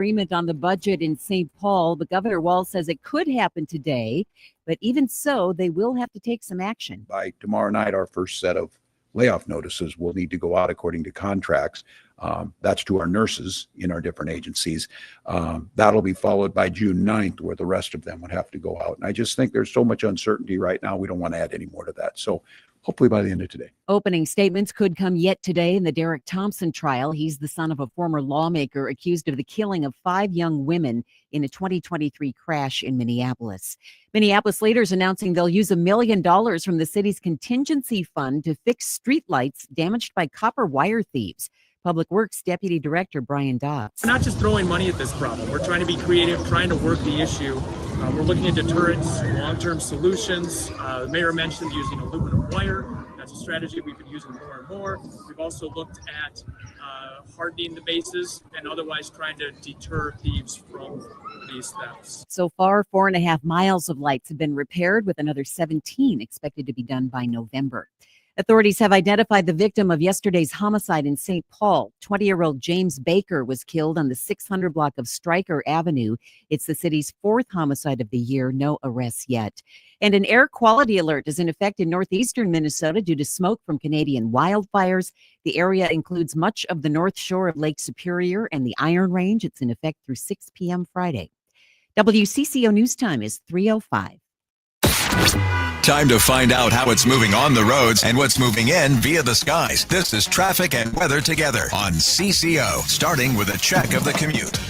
agreement on the budget in St. Paul. But Governor Walz says it could happen today, but even so, they will have to take some action. By tomorrow night, our first set of layoff notices will need to go out according to contracts. That's to our nurses in our different agencies. That'll be followed by June 9th, where the rest of them would have to go out. And I just think there's so much uncertainty right now. We don't want to add any more to that. So hopefully by the end of today. Opening statements could come yet today in the Derek Thompson trial. He's the son of a former lawmaker accused of the killing of 5 young women in a 2023 crash in Minneapolis. Minneapolis leaders announcing they'll use $1 million from the city's contingency fund to fix streetlights damaged by copper wire thieves. Public Works Deputy Director Brian Dodds. We're not just throwing money at this problem. We're trying to be creative, trying to work the issue. We're looking at deterrents, long-term solutions. The mayor mentioned using aluminum wire. That's a strategy we've been using more and more. We've also looked at hardening the bases and otherwise trying to deter thieves from these thefts. So far, 4.5 miles of lights have been repaired, with another 17 expected to be done by November. Authorities have identified the victim of yesterday's homicide in St. Paul. 20-year-old James Baker was killed on the 600 block of Stryker Avenue. It's the city's 4th homicide of the year. No arrests yet. And an air quality alert is in effect in northeastern Minnesota due to smoke from Canadian wildfires. The area includes much of the north shore of Lake Superior and the Iron Range. It's in effect through 6 p.m. Friday. WCCO News Time is 3:05. Time to find out how it's moving on the roads and what's moving in via the skies. This is Traffic and Weather Together on CCO, starting with a check of the commute.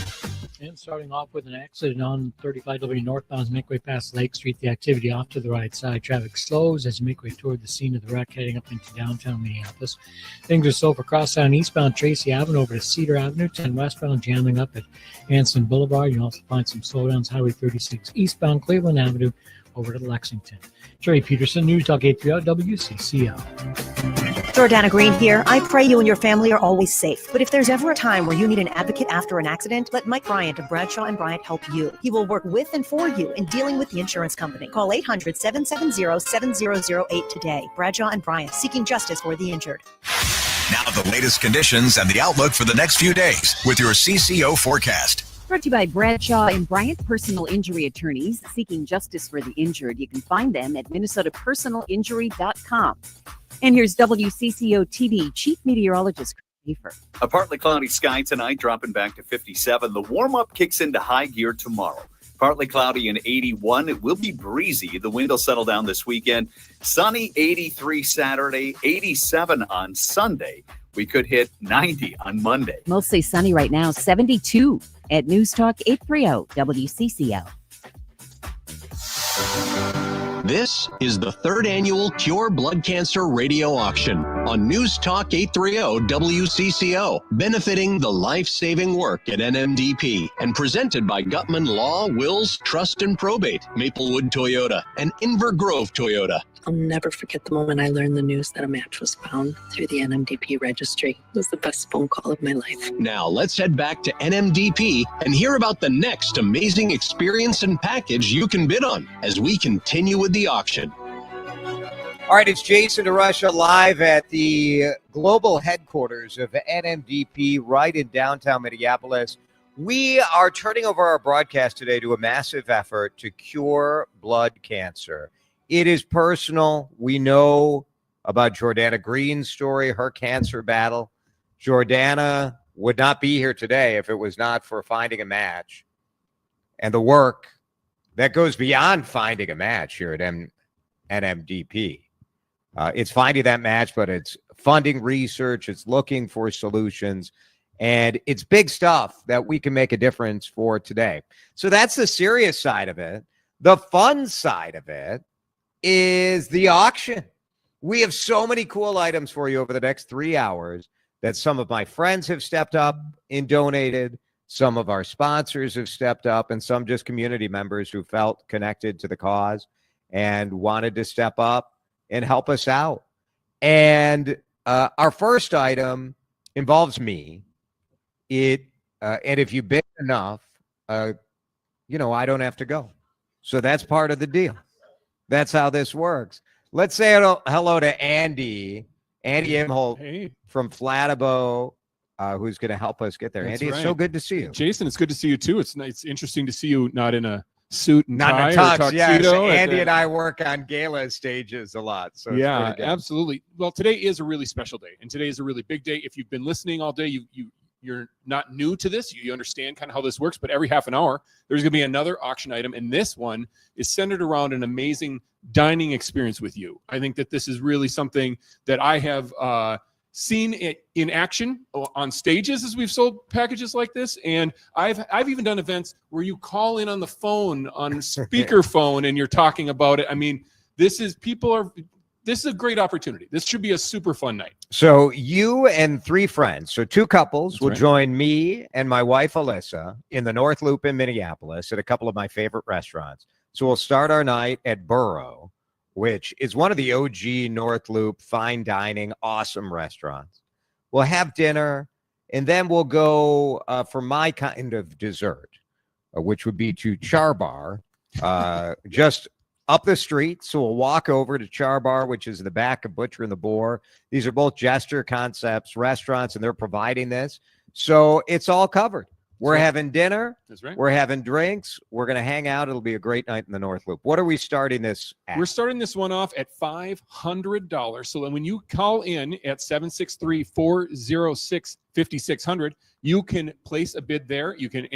And starting off with an accident on 35W northbound as you make way past Lake Street. The activity off to the right side. Traffic slows as you make way toward the scene of the wreck, heading up into downtown Minneapolis. Things are slow for crosstown eastbound Tracy Avenue over to Cedar Avenue. 10 westbound jamming up at Anson Boulevard. You'll also find some slowdowns. Highway 36 eastbound Cleveland Avenue over to Lexington. Jerry Peterson, News Talk 830 WCCO. Jordana Green here. I pray you and your family are always safe. But if there's ever a time where you need an advocate after an accident, let Mike Bryant of Bradshaw & Bryant help you. He will work with and for you in dealing with the insurance company. Call 800-770-7008 today. Bradshaw & Bryant, seeking justice for the injured. Now the latest conditions and the outlook for the next few days with your CCO forecast. Brought to you by Bradshaw and Bryant Personal Injury Attorneys, seeking justice for the injured. You can find them at minnesotapersonalinjury.com. And here's WCCO TV Chief Meteorologist Chris Hafer. A partly cloudy sky tonight, dropping back to 57. The warm-up kicks into high gear tomorrow. Partly cloudy and 81. It will be breezy. The wind will settle down this weekend. Sunny, 83 Saturday, 87 on Sunday. We could hit 90 on Monday. Mostly sunny right now, 72 at News Talk 830 WCCO. This is the 3rd annual Cure Blood Cancer Radio Auction on News Talk 830 WCCO, benefiting the life-saving work at NMDP and presented by Gutman Law, Wills, Trust and Probate, Maplewood Toyota, and Inver Grove Toyota. I'll never forget the moment I learned the news that a match was found through the NMDP registry. It was the best phone call of my life. Now let's head back to NMDP and hear about the next amazing experience and package you can bid on as we continue with the auction. All right, it's Jason DeRusha live at the global headquarters of NMDP right in downtown Minneapolis. We are turning over our broadcast today to a massive effort to cure blood cancer. It is personal. We know about Jordana Green's story, her cancer battle. Jordana would not be here today if it was not for finding a match and the work that goes beyond finding a match here at NMDP. It's finding that match, but it's funding research. It's looking for solutions. And it's big stuff that we can make a difference for today. So that's the serious side of it. The fun side of it is the auction. We have so many cool items for you over the next 3 hours that some of my friends have stepped up and donated. Some of our sponsors have stepped up, and some just community members who felt connected to the cause and wanted to step up and help us out. And our first item involves me. And if you bid enough, I don't have to go. So that's part of the deal. That's how this works. Let's say hello to Andy Imholt from Flatabo. who's going to help us get there. That's Andy, it's so right. good to see you. Jason, it's good to see you too. It's interesting to see you not in a suit and Not tie in a or tux, tuxedo. yes. Andy and I work on gala stages a lot. So it's yeah, pretty good. absolutely. Well, today is a really special day, and today is a really big day. If you've been listening all day, you're not new to this. You understand kind of how this works, but every half an hour, there's going to be another auction item, and this one is centered around an amazing dining experience with you. I think that this is really something that I have seen it in action on stages as we've sold packages like this, and I've even done events where you call in on the phone on speakerphone and you're talking about it. I mean, this is a great opportunity. This should be a super fun night. So you and 3 friends, so 2 couples, That's will right. join me and my wife Alyssa in the North Loop in Minneapolis at a couple of my favorite restaurants. So we'll start our night at Burrow, which is one of the OG North Loop fine dining, awesome restaurants. We'll have dinner, and then we'll go for my kind of dessert, which would be to Char Bar, just up the street. So we'll walk over to Char Bar, which is in the back of Butcher and the Boar. These are both Jester Concepts restaurants, and they're providing this. So it's all covered. We're having dinner. That's right. We're having drinks. We're going to hang out. It'll be a great night in the North Loop. What are we starting this at? We're starting this one off at $500. So when you call in at 763-406-5600, you can place a bid there. You can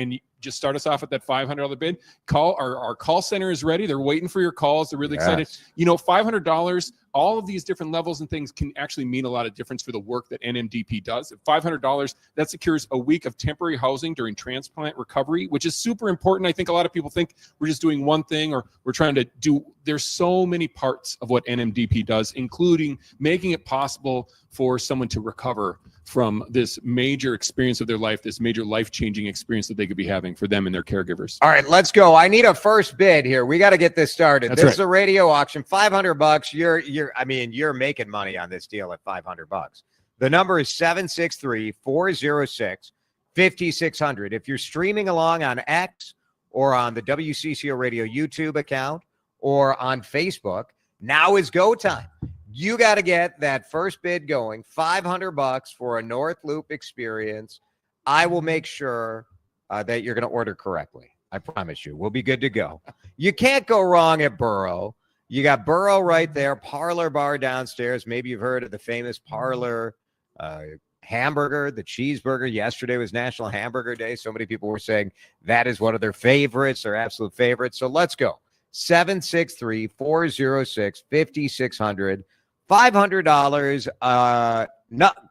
just start us off at that $500 bid. Our call center is ready. They're waiting for your calls. They're really excited. You know, $500, all of these different levels and things can actually mean a lot of difference for the work that NMDP does. At $500, that secures a week of temporary housing during transplant recovery, which is super important. I think a lot of people think we're just doing one thing or we're trying to do. There's so many parts of what NMDP does, including making it possible for someone to recover from this major experience of their life, this major life-changing experience that they could be having for them and their caregivers. All right, let's go. I need a first bid here. We got to get this started. That's This right. is a radio auction. $500. You're making money on this deal at $500. The number is 763-406-5600. If you're streaming along on X or on the WCCO Radio YouTube account or on Facebook, now is go time. You got to get that first bid going. $500 for a North Loop experience. I will make sure that you're going to order correctly. I promise you. We'll be good to go. You can't go wrong at Burrow. You got Burrow right there, Parlour Bar downstairs. Maybe you've heard of the famous Parlour hamburger, the cheeseburger. Yesterday was National Hamburger Day. So many people were saying that is one of their favorites, their absolute favorites. So let's go. 763-406-5600. $500,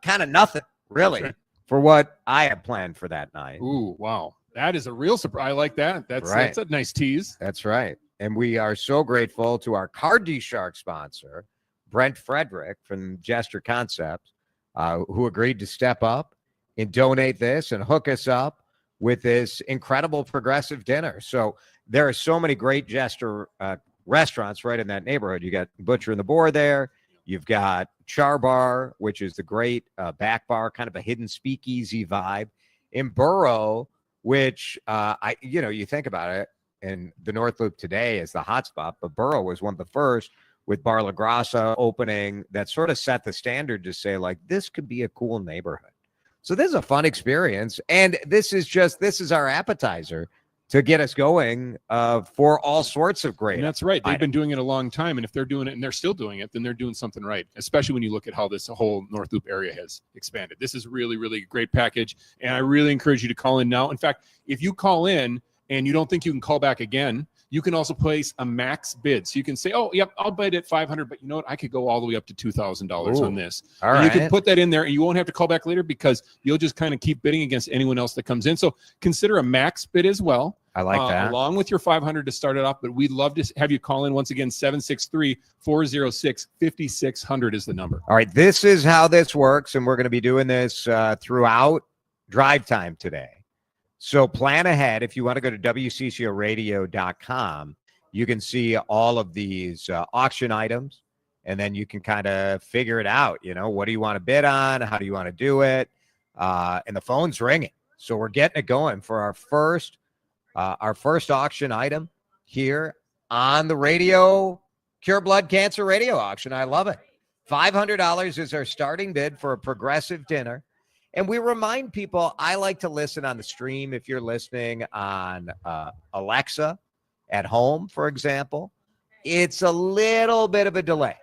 kind of nothing, really, right. for what I have planned for that night. Ooh, wow. That is a real surprise. I like that. That's a nice tease. That's right. And we are so grateful to our Cardi Shark sponsor, Brent Frederick from Jester Concepts, who agreed to step up and donate this and hook us up with this incredible progressive dinner. So there are so many great Jester restaurants right in that neighborhood. You got Butcher and the Boar there. You've got Char Bar, which is the great back bar, kind of a hidden speakeasy vibe. In Burrow, which you think about it, and the North Loop today is the hotspot, but Burrow was one of the first with Bar La Grassa opening that sort of set the standard to say, like, this could be a cool neighborhood. So this is a fun experience, and this is our appetizer to get us going for all sorts of great. And that's right. They've items. been doing it a long time. And if they're doing it and they're still doing it, then they're doing something right, especially when you look at how this whole North Loop area has expanded. This is really, really a great package. And I really encourage you to call in now. In fact, if you call in and you don't think you can call back again, you can also place a max bid. So you can say, oh, yep, I'll bid at $500, but you know what? I could go all the way up to $2,000 on this. All and right. You can put that in there and you won't have to call back later because you'll just kind of keep bidding against anyone else that comes in. So consider a max bid as well. I like that. Along with your $500 to start it off, but we'd love to have you call in once again. 763-406-5600 is the number. All right, this is how this works, and we're going to be doing this throughout drive time today. So plan ahead. If you want to go to WCCOradio.com, you can see all of these auction items, and then you can kind of figure it out. You know, what do you want to bid on? How do you want to do it? And the phone's ringing. So we're getting it going for our first auction item here on the radio, Cure Blood Cancer radio auction. I love it. $500 is our starting bid for a progressive dinner. And we remind people, I like to listen on the stream. If you're listening on Alexa at home, for example, it's a little bit of a delay.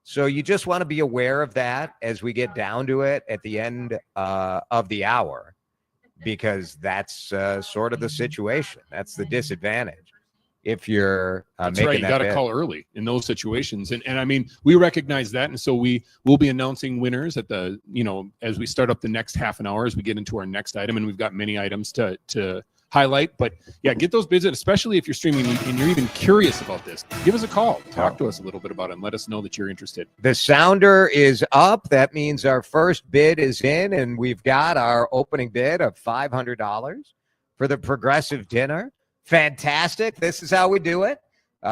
So you just want to be aware of that as we get down to it at the end of the hour, because that's sort of the situation. That's the disadvantage. If you're That's making right. You that got to bid. call early in those situations. And I mean, we recognize that. And so we will be announcing winners at the, as we start up the next half an hour, as we get into our next item. And we've got many items to highlight. But yeah, get those bids in, especially if you're streaming and you're even curious about this. Give us a call. Talk to us a little bit about it and let us know that you're interested. The sounder is up. That means our first bid is in, and we've got our opening bid of $500 for the Progressive Dinner. Fantastic. This is how we do it.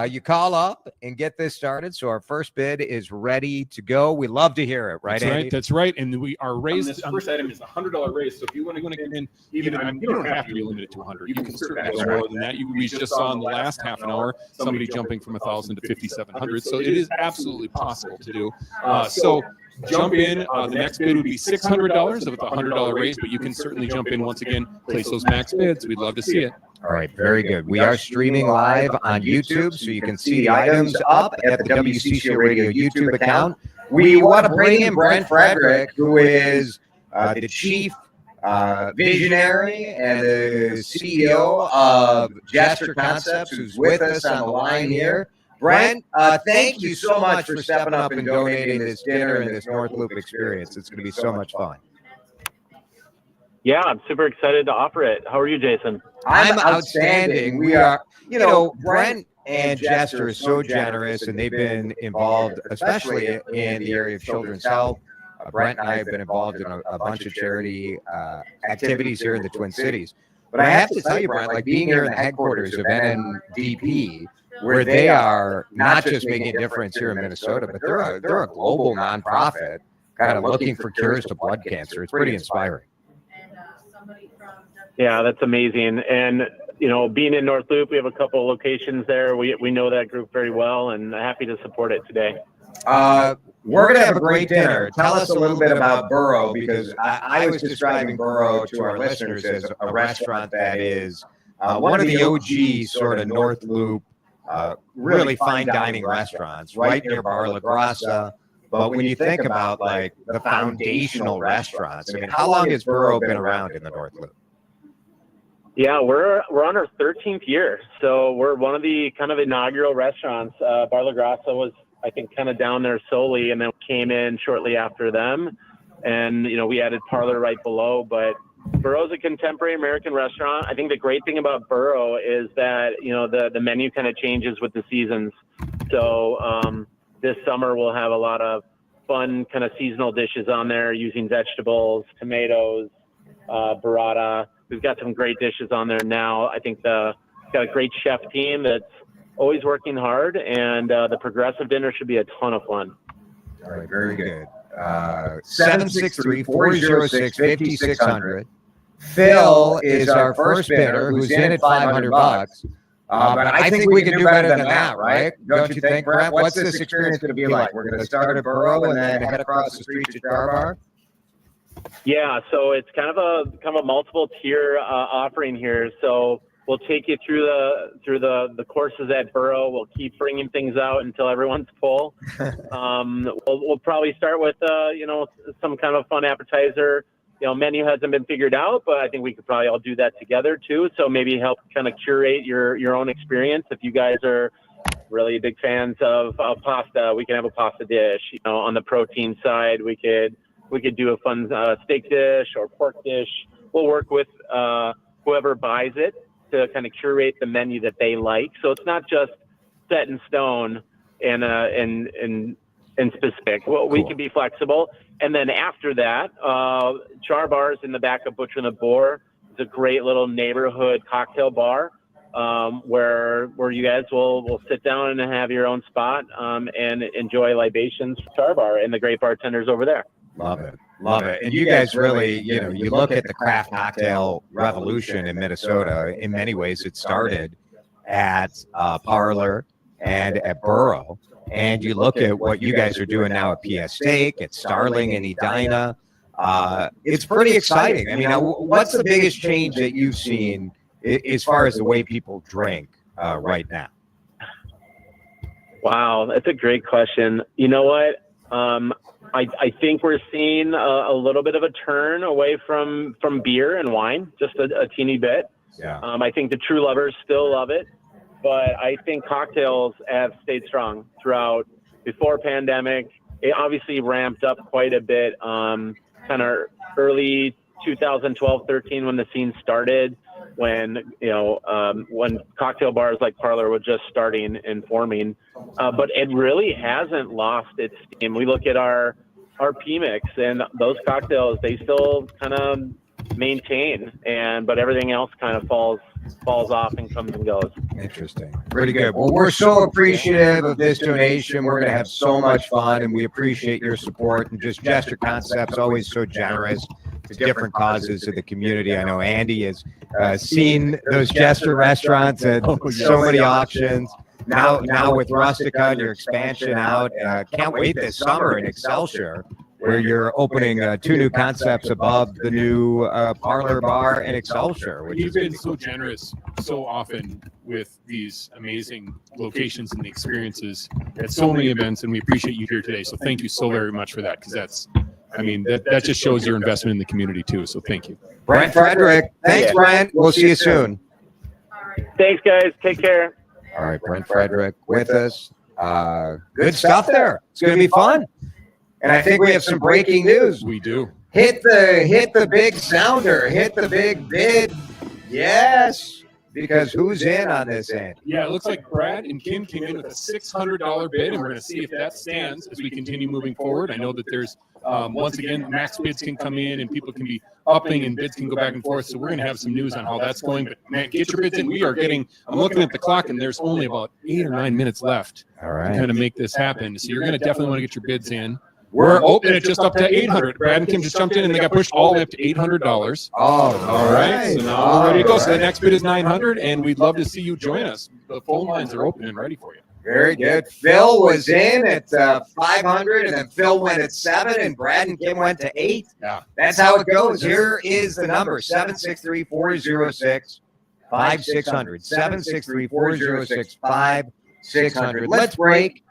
You call up and get this started. So our first bid is ready to go. We love to hear it, right, That's Andy? right. That's right. And we are raised. This first item is a $100 raise. So if you want to get in, you don't have to be limited to 100. You can certainly go more than that. We just saw in the last half an hour somebody jumping from 1,000 to 5,700. So it is absolutely possible to do. So jump in. The next bid would be $600 with a $100 raise, but you can certainly jump in once again. Place those max bids. We'd love to see it. All right, very good. We are streaming live on YouTube, so you can see the items up at the WCCO Radio YouTube account. We want to bring in Brent Frederick, who is the chief visionary and the CEO of Jester Concepts, who's with us on the line here. Brent, thank you so much for stepping up and donating this dinner and this North Loop experience. It's going to be so much fun. Yeah, I'm super excited to offer it. How are you, Jason? I'm outstanding. We are, Brent and Jester are so generous, and they've been involved, especially in the area of children's health. Brent and I have been involved in a bunch of charity activities here in the Twin Cities. But I have to tell you, Brent, like being here in the headquarters of NMDP, where they are not just making a difference here in Minnesota, but they're a global nonprofit kind of looking for cures to blood cancer. It's pretty inspiring. Yeah, that's amazing. And, being in North Loop, we have a couple of locations there. We know that group very well, and happy to support it today. We're going to have a great dinner. Tell us a little bit about Burrow, because I was describing Burrow to our listeners as a restaurant that is one of the OG sort of North Loop, really fine dining restaurants right near Bar La Grassa. But when you think about like the foundational restaurants, I mean, how long has Burrow been around in the North Loop? Yeah, we're on our 13th year. So we're one of the kind of inaugural restaurants. Bar La Grassa was, I think, kind of down there solely, and then came in shortly after them. And, we added Parlour right below. But Burrow's a contemporary American restaurant. I think the great thing about Burrow is that, the menu kind of changes with the seasons. So this summer we'll have a lot of fun kind of seasonal dishes on there using vegetables, tomatoes, burrata. We've got some great dishes on there now. I think got a great chef team that's always working hard, and the Progressive Dinner should be a ton of fun. All right, very good. 763-406-5600. Phil is our first bidder, who's in at $500. But I think we can do better than that, right? Don't you think, Brent? What's this experience going to be like? We're going to start at Burrow and then head across the street to Char Bar? Yeah, so it's kind of a multiple tier offering here. So we'll take you through the courses at Burrow. We'll keep bringing things out until everyone's full. We'll probably start with some kind of fun appetizer. Menu hasn't been figured out, but I think we could probably all do that together too. So maybe help kind of curate your own experience. If you guys are really big fans of pasta, we can have a pasta dish. On the protein side, we could do a fun steak dish or pork dish. We'll work with whoever buys it to kind of curate the menu that they like. So it's not just set in stone and specific. Well, we can be flexible. And then after that, Char Bar is in the back of Butcher and the Boar. It's a great little neighborhood cocktail bar where you guys will sit down and have your own spot and enjoy libations from Char Bar and the great bartenders over there. Love it. And you guys really, you look at the craft cocktail revolution in Minnesota. In many ways, it started at Parlour and at Burrow, and you look at what you guys are doing now at PS Steak, at Starling and Edina, it's pretty exciting. I mean, what's the biggest change that you've seen as far as the way people drink right now? Wow, that's a great question. You know what? I think we're seeing a little bit of a turn away from beer and wine, just a teeny bit. Yeah. I think the true lovers still love it, but I think cocktails have stayed strong throughout. Before pandemic, it obviously ramped up quite a bit, kind of early 2012, 13 when the scene started, when cocktail bars like Parlour were just starting and forming, but it really hasn't lost its steam. We look at our P-Mix and those cocktails, they still kind of maintain, but everything else kind of falls off and comes and goes. Interesting. Pretty good. Well, we're so appreciative of this donation. We're going to have so much fun, and we appreciate your support. And just Jester Concepts, always so generous to different causes of the community. I know Andy has seen those Jester restaurants at so many auctions. Now with Rustica and your expansion out, can't wait this summer in Excelsior, where you're opening 2 new concepts above the new Parlour Bar in Excelsior. You've been so generous so often with these amazing locations and the experiences at so many events, and we appreciate you here today. So thank you so very much for that, because that just shows your investment in the community too. So thank you. Brent Frederick. Thanks, Brent. We'll see you soon. Thanks, guys. Take care. All right, Brent Frederick with us. Good stuff there. It's going to be fun. And I think we have some breaking news. We do. Hit the big sounder. Hit the big bid. Yes. Because who's in on this end? Yeah, it looks like Brad and Kim came in with a $600 bid, and we're going to see if that stands as we continue moving forward. I know that there's, once again, max bids can come in and people can be upping and bids can go back and forth. So we're going to have some news on how that's going. But, man, get your bids in. I'm looking at the clock, and there's only about 8 or 9 minutes left to kind of make this happen. So you're going to definitely want to get your bids in. We're open at just up to $800. Brad and Kim just jumped in and they got pushed all the way up to $800. Oh, all right. So now we're ready to go. So the next bid is $900, and we'd love to see you join us. The phone lines are open and ready for you. Very good. Phil was in at 500, and then Phil went at 7, and Brad and Kim went to 8. Yeah. That's how it goes. Here is the number: 763-406-5600. 763-406-5600. Let's break.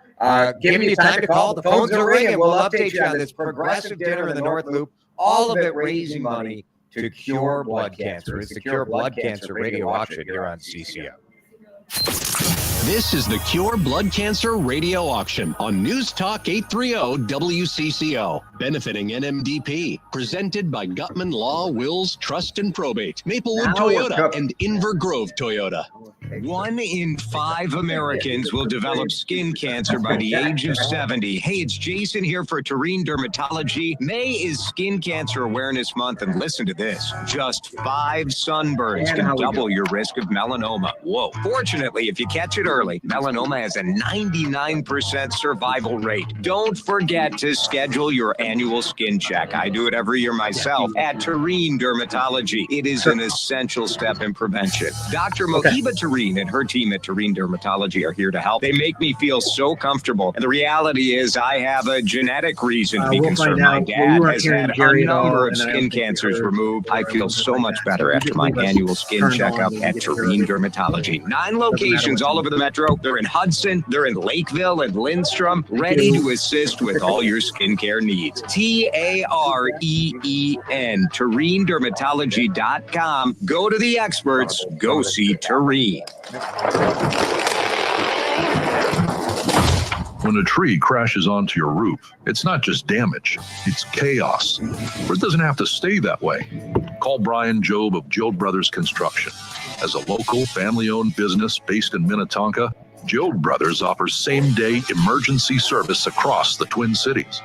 Giving you time to call. The phones are ringing. We'll update you on this progressive dinner in the North Loop. All of it raising money to cure blood cancer. It's the Cure Blood Cancer Radio Auction here on CCO. This is the Cure Blood Cancer Radio Auction on News Talk 830 WCCO, benefiting NMDP, presented by Gutman Law, Wills, Trust and Probate, Maplewood Toyota, and Inver Grove Toyota. 1 in 5 Americans will develop skin cancer by the age of 70. Hey, it's Jason here for Tureen Dermatology. May is Skin Cancer Awareness Month, and listen to this. Just 5 sunburns can double your risk of melanoma. Whoa. Fortunately, if you catch it early, melanoma has a 99% survival rate. Don't forget to schedule your annual skin check. I do it every year myself at Tureen Dermatology. It is an essential step in prevention. Dr. Mohiba Tureen and her team at Tureen Dermatology are here to help. They make me feel so comfortable. And the reality is I have a genetic reason to be concerned. My dad has had a number of skin cancers removed. I feel so much better after my annual skin checkup at Tureen Dermatology. 9 locations all over the metro. They're in Hudson, they're in Lakeville and Lindstrom, ready to assist with all your skincare needs. TAREEN, TureenDermatology.com. Go to the experts, go see Tureen. When a tree crashes onto your roof, it's not just damage, it's chaos. But it doesn't have to stay that way. Call Brian Job of Job Brothers Construction. As a local, family-owned business based in Minnetonka, Job Brothers offers same-day emergency service across the Twin Cities.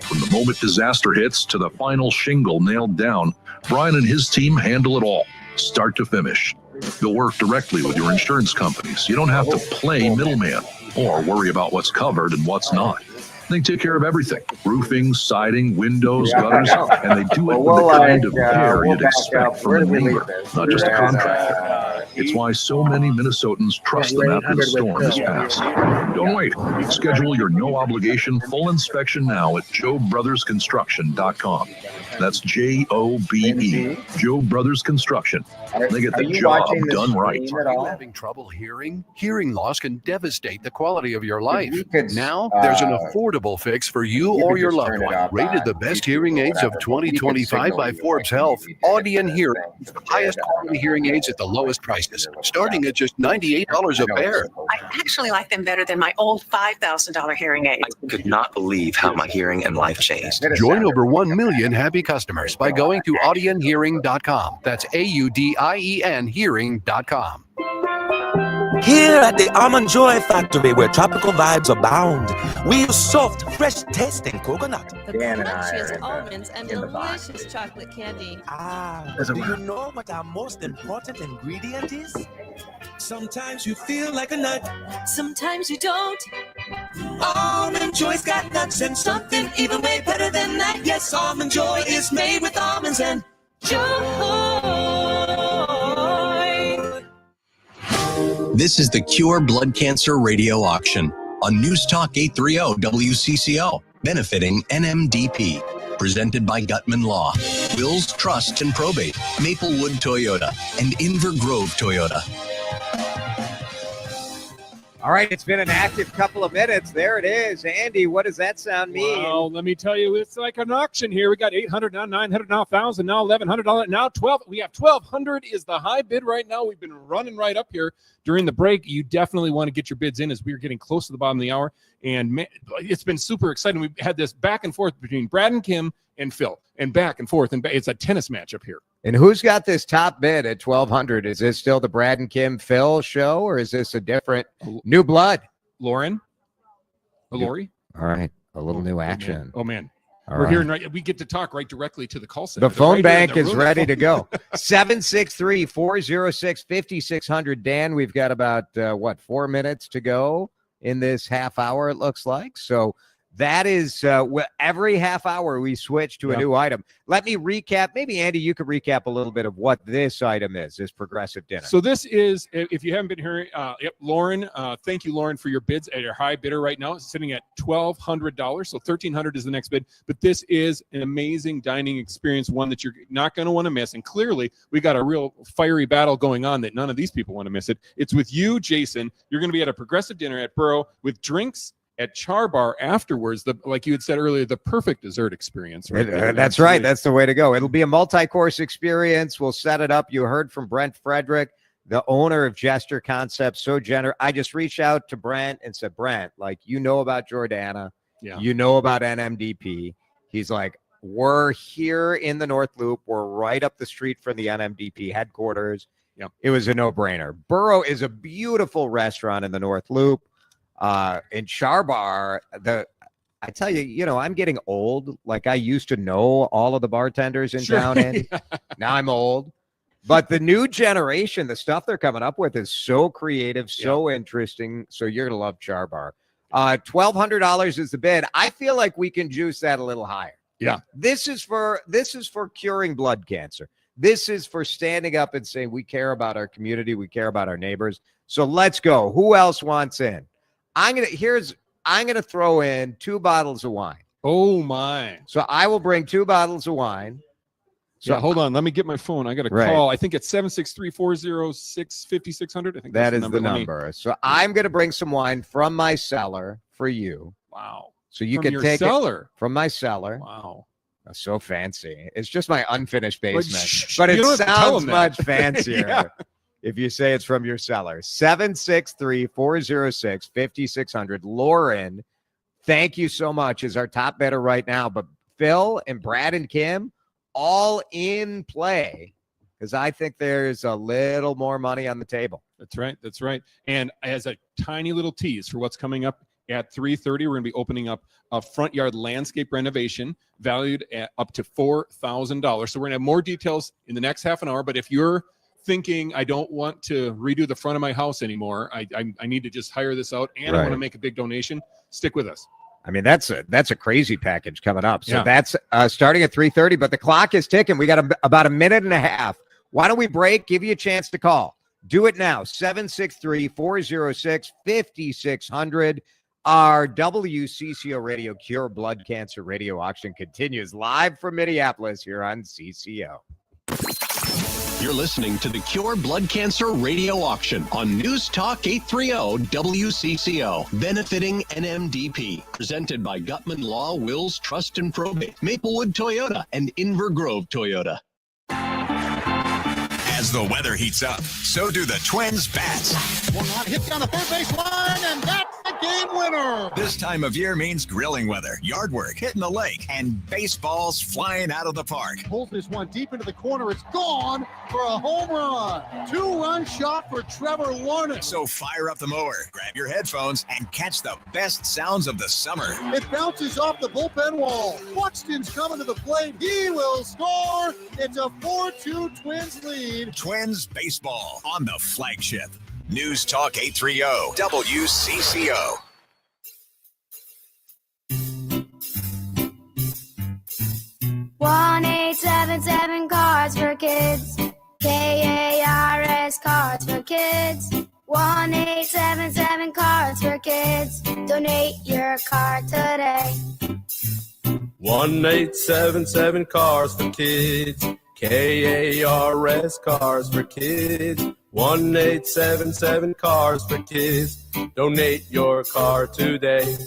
From the moment disaster hits to the final shingle nailed down, Brian and his team handle it all, start to finish. They'll work directly with your insurance companies. You don't have to play middleman or worry about what's covered and what's not. They take care of everything: roofing, siding, windows, gutters, and they do it with the kind of care you'd expect from a neighbor, not just a contractor. It's why so many Minnesotans trust them after the storm has passed. Don't wait. Schedule your no-obligation full inspection now at JoeBrothersConstruction.com. That's J-O-B-E, Joe Brothers Construction. They get the job done right. Are you having trouble hearing? Hearing loss can devastate the quality of your life. Now, there's an affordable fix for you or your loved one. Rated the best hearing aids of 2025 by Forbes Health, Audion Hearing, the highest quality hearing aids at the lowest prices, starting at just $98 a pair. I actually like them better than my old $5,000 hearing aids. I could not believe how my hearing and life changed. Join over 1 million happy customers by going to audionhearing.com. That's AUDIEN hearing.com. Here at the Almond Joy Factory, where tropical vibes abound, we use soft, fresh tasting coconut. The delicious almonds and delicious chocolate candy. Do you know what our most important ingredient is? Sometimes you feel like a nut. Sometimes you don't. Almond Joy's got nuts and something even way better than that. Yes, Almond Joy is made with almonds and joy. This is the Cure Blood Cancer Radio Auction on News Talk 830 WCCO, benefiting NMDP. Presented by Gutman Law, Wills Trust and Probate, Maplewood Toyota, and Inver Grove Toyota. All right, it's been an active couple of minutes. There it is. Andy, what does that sound mean? Well, let me tell you, it's like an auction here. We got $800, now $900, now $1,000, now $1,100, now $1,200. We have $1,200 is the high bid right now. We've been running right up here during the break. You definitely want to get your bids in as we're getting close to the bottom of the hour. And man, it's been super exciting. We've had this back and forth between Brad and Kim and Phil, and back and forth. And it's a tennis match up here. And who's got this top bid at $1,200? Is this still the Brad and Kim Phil show, or is this a different new blood? Lauren? Lori? All right. A little new action. Oh, man. All We're right. hearing right. We get to talk right directly to the call center. The phone They're right bank here in is the room. ready to go. 763-406-5600. Dan, we've got about, 4 minutes to go in this half hour, it looks like. So that is every half hour we switch to a new item. Let me recap. Maybe, Andy, you could recap a little bit of what this item is, this progressive dinner. So this is, if you haven't been hearing, Lauren, thank you, Lauren, for your bids at your high bidder right now. It's sitting at $1,200. So $1,300 is the next bid. But this is an amazing dining experience, one that you're not going to want to miss. And clearly, we got a real fiery battle going on that none of these people want to miss it. It's with you, Jason. You're going to be at a progressive dinner at Burrow with drinks at Char Bar afterwards, like you had said earlier, the perfect dessert experience. Right? That's right. That's the way to go. It'll be a multi-course experience. We'll set it up. You heard from Brent Frederick, the owner of Gesture Concepts, so generous. I just reached out to Brent and said, Brent, like, you know about Jordana. Yeah. You know about NMDP. He's like, we're here in the North Loop. We're right up the street from the NMDP headquarters. Yep. It was a no-brainer. Burrow is a beautiful restaurant in the North Loop. In Char Bar, I tell you, I'm getting old. Like, I used to know all of the bartenders in town. And now I'm old. But the new generation, the stuff they're coming up with is so creative, so interesting. So you're going to love Char Bar. $1,200 is the bid. I feel like we can juice that a little higher. Yeah. This is for curing blood cancer. This is for standing up and saying we care about our community, we care about our neighbors. So let's go. Who else wants in? I'm gonna throw in 2 bottles of wine. Oh my! So I will bring 2 bottles of wine. So hold on, let me get my phone. I got a call. I think it's 763-406-5600. I think that is the number. So I'm gonna bring some wine from my cellar for you. Wow! So you From can your take cellar? it from my cellar. Wow! That's so fancy. It's just my unfinished Well, basement, but it you don't have to tell sounds them that. much fancier. Yeah. If you say it's from your cellar. 763-406-5600. Lauren, thank you so much, is our top bidder right now. But Phil and Brad and Kim, all in play, because I think there's a little more money on the table. That's right. That's right. And as a tiny little tease for what's coming up at 3:30, we're going to be opening up a front yard landscape renovation valued at up to $4,000. So we're going to have more details in the next half an hour. But if you're thinking, I don't want to redo the front of my house anymore, I need to just hire this out, and I want to make a big donation, stick with us. I mean, that's a crazy package coming up. So Yeah. that's starting at 3:30, but the clock is ticking. We got about a minute and a half. Why don't we break? Give you a chance to call. Do it now. 763-406-5600. Our WCCO Radio Cure Blood Cancer Radio Auction continues live from Minneapolis here on CCO. You're listening to the Cure Blood Cancer Radio Auction on News Talk 830 WCCO, benefiting NMDP. Presented by Gutman Law, Wills, Trust and Probate, Maplewood Toyota, and Inver Grove Toyota. As the weather heats up, so do the Twins bats. One hot hit down the third base line, and that's the game winner. This time of year means grilling weather, yard work, hitting the lake, and baseballs flying out of the park. Pulls this one deep into the corner. It's gone for a home run. 2-run shot for Trevor Warner. So fire up the mower, grab your headphones, and catch the best sounds of the summer. It bounces off the bullpen wall. Buxton's coming to the plate. He will score. It's a 4-2 Twins lead. Twins baseball on the flagship. News Talk 830 WCCO. One 877 Cards for Kids. KARS Cards for Kids. 1-877 Cards for Kids. Donate your card today. 1-877 Cars for Kids. KARS Cars for Kids. 1-877 Cars for Kids. Donate your car today.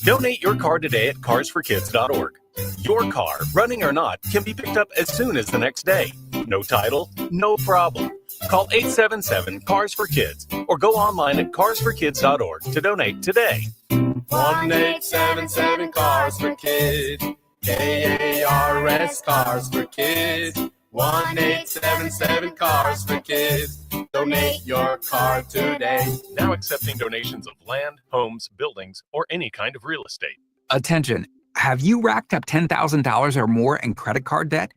Donate your car today at carsforkids.org. Your car, running or not, can be picked up as soon as the next day. No title, no problem. Call 877-CARS-FOR-KIDS or go online at carsforkids.org to donate today. 1-877 Cars for Kids. KARS Cars for Kids. 1-877 Cars for Kids. Donate your car today. Now accepting donations of land, homes, buildings, or any kind of real estate. Attention. Have you racked up $10,000 or more in credit card debt?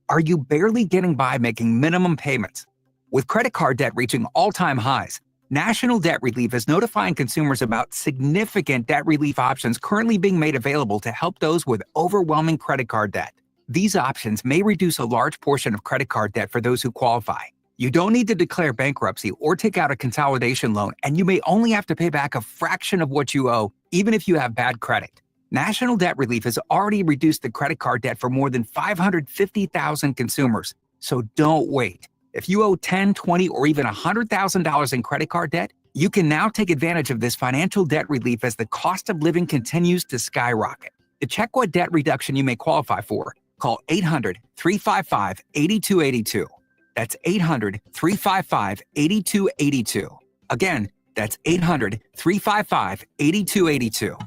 Are you barely getting by making minimum payments? With credit card debt reaching all-time highs, National Debt Relief is notifying consumers about significant debt relief options currently being made available to help those with overwhelming credit card debt. These options may reduce a large portion of credit card debt for those who qualify. You don't need to declare bankruptcy or take out a consolidation loan, and you may only have to pay back a fraction of what you owe, even if you have bad credit. National Debt Relief has already reduced the credit card debt for more than 550,000 consumers. So don't wait. If you owe $10,000, $20,000, or even $100,000 in credit card debt, you can now take advantage of this financial debt relief as the cost of living continues to skyrocket. To check what debt reduction you may qualify for, call 800-355-8282. That's 800-355-8282. Again, that's 800-355-8282.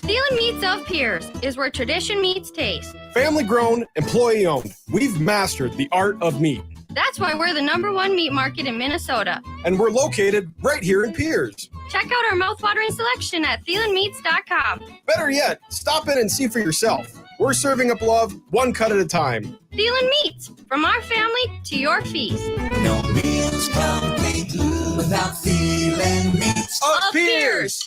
Thielen Meats of Pierce is where tradition meets taste. Family grown, employee owned. We've mastered the art of meat. That's why we're the #1 meat market in Minnesota. And we're located right here in Pierce. Check out our mouthwatering selection at thielenmeats.com. Better yet, stop in and see for yourself. We're serving up love one cut at a time. Thielen Meats, from our family to your feast. No meal's complete without Thielen Meats of Pierce.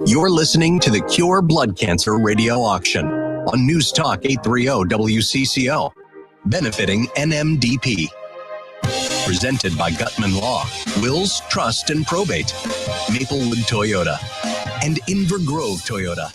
You're listening to the Cure Blood Cancer Radio Auction on News Talk 830 WCCO, benefiting NMDP. Presented by Gutman Law, Wills, Trust and Probate, Maplewood Toyota, and Inver Grove Toyota.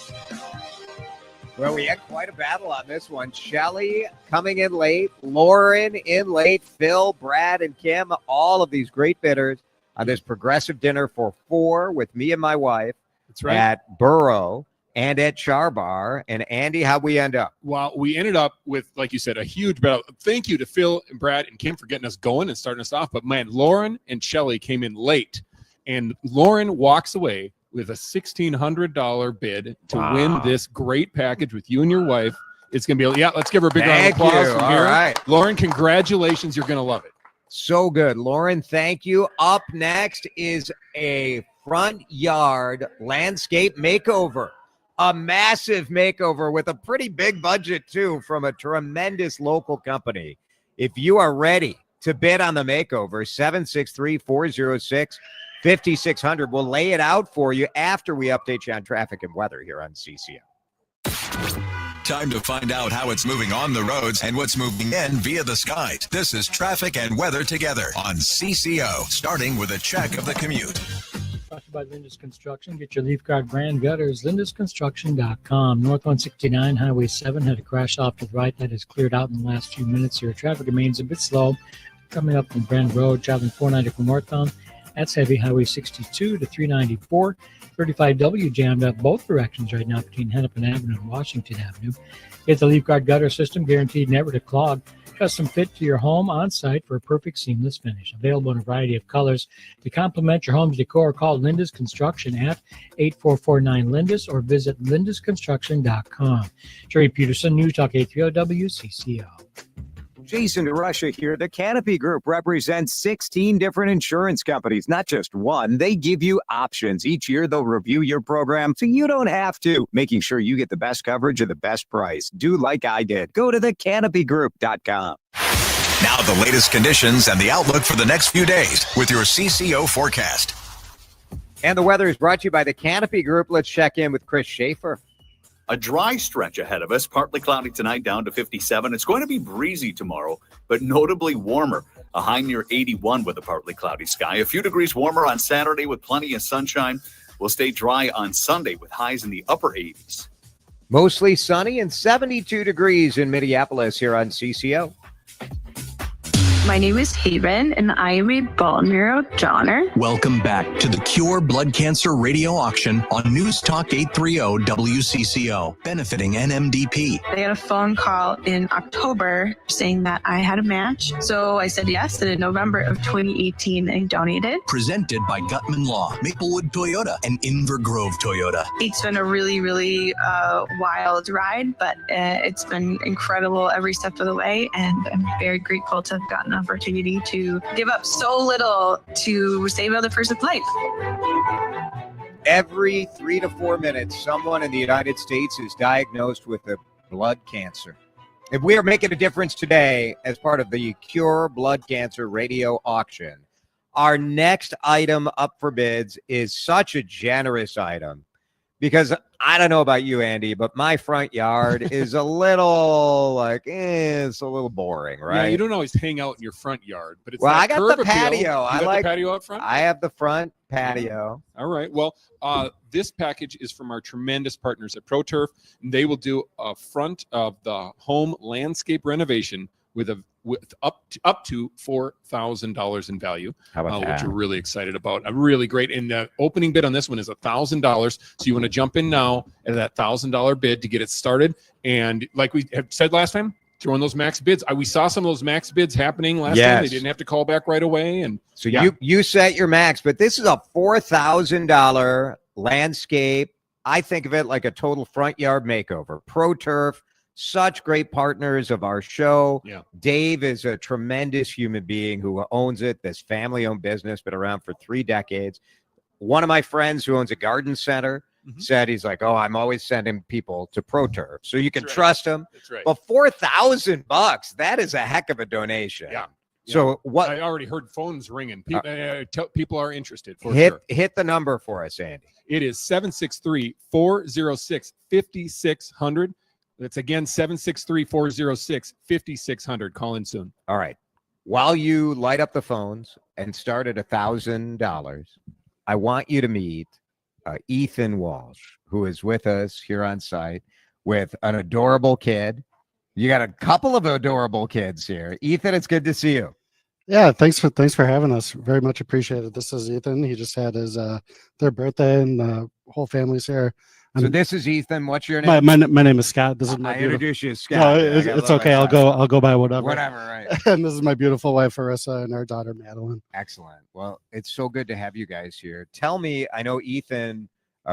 Well, we had quite a battle on this one. Shelly coming in late, Lauren in late, Phil, Brad, and Kim, all of these great bidders on this progressive dinner for 4 with me and my wife. That's right. At Burrow and at Char Bar. And Andy, how'd we end up? Well, we ended up with, like you said, a huge battle. Thank you to Phil and Brad and Kim for getting us going and starting us off. But man, Lauren and Shelly came in late, and Lauren walks away with a $1,600 bid to win this great package with you and your wife. It's going to be, let's give her a big round of applause from here. All right. Lauren, congratulations. You're going to love it. So good. Lauren, thank you. Up next is a front yard landscape makeover. A massive makeover with a pretty big budget, too, from a tremendous local company. If you are ready to bid on the makeover, 763-406-5600. We'll lay it out for you after we update you on traffic and weather here on CCO. Time to find out how it's moving on the roads and what's moving in via the skies. This is Traffic and Weather Together on CCO, starting with a check of the commute. Brought to you by Lindus Construction. Get your Leaf Guard brand gutters. LindusConstruction.com. North 169, Highway 7 had a crash off to the right. That is cleared out in the last few minutes here. Traffic remains a bit slow. Coming up from Brand Road, traveling 490 from northbound. That's heavy. Highway 62 to 394. 35W jammed up both directions right now between Hennepin Avenue and Washington Avenue. Get the Leaf Guard gutter system, guaranteed never to clog. Custom fit to your home on site for a perfect seamless finish. Available in a variety of colors. To complement your home's decor, call Lindus Construction at 8449-LINDUS or visit lindusconstruction.com. Jerry Peterson, News Talk 830 WCCO. Jason DeRusha here. The Canopy Group represents 16 different insurance companies, not just one. They give you options. Each year, they'll review your program so you don't have to, making sure you get the best coverage at the best price. Do like I did. Go to thecanopygroup.com. Now the latest conditions and the outlook for the next few days with your CCO forecast. And the weather is brought to you by the Canopy Group. Let's check in with Chris Schaefer. A dry stretch ahead of us, partly cloudy tonight down to 57. It's going to be breezy tomorrow, but notably warmer. A high near 81 with a partly cloudy sky. A few degrees warmer on Saturday with plenty of sunshine. We'll stay dry on Sunday with highs in the upper 80s. Mostly sunny and 72 degrees in Minneapolis here on CCO. My name is Haven, and I am a bone marrow donor. Welcome back to the Cure Blood Cancer Radio Auction on News Talk 830 WCCO, benefiting NMDP. I got a phone call in October saying that I had a match. So I said yes, and in November of 2018, I donated. Presented by Gutman Law, Maplewood Toyota, and Invergrove Toyota. It's been a really, really wild ride, but it's been incredible every step of the way, and I'm very grateful to have gotten an opportunity to give up so little to save another person's life. Every 3 to 4 minutes, someone in the United States is diagnosed with a blood cancer. If we are making a difference today as part of the Cure Blood Cancer Radio Auction, our next item up for bids is such a generous item because I don't know about you, Andy, but my front yard is a little it's a little boring, right? Yeah, you don't always hang out in your front yard, but it's I got the patio. You got the patio out front? I have the front patio. All right. Well, this package is from our tremendous partners at ProTurf, and they will do a front of the home landscape renovation with up to $4,000 in value, How about that? which we're really excited about. Really great. And the opening bid on this one is $1,000. So you want to jump in now at that $1,000 bid to get it started. And like we have said last time, throw in those max bids. We saw some of those max bids happening last time. They didn't have to call back right away. And so you set your max, but this is a $4,000 landscape. I think of it like a total front yard makeover. ProTurf. Such great partners of our show. Yeah. Dave is a tremendous human being who owns it. This family-owned business, been around for 3 decades. One of my friends who owns a garden center said he's like, I'm always sending people to ProTurf, so you can trust him. That's right. But $4,000, that is a heck of a donation. Yeah. So what? I already heard phones ringing. People are interested. Hit the number for us, Andy. It is 763-406-5600. That's again 763-406-5600. Call in soon. All right. While you light up the phones and start at $1,000, I want you to meet Ethan Walsh, who is with us here on site with an adorable kid. You got a couple of adorable kids here. Ethan, it's good to see you. Yeah, thanks for having us. Very much appreciated. This is Ethan. He just had his their birthday, and the whole family's here. So this is Ethan. What's your name? My name is Scott. This is my I introduce you as Scott. No, it's okay. I'll go by whatever. Whatever, right. And this is my beautiful wife, Marissa, and our daughter, Madeline. Excellent. Well, it's so good to have you guys here. Tell me, I know Ethan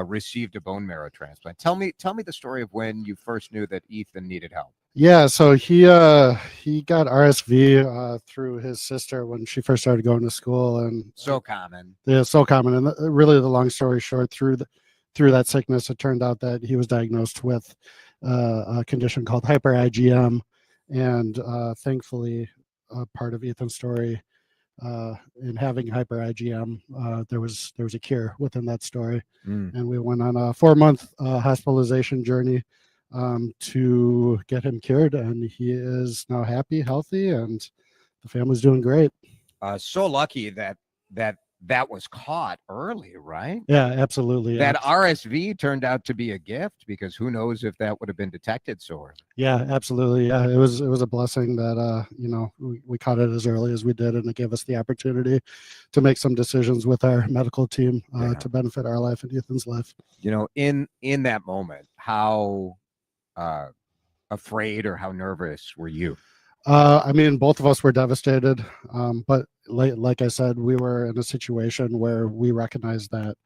received a bone marrow transplant. Tell me the story of when you first knew that Ethan needed help. Yeah, so he got RSV through his sister when she first started going to school, and so common. Yeah, so common. And really, the long story short, through that sickness, it turned out that he was diagnosed with a condition called hyper IgM, and thankfully, part of Ethan's story in having hyper IgM, there was a cure within that story, and we went on a 4-month hospitalization journey. to get him cured, and he is now happy, healthy, and the family's doing great. So lucky that was caught early, right? Yeah, absolutely. That RSV turned out to be a gift, because who knows if that would have been detected so early. Yeah, absolutely. Yeah, it was a blessing that we caught it as early as we did, and it gave us the opportunity to make some decisions with our medical team to benefit our life and Ethan's life. In that moment, how afraid or how nervous were you? I mean, both of us were devastated, but like I said, we were in a situation where we recognized that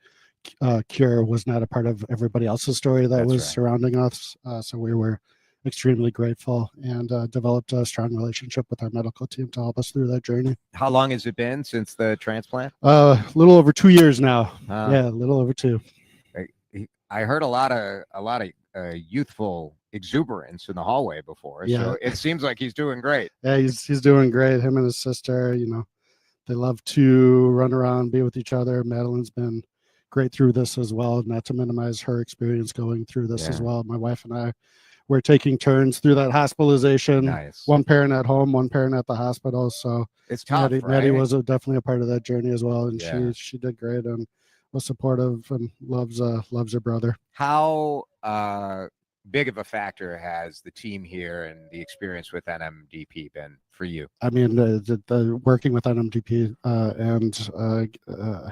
cure was not a part of everybody else's story that was surrounding us. So we were extremely grateful and developed a strong relationship with our medical team to help us through that journey. How long has it been since the transplant? A little over 2 years now. Yeah, a little over 2. I heard a lot of youthful exuberance in the hallway before, so it seems like he's doing great. Yeah, he's doing great. Him and his sister, they love to run around, be with each other. Madeline's been great through this as well, not to minimize her experience going through this as well. My wife and I were taking turns through that hospitalization. Nice. One parent at home, one parent at the hospital. So it's tough. Maddie was definitely a part of that journey as well, and she did great and was supportive and loves her brother. How big of a factor has the team here and the experience with NMDP been for you? I mean, the working with NMDP and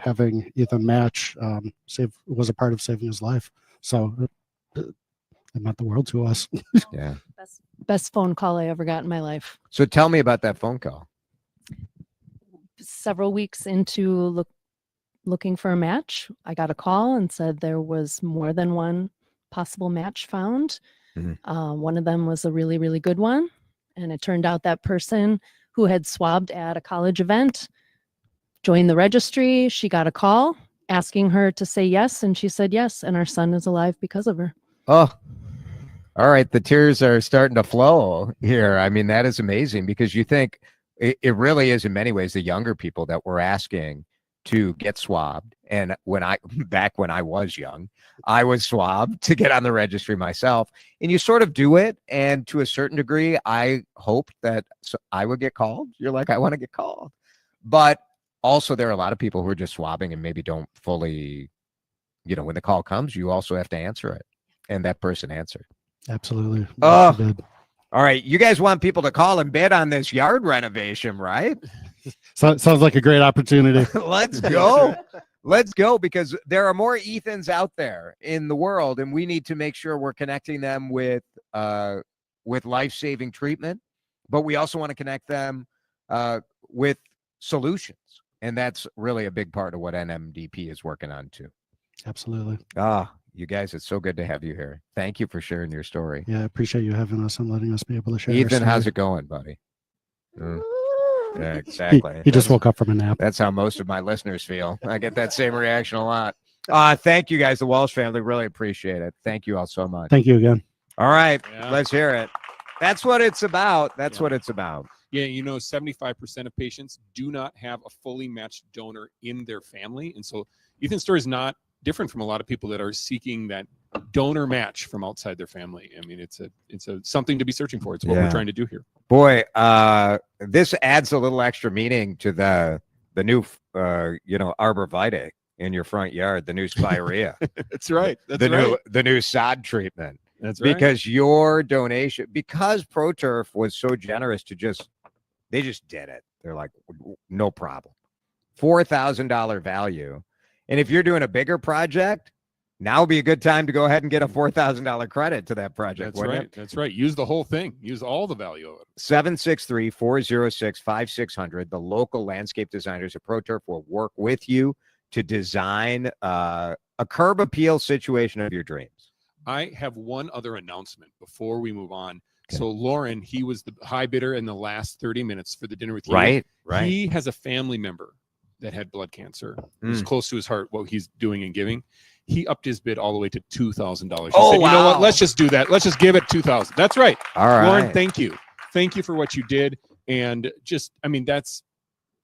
having Ethan match was a part of saving his life. So it meant the world to us. Yeah. Best phone call I ever got in my life. So tell me about that phone call. Several weeks into looking for a match, I got a call and said there was more than one possible match found. One of them was a really, really good one. And it turned out that person who had swabbed at a college event joined the registry. She got a call asking her to say yes, and she said yes, and our son is alive because of her. Oh, all right. The tears are starting to flow here. I mean, that is amazing, because you think it really is in many ways the younger people that we're asking to get swabbed. And back when I was young, I was swabbed to get on the registry myself, and you sort of do it. And to a certain degree, I hoped that I would get called. You're like, I want to get called. But also there are a lot of people who are just swabbing and maybe don't fully, when the call comes, you also have to answer it. And that person answered. Absolutely. Oh, all right. You guys want people to call and bid on this yard renovation, right? Sounds like a great opportunity. Let's go. Let's go, because there are more Ethans out there in the world, and we need to make sure we're connecting them with life-saving treatment, but we also want to connect them with solutions. And that's really a big part of what NMDP is working on too. Absolutely. You guys, it's so good to have you here. Thank you for sharing your story. Yeah, I appreciate you having us and letting us be able to share. Ethan, how's it going, buddy? Yeah, exactly. He just woke up from a nap. That's how most of my listeners feel. I get that same reaction a lot. Thank you guys, the Walsh family. Really appreciate it. Thank you all so much. Thank you again. All right, let's hear it. That's what it's about. That's what it's about. Yeah, 75% of patients do not have a fully matched donor in their family. And so Ethan's story is not different from a lot of people that are seeking that donor match from outside their family. I mean, it's a something to be searching for. It's what we're trying to do here. Boy, this adds a little extra meaning to the new arborvitae in your front yard, the new spirea. That's right. The new sod treatment. That's right. Because your donation, because ProTurf was so generous they just did it. They're like, no problem. $4,000 value. And if you're doing a bigger project, now would be a good time to go ahead and get a $4,000 credit to that project. That's right. That's right. Use the whole thing. Use all the value of it. 763-406-5600. The local landscape designers at ProTurf will work with you to design a curb appeal situation of your dreams. I have one other announcement before we move on. Okay. So Lauren, he was the high bidder in the last 30 minutes for the dinner with you. Right. He has a family member that had blood cancer. It's close to his heart what he's doing and giving. He upped his bid all the way to $2,000. He said, you know what? Let's just do that. Let's just give it $2,000. That's right. All right. Lauren, thank you. Thank you for what you did. And that's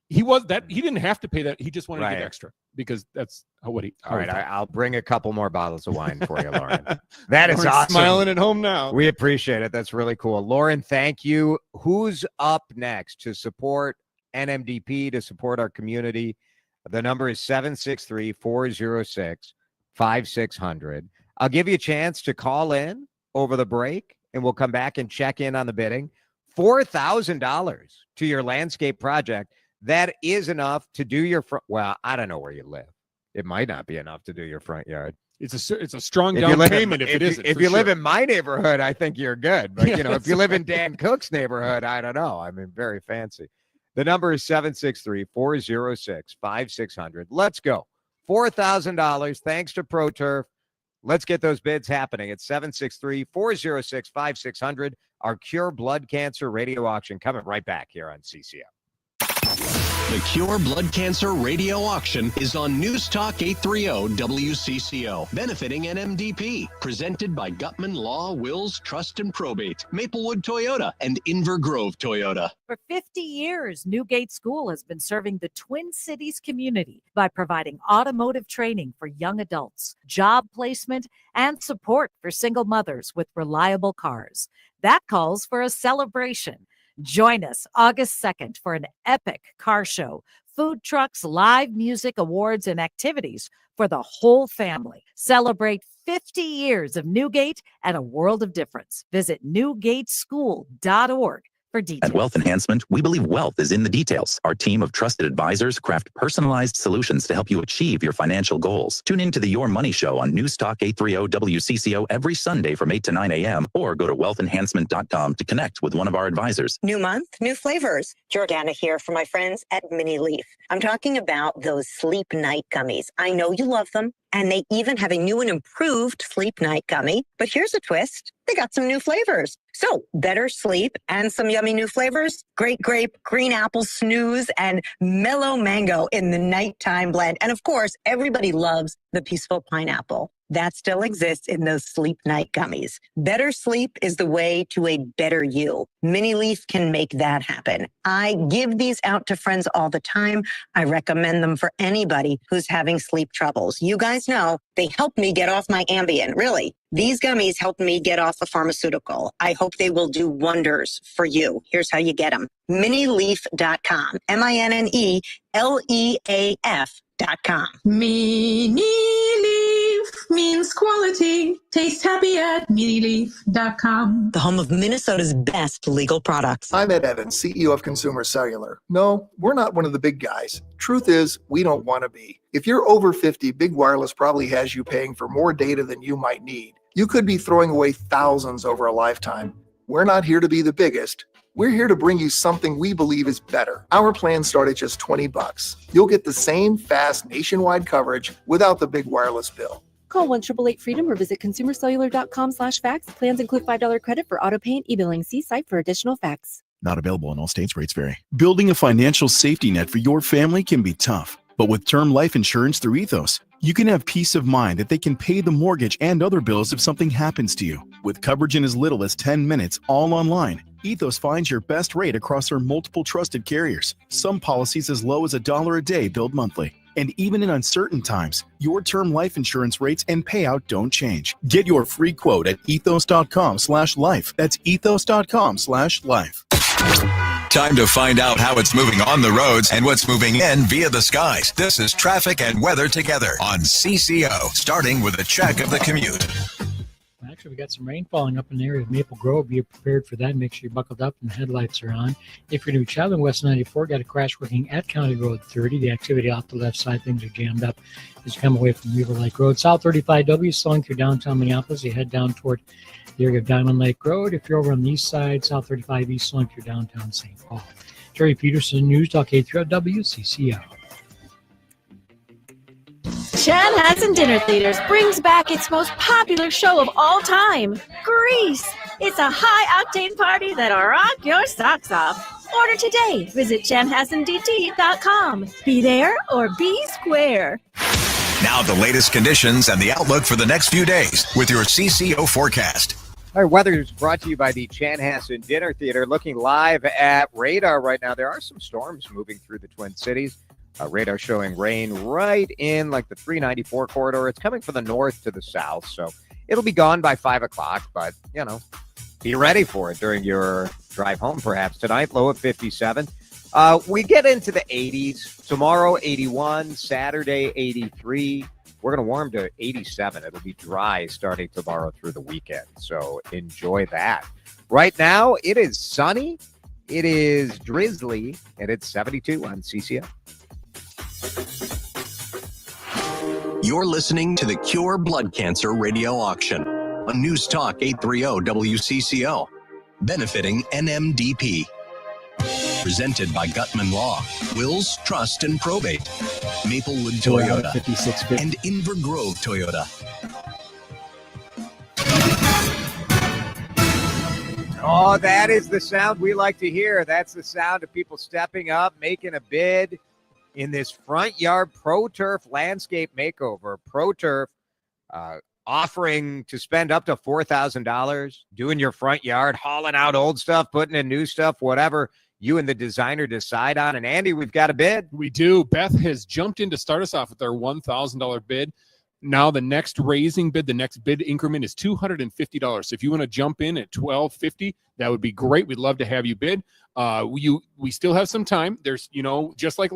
He didn't have to pay that. He just wanted to get extra because that's what he. All right, I'll bring a couple more bottles of wine for you, Lauren. That is Lauren's awesome. Smiling at home now. We appreciate it. That's really cool. Lauren, thank you. Who's up next to support NMDP, to support our community? The number is 763-406-5600. I'll give you a chance to call in over the break, and we'll come back and check in on the bidding. $4,000 to your landscape project. That is enough to do your front. Well, I don't know where you live. It might not be enough to do your front yard. It's a strong down payment if it isn't. If you live in my neighborhood, I think you're good. But, if you live in Dan Cook's neighborhood, I don't know. I mean, very fancy. The number is 763-406-5600. Let's go. $4,000 thanks to ProTurf. Let's get those bids happening at 763-406-5600. Our Cure Blood Cancer Radio Auction coming right back here on CCO. The Cure Blood Cancer Radio Auction is on News Talk 830 WCCO, benefiting NMDP, presented by Gutman Law, Wills, Trust and Probate, Maplewood Toyota, and Inver Grove Toyota. For 50 years, Newgate School has been serving the Twin Cities community by providing automotive training for young adults, job placement, and support for single mothers with reliable cars. That calls for a celebration. Join us August 2nd for an epic car show, food trucks, live music, awards, and activities for the whole family. Celebrate 50 years of Newgate and a world of difference. Visit newgateschool.org for details. At Wealth Enhancement, we believe wealth is in the details. Our team of trusted advisors craft personalized solutions to help you achieve your financial goals. Tune in to the Your Money Show on News Talk 830 WCCO every Sunday from 8 to 9 a.m. or go to wealthenhancement.com to connect with one of our advisors. New month, new flavors. Jordana here for my friends at Mini Leaf. I'm talking about those Sleep Night gummies. I know you love them. And they even have a new and improved Sleep Night gummy. But here's a twist. They got some new flavors. So better sleep and some yummy new flavors. Great grape, green apple snooze, and mellow mango in the nighttime blend. And of course, everybody loves the peaceful pineapple. That still exists in those Sleep Night gummies. Better sleep is the way to a better you. Mini Leaf can make that happen. I give these out to friends all the time. I recommend them for anybody who's having sleep troubles. You guys know they help me get off my Ambien, really. These gummies help me get off a pharmaceutical. I hope they will do wonders for you. Here's how you get them. Minileaf.com. MINELEAF.com. Mini Leaf means quality. Taste happy at minileaf.com. The home of Minnesota's best legal products. I'm Ed Evans, CEO of Consumer Cellular. No, we're not one of the big guys. Truth is, we don't want to be. If you're over 50, Big Wireless probably has you paying for more data than you might need. You could be throwing away thousands over a lifetime. We're not here to be the biggest. We're here to bring you something we believe is better. Our plans start at just $20. You'll get the same fast nationwide coverage without the big wireless bill. Call 1-888-FREEDOM or visit consumercellular.com/facts. Plans include $5 credit for auto pay and e-billing. See site for additional facts. Not available in all states. Rates vary. Building a financial safety net for your family can be tough, but with term life insurance through Ethos, you can have peace of mind that they can pay the mortgage and other bills if something happens to you. With coverage in as little as 10 minutes, all online, Ethos finds your best rate across their multiple trusted carriers. Some policies as low as $1 a day billed monthly. And even in uncertain times, your term life insurance rates and payout don't change. Get your free quote at ethos.com/life. That's ethos.com/life. Time to find out how it's moving on the roads and what's moving in via the skies. This is Traffic and Weather Together on CCO, starting with a check of the commute. Actually, we got some rain falling up in the area of Maple Grove. Be prepared for that. Make sure you're buckled up and the headlights are on. If you're going to be traveling West 94, got a crash working at County Road 30. The activity off the left side, things are jammed up as you come away from Weaver Lake Road. South 35W slowing through downtown Minneapolis. You head down toward the area of Diamond Lake Road. If you're over on the east side, South 35 East slowing through downtown St. Paul. Jerry Peterson, News Talk 830 WCCO. Chanhassen Dinner Theaters brings back its most popular show of all time, Grease. It's a high-octane party that'll rock your socks off. Order today. Visit chanhassendt.com. Be there or be square. Now the latest conditions and the outlook for the next few days with your CCO forecast. All right, weather is brought to you by the Chanhassen Dinner Theater. Looking live at radar right now, there are some storms moving through the Twin Cities. Radar showing rain right in like the 394 corridor. It's coming from the north to the south, so it'll be gone by 5 o'clock, but, you know, be ready for it during your drive home perhaps tonight. Low of 57. We get into the 80s. Tomorrow, 81. Saturday, 83. We're going to warm to 87. It'll be dry starting tomorrow through the weekend, so enjoy that. Right now, it is sunny. It is drizzly, and it's 72 on CCO. You're listening to the Cure Blood Cancer Radio Auction on News Talk 830 WCCO, benefiting NMDP. Presented by Gutman Law, Wills, Trust, and Probate, Maplewood Toyota, and Inver Grove Toyota. Oh, that is the sound we like to hear. That's the sound of people stepping up, making a bid in this front yard ProTurf landscape makeover. ProTurf offering to spend up to $4,000 doing your front yard, hauling out old stuff, putting in new stuff, whatever you and the designer decide on. And Andy, we've got a bid. We do. Beth has jumped in to start us off with our $1,000 bid. Now the next raising bid, the next bid increment is $250. So if you want to jump in at $1,250, that would be great. We'd love to have you bid. We still have some time. There's, you know, just like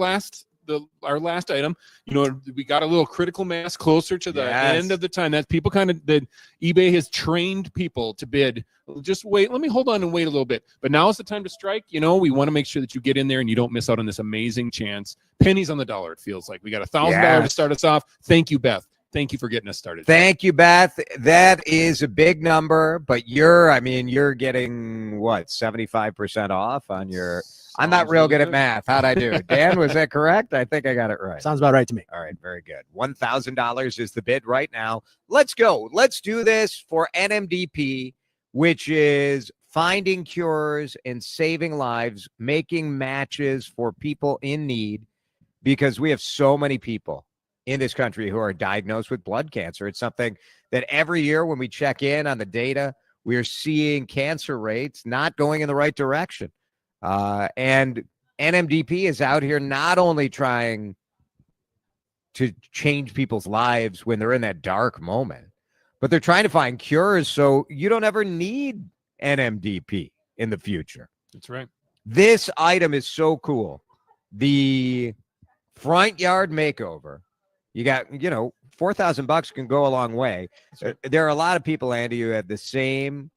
our last item, you know, we got a little critical mass closer to the end of the time. That's people that eBay has trained people to bid. Just wait. Let me hold on and wait a little bit. But now is the time to strike. You know, we want to make sure that you get in there and you don't miss out on this amazing chance. Pennies on the dollar, it feels like. We got $1,000 to start us off. Thank you, Beth. Thank you for getting us started. Thank you, Beth. That is a big number, but you're getting what, 75% off on your. I'm not real good at math. How'd I do? Dan, was that correct? I think I got it right. Sounds about right to me. All right, very good. $1,000 is the bid right now. Let's go. Let's do this for NMDP, which is finding cures and saving lives, making matches for people in need, because we have so many people in this country who are diagnosed with blood cancer. It's something that every year when we check in on the data, we are seeing cancer rates not going in the right direction. And NMDP is out here not only trying to change people's lives when they're in that dark moment, but they're trying to find cures so you don't ever need NMDP in the future. That's right. This item is so cool. The front yard makeover. You got, you know, $4,000 can go a long way. Right. There are a lot of people, Andy, who had the same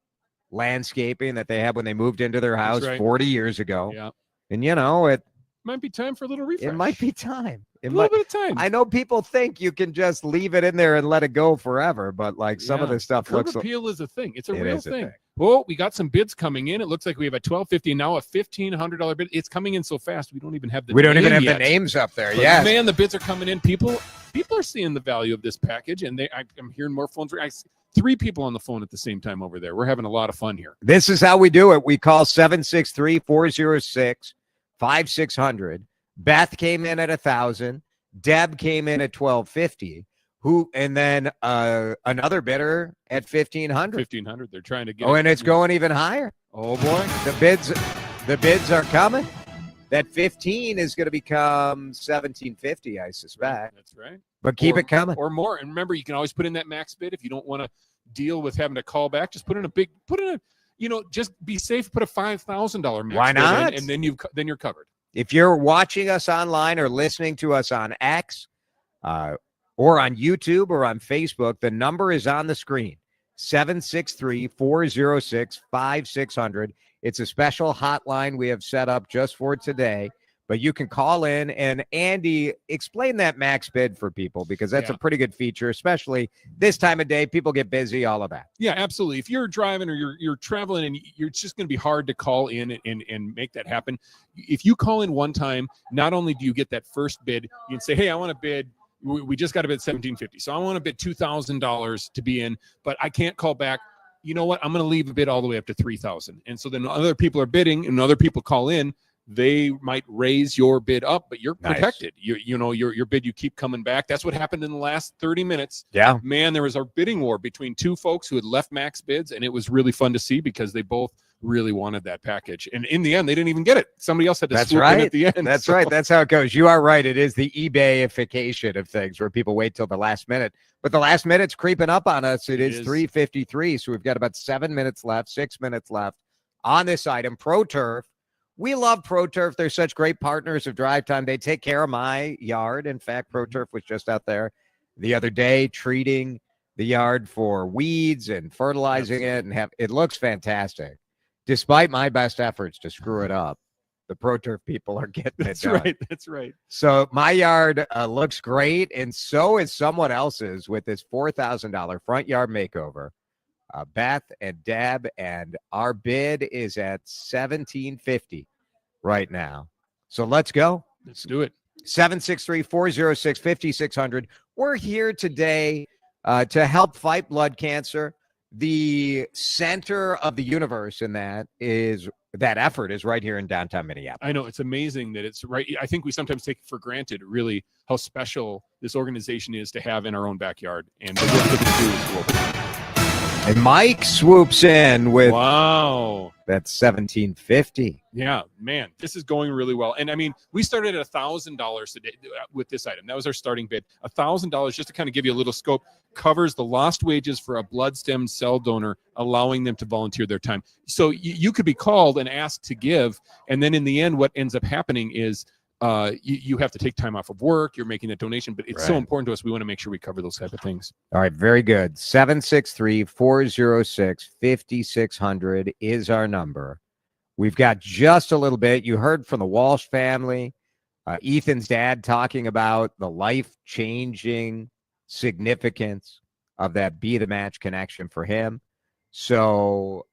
landscaping that they had when they moved into their house 40 years ago. Yeah. And, you know, it might be time for a little refresh. It might be time. A little bit of time. I know people think you can just leave it in there and let it go forever, but like some of this stuff Curb looks appeal is a thing. It's a real thing. Well, we got some bids coming in. It looks like we have a $1,250 now, a $1,500 bid. It's coming in so fast we don't even have the the names up there. Yeah, man, the bids are coming in. People are seeing the value of this package, and I'm hearing more phones. 3 people on the phone at the same time over there. We're having a lot of fun here. This is how we do it. We call 763-406-5600. Beth came in at 1,000. Deb came in at 1,250. And then another bidder at 1,500. 1,500. They're trying to get. Oh, and it's going even higher. Oh boy, the bids are coming. That 15 is going to become 1,750, I suspect. That's right. But keep it coming. Or more. And remember, you can always put in that max bid if you don't want to deal with having to call back. Just just be safe. Put a $5,000 max. Why not? Bid in, and then you're covered. If you're watching us online or listening to us on X, or on YouTube or on Facebook, the number is on the screen, 763-406-5600. It's a special hotline we have set up just for today, but you can call in. And Andy, explain that max bid for people, because that's a pretty good feature, especially this time of day. People get busy, all of that. Yeah, absolutely. If you're driving or you're traveling and it's just going to be hard to call in and make that happen. If you call in one time, not only do you get that first bid, you can say, hey, I want to bid. We just got to bid $1,750. So I want to bid $2,000 to be in, but I can't call back. You know what? I'm going to leave a bid all the way up to $3,000. And so then other people are bidding and other people call in. they might raise your bid up, but you're Nice. protected. Your bid, you keep coming back. That's what happened in the last 30 minutes. Yeah. Man, there was a bidding war between two folks who had left max bids, and it was really fun to see because they both really wanted that package. And in the end, they didn't even get it. Somebody else had to swoop in at the end. That's right. That's how it goes. You are right. It is the eBay-ification of things where people wait till the last minute. But the last minute's creeping up on us. It is 3:53, so we've got about 7 minutes left, 6 minutes left on this item. ProTurf. We love ProTurf. They're such great partners of DriveTime. They take care of my yard. In fact, ProTurf was just out there the other day treating the yard for weeds and fertilizing it, and it looks fantastic. Despite my best efforts to screw it up, the ProTurf people are getting it done. Right. That's right. So my yard looks great, and so is someone else's with this $4,000 front yard makeover. Beth and Deb, and our bid is at $1,750 right now. So let's go. Let's do it. 763-406-5600. We're here today to help fight blood cancer. The center of the universe in that effort is right here in downtown Minneapolis. I know, it's amazing that it's right. I think we sometimes take for granted really how special this organization is to have in our own backyard, and the work that they do is global. And Mike swoops in with that's $1,750. Yeah, man, this is going really well. And I mean, we started at $1,000 today with this item. That was our starting bid. $1,000, just to kind of give you a little scope, covers the lost wages for a blood stem cell donor, allowing them to volunteer their time. So you could be called and asked to give, and then in the end, what ends up happening is you have to take time off of work. You're making a donation, but it's so important to us. We want to make sure we cover those type of things. All right, very good. 763-406-5600 is our number. We've got just a little bit. You heard from the Walsh family, Ethan's dad talking about the life-changing significance of that Be the Match connection for him. So,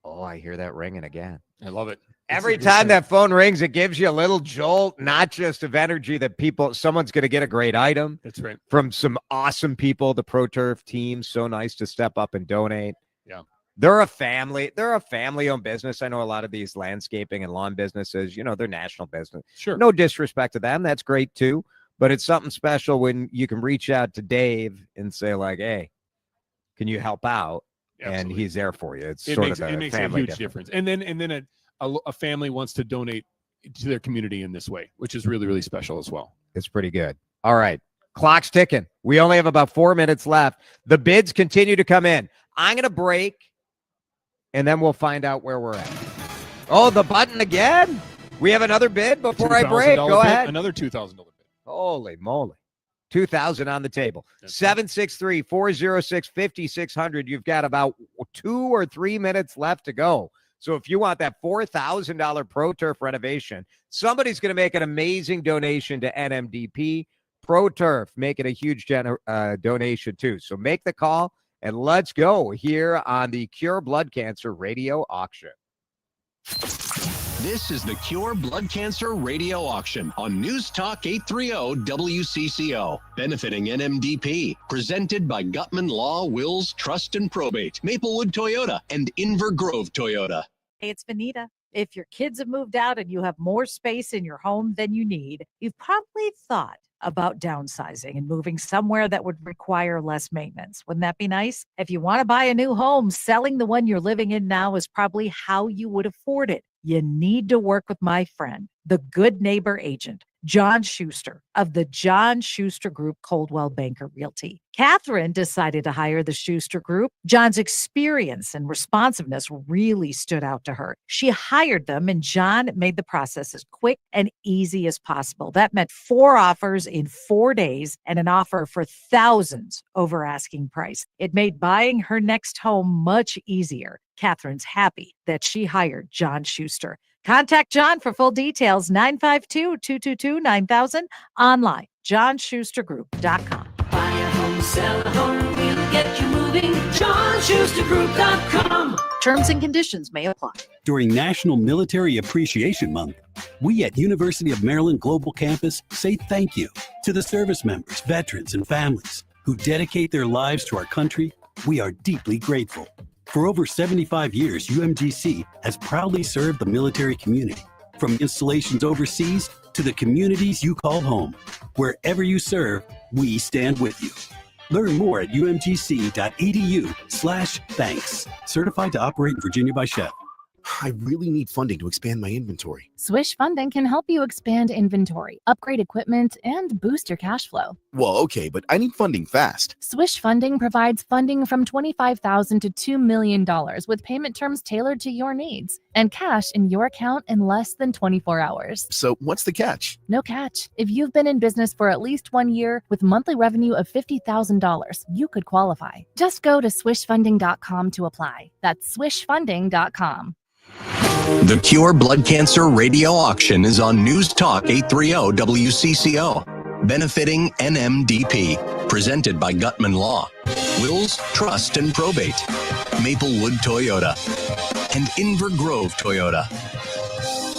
I hear that ringing again. I love it. Every time that phone rings, it gives you a little jolt, not just of energy that someone's going to get a great item. That's right. From some awesome people, the ProTurf team, so nice to step up and donate. Yeah. They're a family-owned business. I know a lot of these landscaping and lawn businesses, they're national business. Sure. No disrespect to them. That's great too. But it's something special when you can reach out to Dave and say like, hey, can you help out? Absolutely. And he's there for you. It makes a family huge difference. And then a family wants to donate to their community in this way, which is really, really special as well. It's pretty good. All right. Clock's ticking. We only have about 4 minutes left. The bids continue to come in. I'm going to break, and then we'll find out where we're at. Oh, the button again? We have another bid before I break. Go ahead. Another $2,000 bid. Holy moly. $2,000 on the table. 763-406-5600. You've got about 2 or 3 minutes left to go. So if you want that $4,000 ProTurf renovation, somebody's going to make an amazing donation to NMDP. ProTurf making a huge donation too. So make the call and let's go here on the Cure Blood Cancer Radio Auction. This is the Cure Blood Cancer Radio Auction on News Talk 830 WCCO, benefiting NMDP, presented by Gutman Law, Wills, Trust and Probate, Maplewood Toyota, and Inver Grove Toyota. Hey, it's Vanita. If your kids have moved out and you have more space in your home than you need, you've probably thought about downsizing and moving somewhere that would require less maintenance. Wouldn't that be nice? If you want to buy a new home, selling the one you're living in now is probably how you would afford it. You need to work with my friend, the good neighbor agent, John Schuster of the John Schuster Group, Coldwell Banker Realty. Catherine decided to hire the Schuster Group. John's experience and responsiveness really stood out to her. She hired them, and John made the process as quick and easy as possible. That meant 4 offers in 4 days and an offer for thousands over asking price. It made buying her next home much easier. Catherine's happy that she hired John Schuster. Contact John for full details, 952-222-9000, online, johnschustergroup.com. Buy a home, sell a home, we'll get you moving. JohnSchusterGroup.com. Terms and conditions may apply. During National Military Appreciation Month, we at University of Maryland Global Campus say thank you to the service members, veterans, and families who dedicate their lives to our country. We are deeply grateful. For over 75 years, UMGC has proudly served the military community. From installations overseas to the communities you call home, wherever you serve, we stand with you. Learn more at umgc.edu/thanks. Certified to operate in Virginia by Shell. I really need funding to expand my inventory. Swish Funding can help you expand inventory, upgrade equipment, and boost your cash flow. Well, okay, but I need funding fast. Swish Funding provides funding from $25,000 to $2 million with payment terms tailored to your needs and cash in your account in less than 24 hours. So what's the catch? No catch. If you've been in business for at least 1 year with monthly revenue of $50,000, you could qualify. Just go to swishfunding.com to apply. That's swishfunding.com. The Cure Blood Cancer Radio Auction is on News Talk 830 WCCO, benefiting NMDP, presented by Gutman Law, Wills Trust and Probate, Maplewood Toyota, and Inver Grove Toyota.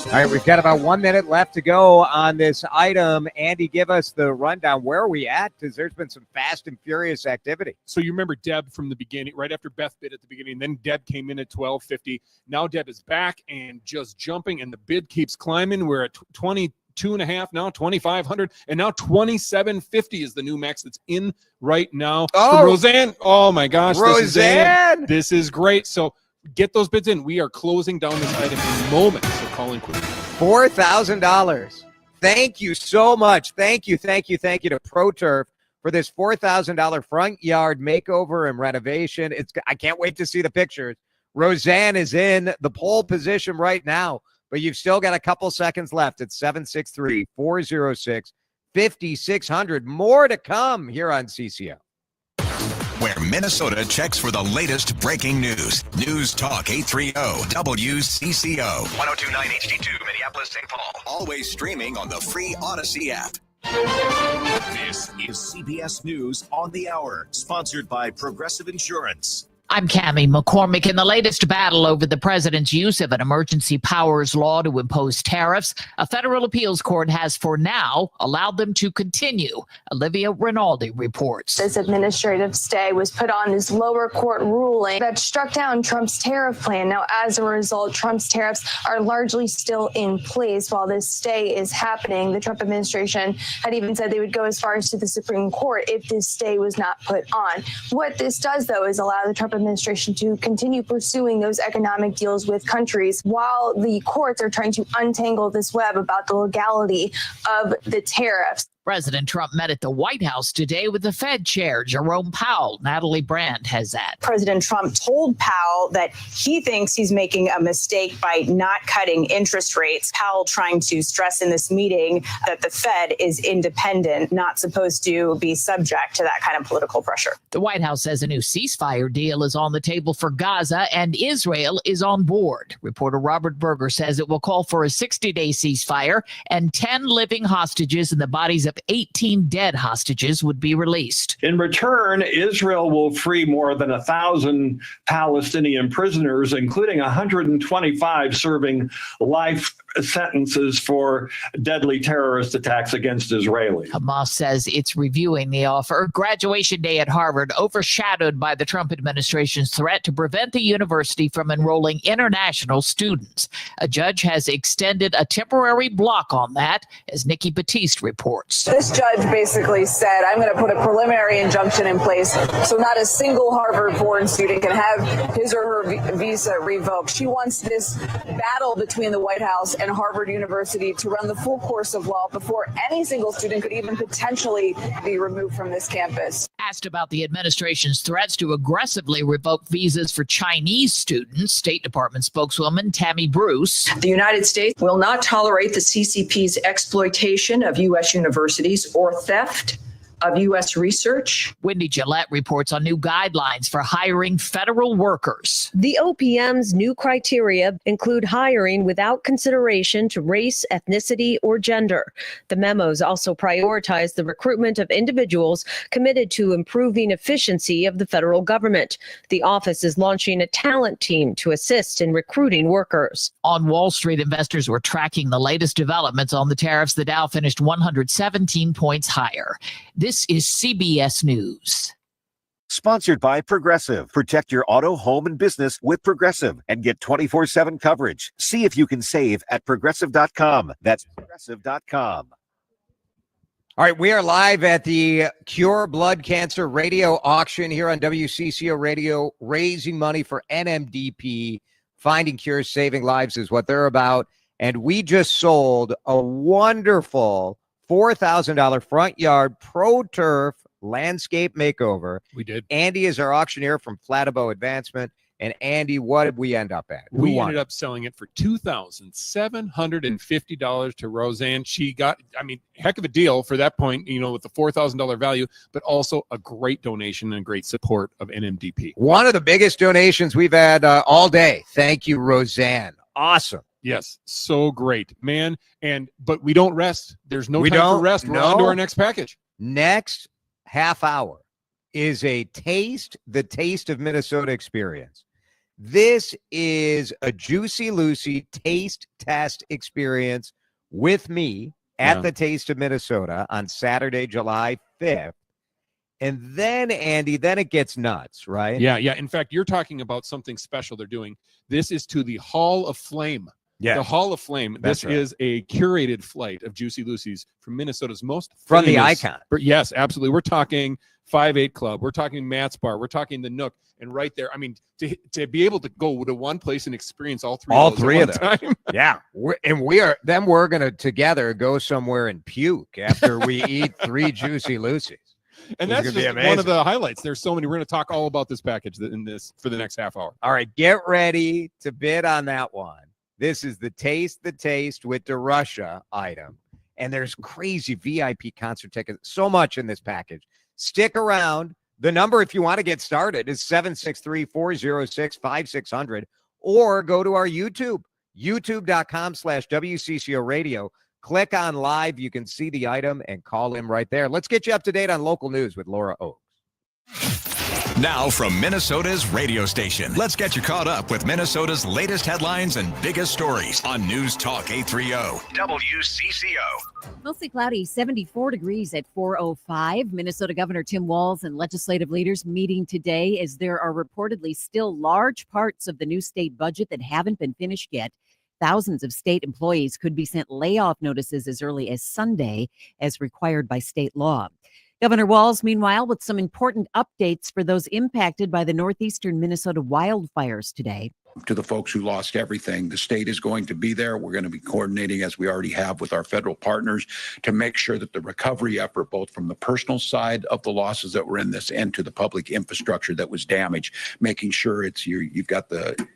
All right, we've got about 1 minute left to go on this item. Andy, give us the rundown. Where are we at? Because there's been some fast and furious activity. So you remember Deb from the beginning, right after Beth bid at the beginning, then Deb came in at $12.50. Now Deb is back and just jumping, and the bid keeps climbing. We're at 22.5 now, 2,500, and now 2,750 is the new max that's in right now. Oh, Roseanne! Oh my gosh, Roseanne! This is great. So get those bids in. We are closing down this item in moments. So call in quickly. $4,000. Thank you so much. Thank you to ProTurf for this $4,000 front yard makeover and renovation. I can't wait to see the pictures. Roseanne is in the pole position right now, but you've still got a couple seconds left. It's 763-406-5600. More to come here on CCO. Where Minnesota checks for the latest breaking news. News Talk 830 WCCO. 1029 HD2, Minneapolis, St. Paul. Always streaming on the free Odyssey app. This is CBS News on the Hour, sponsored by Progressive Insurance. I'm Cammie McCormick. In the latest battle over the president's use of an emergency powers law to impose tariffs, a federal appeals court has for now allowed them to continue. Olivia Rinaldi reports. This administrative stay was put on this lower court ruling that struck down Trump's tariff plan. Now, as a result, Trump's tariffs are largely still in place while this stay is happening. The Trump administration had even said they would go as far as to the Supreme Court if this stay was not put on. What this does, though, is allow the Trump administration to continue pursuing those economic deals with countries while the courts are trying to untangle this web about the legality of the tariffs. President Trump met at the White House today with the Fed chair, Jerome Powell. Natalie Brand has that. President Trump told Powell that he thinks he's making a mistake by not cutting interest rates. Powell trying to stress in this meeting that the Fed is independent, not supposed to be subject to that kind of political pressure. The White House says a new ceasefire deal is on the table for Gaza and Israel is on board. Reporter Robert Berger says it will call for a 60-day ceasefire and 10 living hostages in the bodies of 18 dead hostages would be released. In return, Israel will free more than 1,000 Palestinian prisoners, including 125 serving life sentences for deadly terrorist attacks against Israelis. Hamas says it's reviewing the offer. Graduation day at Harvard overshadowed by the Trump administration's threat to prevent the university from enrolling international students. A judge has extended a temporary block on that, as Nikki Batiste reports. This judge basically said, I'm going to put a preliminary injunction in place so not a single Harvard-born student can have his or her visa revoked. She wants this battle between the White House and Harvard University to run the full course of law before any single student could even potentially be removed from this campus. Asked about the administration's threats to aggressively revoke visas for Chinese students, State Department spokeswoman Tammy Bruce. The United States will not tolerate the CCP's exploitation of U.S. universities or theft of U.S. research. Wendy Gillette reports on new guidelines for hiring federal workers. The OPM's new criteria include hiring without consideration to race, ethnicity, or gender. The memos also prioritize the recruitment of individuals committed to improving efficiency of the federal government. The office is launching a talent team to assist in recruiting workers. On Wall Street, investors were tracking the latest developments on the tariffs. The Dow finished 117 points higher. This is CBS News. Sponsored by Progressive. Protect your auto, home, and business with Progressive and get 24/7 coverage. See if you can save at Progressive.com. That's Progressive.com. All right, we are live at the Cure Blood Cancer Radio Auction here on WCCO Radio, raising money for NMDP. Finding cures, saving lives is what they're about. And we just sold a wonderful $4,000 front yard ProTurf landscape makeover. We did. Andy is our auctioneer from Flatibow Advancement. And Andy, what did we end up at? We ended up selling it for $2,750 to Roseanne. She got, heck of a deal for that point, with the $4,000 value, but also a great donation and great support of NMDP. One of the biggest donations we've had all day. Thank you, Roseanne. Awesome. Yes, so great, man. But we don't rest. There's no time for rest. We're on to our next package. Next half hour is the Taste of Minnesota experience. This is a Juicy Lucy taste test experience with me at the Taste of Minnesota on Saturday, July 5th. And then, Andy, it gets nuts, right? Yeah. In fact, you're talking about something special they're doing. This is to the Hall of Flame. Yeah. The Hall of Flame. That's this right. is a curated flight of Juicy Lucy's from Minnesota's most From the famous- icon. Yes, absolutely. We're talking 5-8 Club. We're talking Matt's Bar. We're talking the Nook. And right there, to be able to go to one place and experience all three of those at one time. Yeah. We're going to together go somewhere and puke after we eat 3 Juicy Lucy's. And This that's is gonna just be one of amazing. the highlights. There's so many. We're going to talk all about this package for the next half hour. All right, get ready to bid on that one. This is the Taste with the Russia item. And there's crazy VIP concert tickets. So much in this package. Stick around. The number, if you want to get started, is 763-406-5600. Or go to our YouTube, youtube.com/WCCO Radio. Click on live. You can see the item and call him right there. Let's get you up to date on local news with Laura Oakes. Now from Minnesota's radio station, let's get you caught up with Minnesota's latest headlines and biggest stories on News Talk 830 WCCO. Mostly cloudy, 74 degrees at 4:05. Minnesota Governor Tim Walz and legislative leaders meeting today as there are reportedly still large parts of the new state budget that haven't been finished yet. Thousands of state employees could be sent layoff notices as early as Sunday, as required by state law. Governor Walz, meanwhile, with some important updates for those impacted by the northeastern Minnesota wildfires today. To the folks who lost everything, the state is going to be there. We're going to be coordinating, as we already have with our federal partners, to make sure that the recovery effort, both from the personal side of the losses that were in this and to the public infrastructure that was damaged, making sure you've got the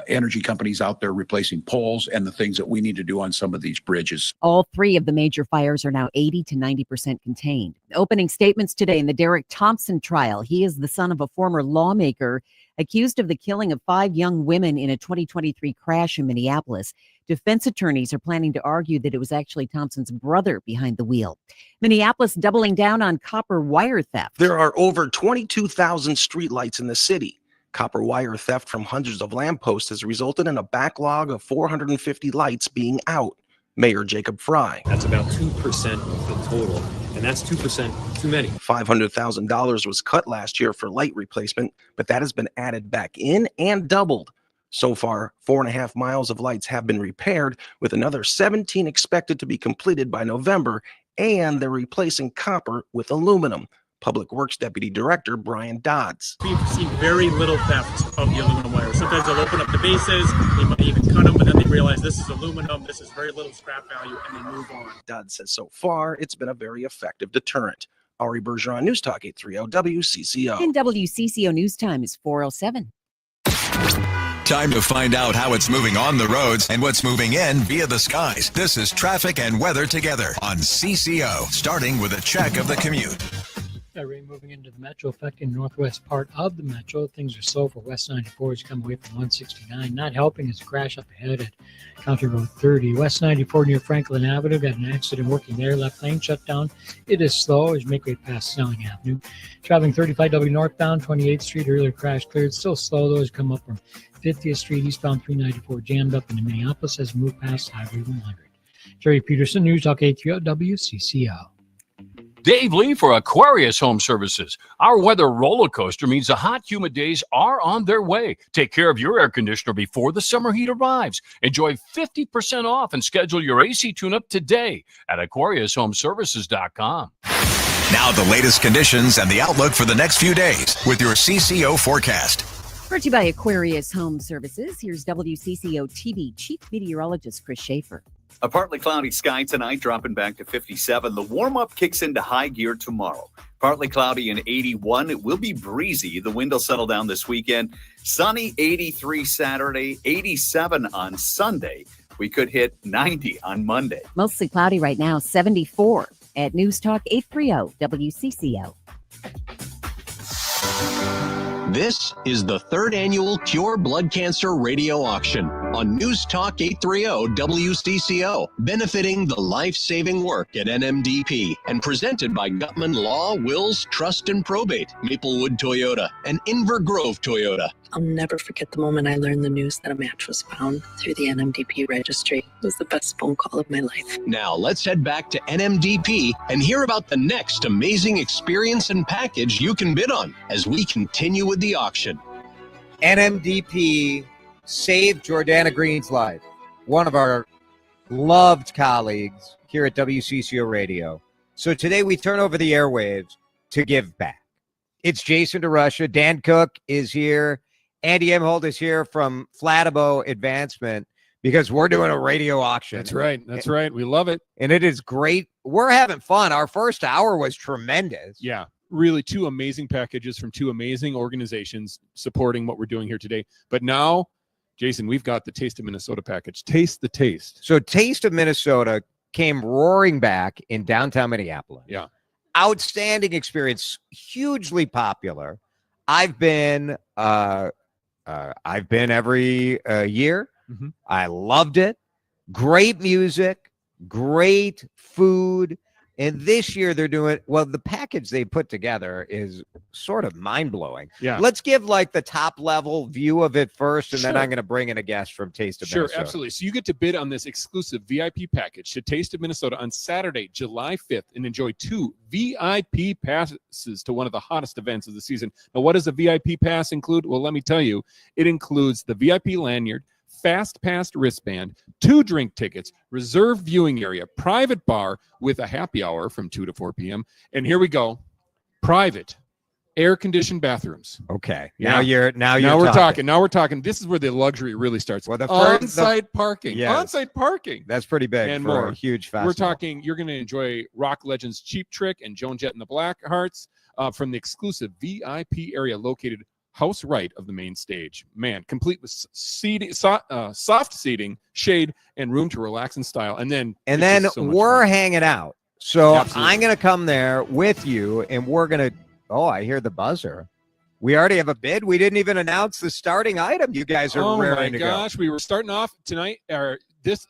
energy companies out there replacing poles and the things that we need to do on some of these bridges. All 3 of the major fires are now 80 to 90% contained. Opening statements today in the Derek Thompson trial. He is the son of a former lawmaker accused of the killing of 5 young women in a 2023 crash in Minneapolis. Defense attorneys are planning to argue that it was actually Thompson's brother behind the wheel. Minneapolis doubling down on copper wire theft. There are over 22,000 streetlights in the city. Copper wire theft from hundreds of lampposts has resulted in a backlog of 450 lights being out. Mayor Jacob Fry. That's about 2% of the total, and that's 2% too many. $500,000 was cut last year for light replacement, but that has been added back in and doubled. So far, 4.5 miles of lights have been repaired, with another 17 expected to be completed by November, and they're replacing copper with aluminum. Public Works Deputy Director Brian Dodds. We've seen very little theft of the aluminum wire. Sometimes they'll open up the bases, they might even cut them, but then they realize this is aluminum, this is very little scrap value, and they move on. Dodds says so far, it's been a very effective deterrent. Ari Bergeron, News Talk 830 WCCO. And WCCO News Time is 4:07. Time to find out how it's moving on the roads and what's moving in via the skies. This is traffic and weather together on CCO, starting with a check of the commute. Rain moving into the metro, affecting the northwest part of the metro. Things are slow for West 94 as you come away from 169. Not helping is a crash up ahead at County Road 30. West 94 near Franklin Avenue, got an accident working there. Left lane shut down. It is slow as you make way past Snelling Avenue. Traveling 35W northbound, 28th Street, earlier crash cleared. Still slow though as you come up from 50th Street, eastbound 394 jammed up into Minneapolis as you move past Highway 100. Jerry Peterson, News Talk 830 WCCO. Dave Lee for Aquarius Home Services. Our weather roller coaster means the hot, humid days are on their way. Take care of your air conditioner before the summer heat arrives. Enjoy 50% off and schedule your AC tune-up today at AquariusHomeservices.com. Now the latest conditions and the outlook for the next few days with your CCO forecast. Brought to you by Aquarius Home Services. Here's WCCO TV Chief Meteorologist Chris Schaefer. A partly cloudy sky tonight, dropping back to 57. The warm-up kicks into high gear tomorrow. Partly cloudy and 81. It will be breezy. The wind will settle down this weekend. Sunny, 83 Saturday, 87 on Sunday. We could hit 90 on Monday. Mostly cloudy right now, 74 at News Talk 830 WCCO. This is the third annual Cure Blood Cancer Radio Auction on News Talk 830 WCCO, benefiting the life-saving work at NMDP and presented by Gutman Law, Wills, Trust, and Probate, Maplewood Toyota, and Inver Grove Toyota. I'll never forget the moment I learned the news that a match was found through the NMDP registry. It was the best phone call of my life. Now let's head back to NMDP and hear about the next amazing experience and package you can bid on as we continue with the auction. NMDP saved Jordana Green's life, one of our loved colleagues here at WCCO Radio. So today we turn over the airwaves to give back. It's Jason DeRusha. Dan Cook is here. Andy Emhold is here from Flatabo Advancement because we're doing a radio auction. That's right. That's right. We love it. And it is great. We're having fun. Our first hour was tremendous. Yeah. Really two amazing packages from two amazing organizations supporting what we're doing here today. But now, Jason, we've got the Taste of Minnesota package. Taste the taste. So Taste of Minnesota came roaring back in downtown Minneapolis. Yeah. Outstanding experience, hugely popular. I've been every year. Mm-hmm. I loved it. Great music, great food. And this year they're doing, well, the package they put together is sort of mind-blowing. Yeah. Let's give like the top level view of it first, and then Sure. I'm going to bring in a guest from Taste of Minnesota. Sure, absolutely. So you get to bid on this exclusive VIP package to Taste of Minnesota on Saturday, July 5th, and enjoy 2 VIP passes to one of the hottest events of the season. Now, what does a VIP pass include? Well, let me tell you. It includes the VIP lanyard, Fast Pass wristband, 2 drink tickets, reserved viewing area, private bar with a happy hour from 2 to 4 p.m. And here we go. Private air-conditioned bathrooms. Okay. Yeah. Now we're talking. Now we're talking. This is where the luxury really starts. Well, on-site parking. Yes. On-site parking. That's pretty big And for more. a huge festival. We're talking, you're going to enjoy rock legends Cheap Trick and Joan Jett and the Blackhearts from the exclusive VIP area located house right of the main stage. Man, complete with seating, soft seating, shade, and room to relax in style. And then we're hanging out. So Absolutely. I'm going to come there with you, and we're going to, I hear the buzzer. We already have a bid. We didn't even announce the starting item. You guys are raring to go. Oh my gosh, we were starting off tonight. This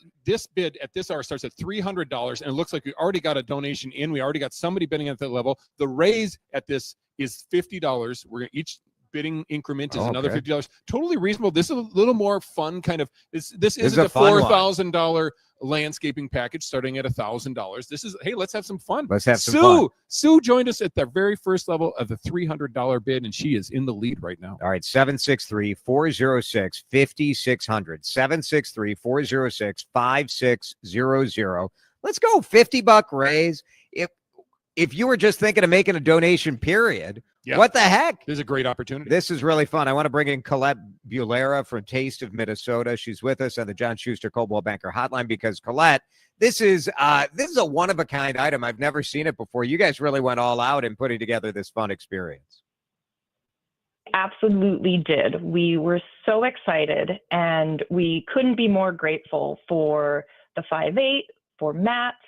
bid at this hour starts at $300, and it looks like we already got a donation in. We already got somebody bidding at that level. The raise at this is $50. We're going to each bidding increment is another $50. Totally reasonable. This is a little more fun kind of. This isn't a $4,000 landscaping package starting at $1,000. This is, hey, let's have some fun. Let's have some fun. Sue joined us at the very first level of the $300 bid, and she is in the lead right now. All right, 763-406-5600. 763-406-5600. Let's go. $50 raise. If you were just thinking of making a donation, period, what the heck? This is a great opportunity. This is really fun. I want to bring in Colette Bulera from Taste of Minnesota. She's with us on the John Schuster Coldwell Banker Hotline because, Colette, this is a one-of-a-kind item. I've never seen it before. You guys really went all out in putting together this fun experience. Absolutely did. We were so excited, and we couldn't be more grateful for the 5.8, for Matt's,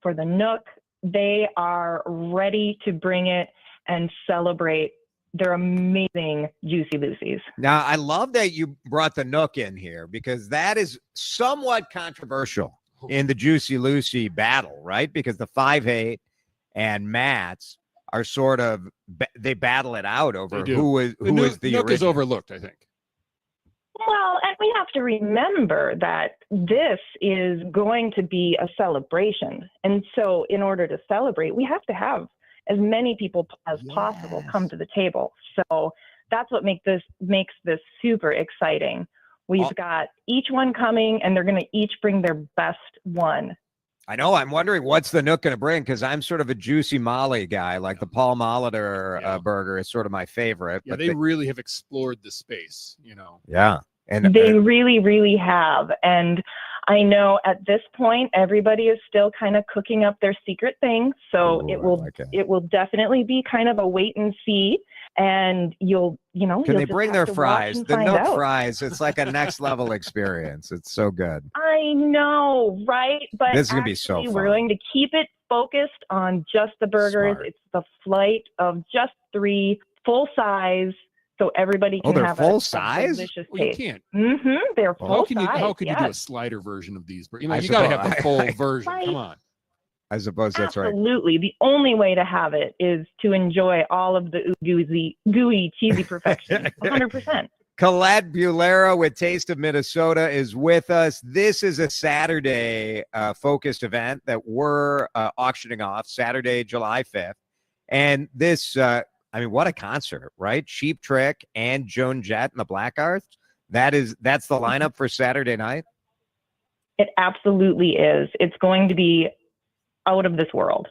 for the Nook. They are ready to bring it and celebrate their amazing Juicy Lucy's. Now, I love that you brought the Nook in here because that is somewhat controversial in the Juicy Lucy battle, right? Because the 5.8 and Matt's are sort of, they battle it out over who is the Nook original. is overlooked, I think. Well, and we have to remember that this is going to be a celebration. And so in order to celebrate, we have to have as many people as possible come to the table. So that's what makes this super exciting. We've got each one coming, and they're going to each bring their best one. I know. I'm wondering what's the Nook going to bring, because I'm sort of a Juicy Molly guy. Like the Paul Molitor burger is sort of my favorite. Yeah, but they really have explored the space, you know. Yeah. And they really, really have. And I know at this point, everybody is still kind of cooking up their secret thing. So it will definitely be kind of a wait and see. And can they bring their fries? The Nook fries. It's like a next level experience. It's so good. I know, right? But this is gonna be so fun. We're going to keep it focused on just the burgers. Smart. It's the flight of just 3 full size. So everybody can they're have full a size? delicious Well, you taste. can't. They're full size. How can you do a yes. slider version of these? You I got to suppose- have the full version. Come on. I suppose that's right. Absolutely. The only way to have it is to enjoy all of the gooey, cheesy perfection. 100%. Colette Bulera with Taste of Minnesota is with us. This is a Saturday focused event that we're auctioning off Saturday, July 5th. And this, what a concert, right? Cheap Trick and Joan Jett and the Blackhearts. That's the lineup for Saturday night. It absolutely is. It's going to be out of this world.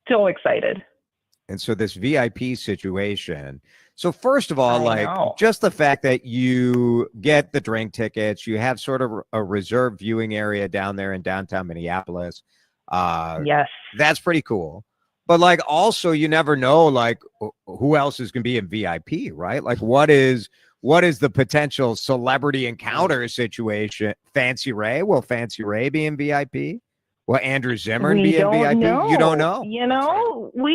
So excited. And so this VIP situation. So first of all, I know. just the fact that you get the drink tickets, you have sort of a reserved viewing area down there in downtown Minneapolis. Yes. That's pretty cool. But also you never know who else is going to be in VIP, right? What is the potential celebrity encounter situation? Fancy Ray? Will Fancy Ray be in VIP? Will Andrew Zimmern be in VIP? Know. You don't know. We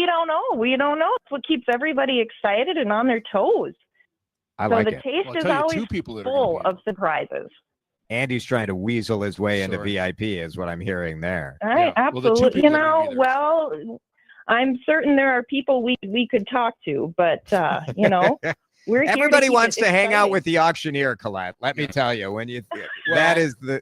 don't know. We don't know. It's what keeps everybody excited and on their toes. I like the it. taste is always full of surprises. Andy's trying to weasel his way into VIP is what I'm hearing there. Absolutely. I'm certain there are people we could talk to, but we're here everybody to wants to hang out exciting. with the auctioneer, Colette. Let me tell you, when you that is the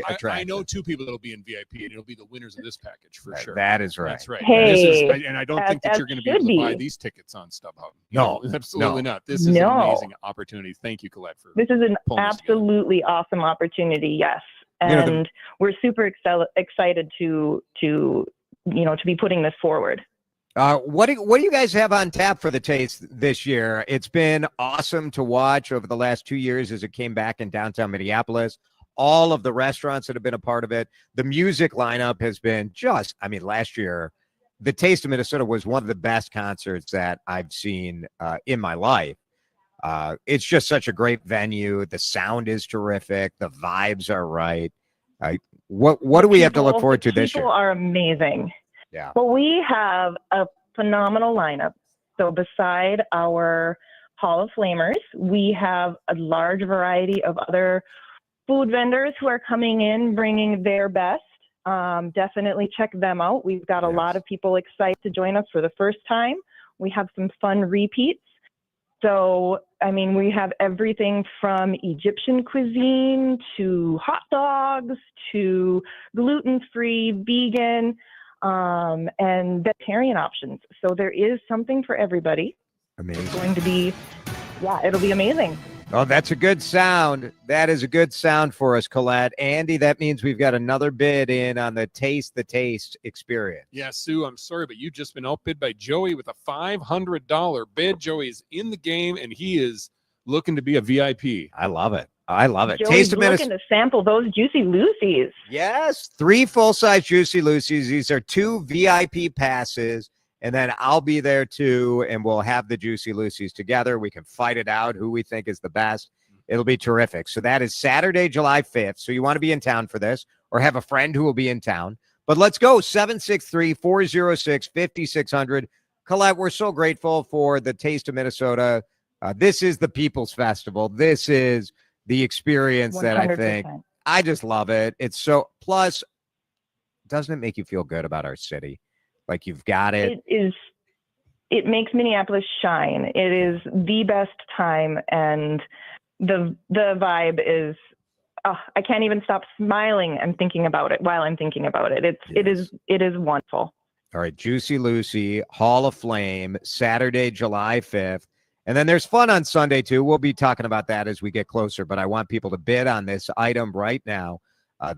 attraction. I know 2 people that'll be in VIP, and it'll be the winners of this package for sure. That is right. That's right. Hey, and I don't think that you're going to be able to buy these tickets on StubHub. No, absolutely not. This is an amazing opportunity. Thank you, Colette, for this is an pulling this absolutely awesome opportunity. Yes, and we're super excited to be putting this forward. What do you guys have on tap for the Taste this year? It's been awesome to watch over the last 2 years as it came back in downtown Minneapolis. All of the restaurants that have been a part of it. The music lineup has been last year, the Taste of Minnesota was one of the best concerts that I've seen in my life. It's just such a great venue. The sound is terrific. The vibes are right. What do we have to look forward to this year? People are amazing. Yeah. Well, we have a phenomenal lineup. So beside our Hall of Flamers, we have a large variety of other food vendors who are coming in, bringing their best. Definitely check them out. We've got a lot of people excited to join us for the first time. We have some fun repeats. So, we have everything from Egyptian cuisine to hot dogs to gluten-free, vegan, and vegetarian options. So there is something for everybody. Amazing. It's going to be, it'll be amazing. Oh, that's a good sound. That is a good sound for us, Colette. Andy, that means we've got another bid in on the Taste experience. Yeah, Sue, I'm sorry, but you've just been outbid by Joey with a $500 bid. Joey is in the game, and he is looking to be a VIP. I love it. Joey's Taste of looking to sample those Juicy Lucy's. Yes, 3 full-size Juicy Lucy's. These are 2 VIP passes, and then I'll be there too, and we'll have the Juicy Lucy's together. We can fight it out, who we think is the best. It'll be terrific. So that is Saturday, July 5th. So you want to be in town for this or have a friend who will be in town. But let's go, 763-406-5600. Colette, we're so grateful for the Taste of Minnesota. This is the People's Festival. This is the experience 100%. That I think I just love it. It's so, plus, doesn't it make you feel good about our city? Like you've got it. It makes Minneapolis shine. It is the best time, and the vibe is, I can't even stop smiling and thinking about it while I'm thinking about it. It is wonderful. All right, Juicy Lucy, Hall of Flame, Saturday, July 5th. And then there's fun on Sunday, too. We'll be talking about that as we get closer, but I want people to bid on this item right now,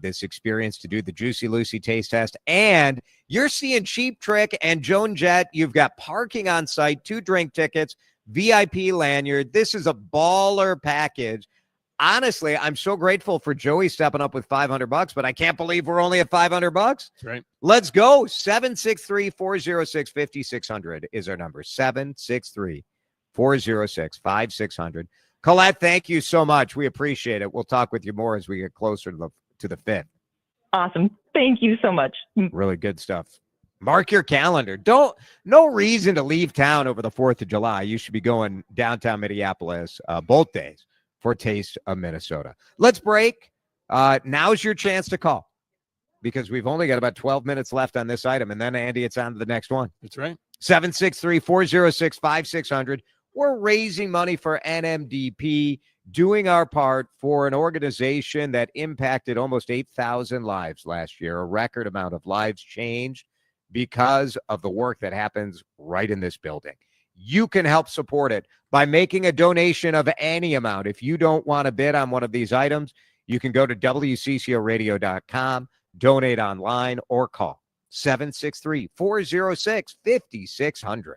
this experience to do the Juicy Lucy taste test. And you're seeing Cheap Trick and Joan Jett. You've got parking on site, 2 drink tickets, VIP lanyard. This is a baller package. Honestly, I'm so grateful for Joey stepping up with $500, but I can't believe we're only at $500. That's right. Let's go. 763-406-5600 is our number. 763-406-5600. Colette, thank you so much. We appreciate it. We'll talk with you more as we get closer to the 5th. Awesome. Thank you so much. Really good stuff. Mark your calendar. No reason to leave town over the 4th of July. You should be going downtown Minneapolis both days for Taste of Minnesota. Let's break. Now's your chance to call because we've only got about 12 minutes left on this item. And then, Andy, it's on to the next one. That's right. 763-406-5600. We're raising money for NMDP, doing our part for an organization that impacted almost 8,000 lives last year, a record amount of lives changed because of the work that happens right in this building. You can help support it by making a donation of any amount. If you don't want to bid on one of these items, you can go to WCCOradio.com, donate online, or call 763-406-5600.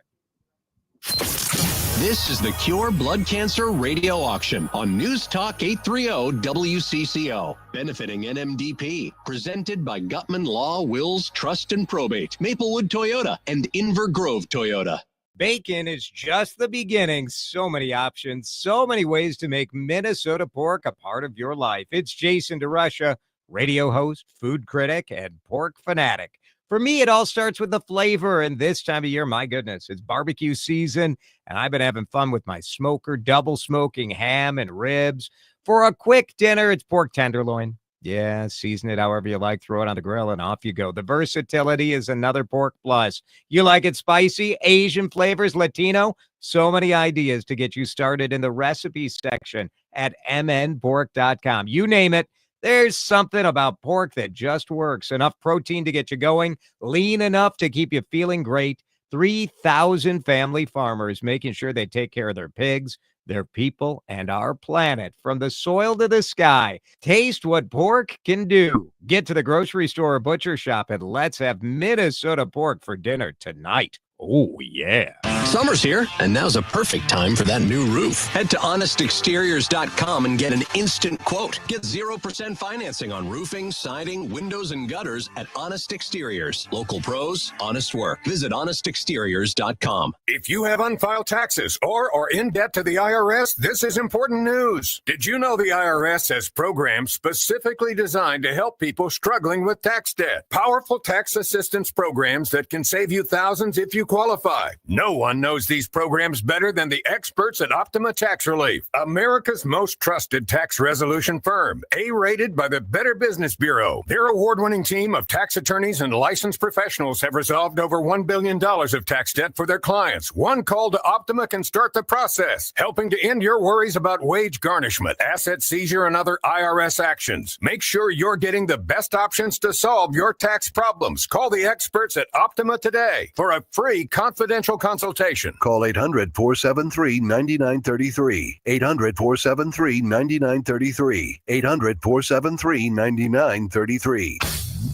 This is the Cure Blood Cancer Radio Auction on News Talk 830 WCCO, benefiting NMDP, presented by Gutman Law, Wills, Trust and Probate, Maplewood Toyota, and Inver Grove Toyota. Bacon is just the beginning. So many options, so many ways to make Minnesota pork a part of your life. It's Jason DeRusha, radio host, food critic, and pork fanatic. For me, it all starts with the flavor, and this time of year, my goodness, it's barbecue season, and I've been having fun with my smoker, double smoking ham and ribs. For a quick dinner, it's pork tenderloin. Yeah, season it however you like, throw it on the grill, and off you go. The versatility is another pork plus. You like it spicy, Asian flavors, Latino? So many ideas to get you started in the recipe section at mnpork.com. You name it, there's something about pork that just works. Enough protein to get you going, lean enough to keep you feeling great. 3,000 family farmers making sure they take care of their pigs, their people, and our planet from the soil to the sky. Taste what pork can do. Get to the grocery store or butcher shop and let's have Minnesota pork for dinner tonight. Oh, yeah. Summer's here, and now's a perfect time for that new roof. Head to honestexteriors.com and get an instant quote. Get 0% financing on roofing, siding, windows, and gutters at Honest Exteriors. Local pros, honest work. Visit honestexteriors.com. If you have unfiled taxes or are in debt to the IRS, this is important news. Did you know the IRS has programs specifically designed to help people struggling with tax debt? Powerful tax assistance programs that can save you thousands if you qualify. No one knows these programs better than the experts at Optima Tax Relief, America's most trusted tax resolution firm, A-rated by the Better Business Bureau. Their award-winning team of tax attorneys and licensed professionals have resolved over $1 billion of tax debt for their clients. One call to Optima can start the process, helping to end your worries about wage garnishment, asset seizure, and other IRS actions. Make sure you're getting the best options to solve your tax problems. Call the experts at Optima today for a free confidential consultation. Call 800-473-9933. 800-473-9933. 800-473-9933.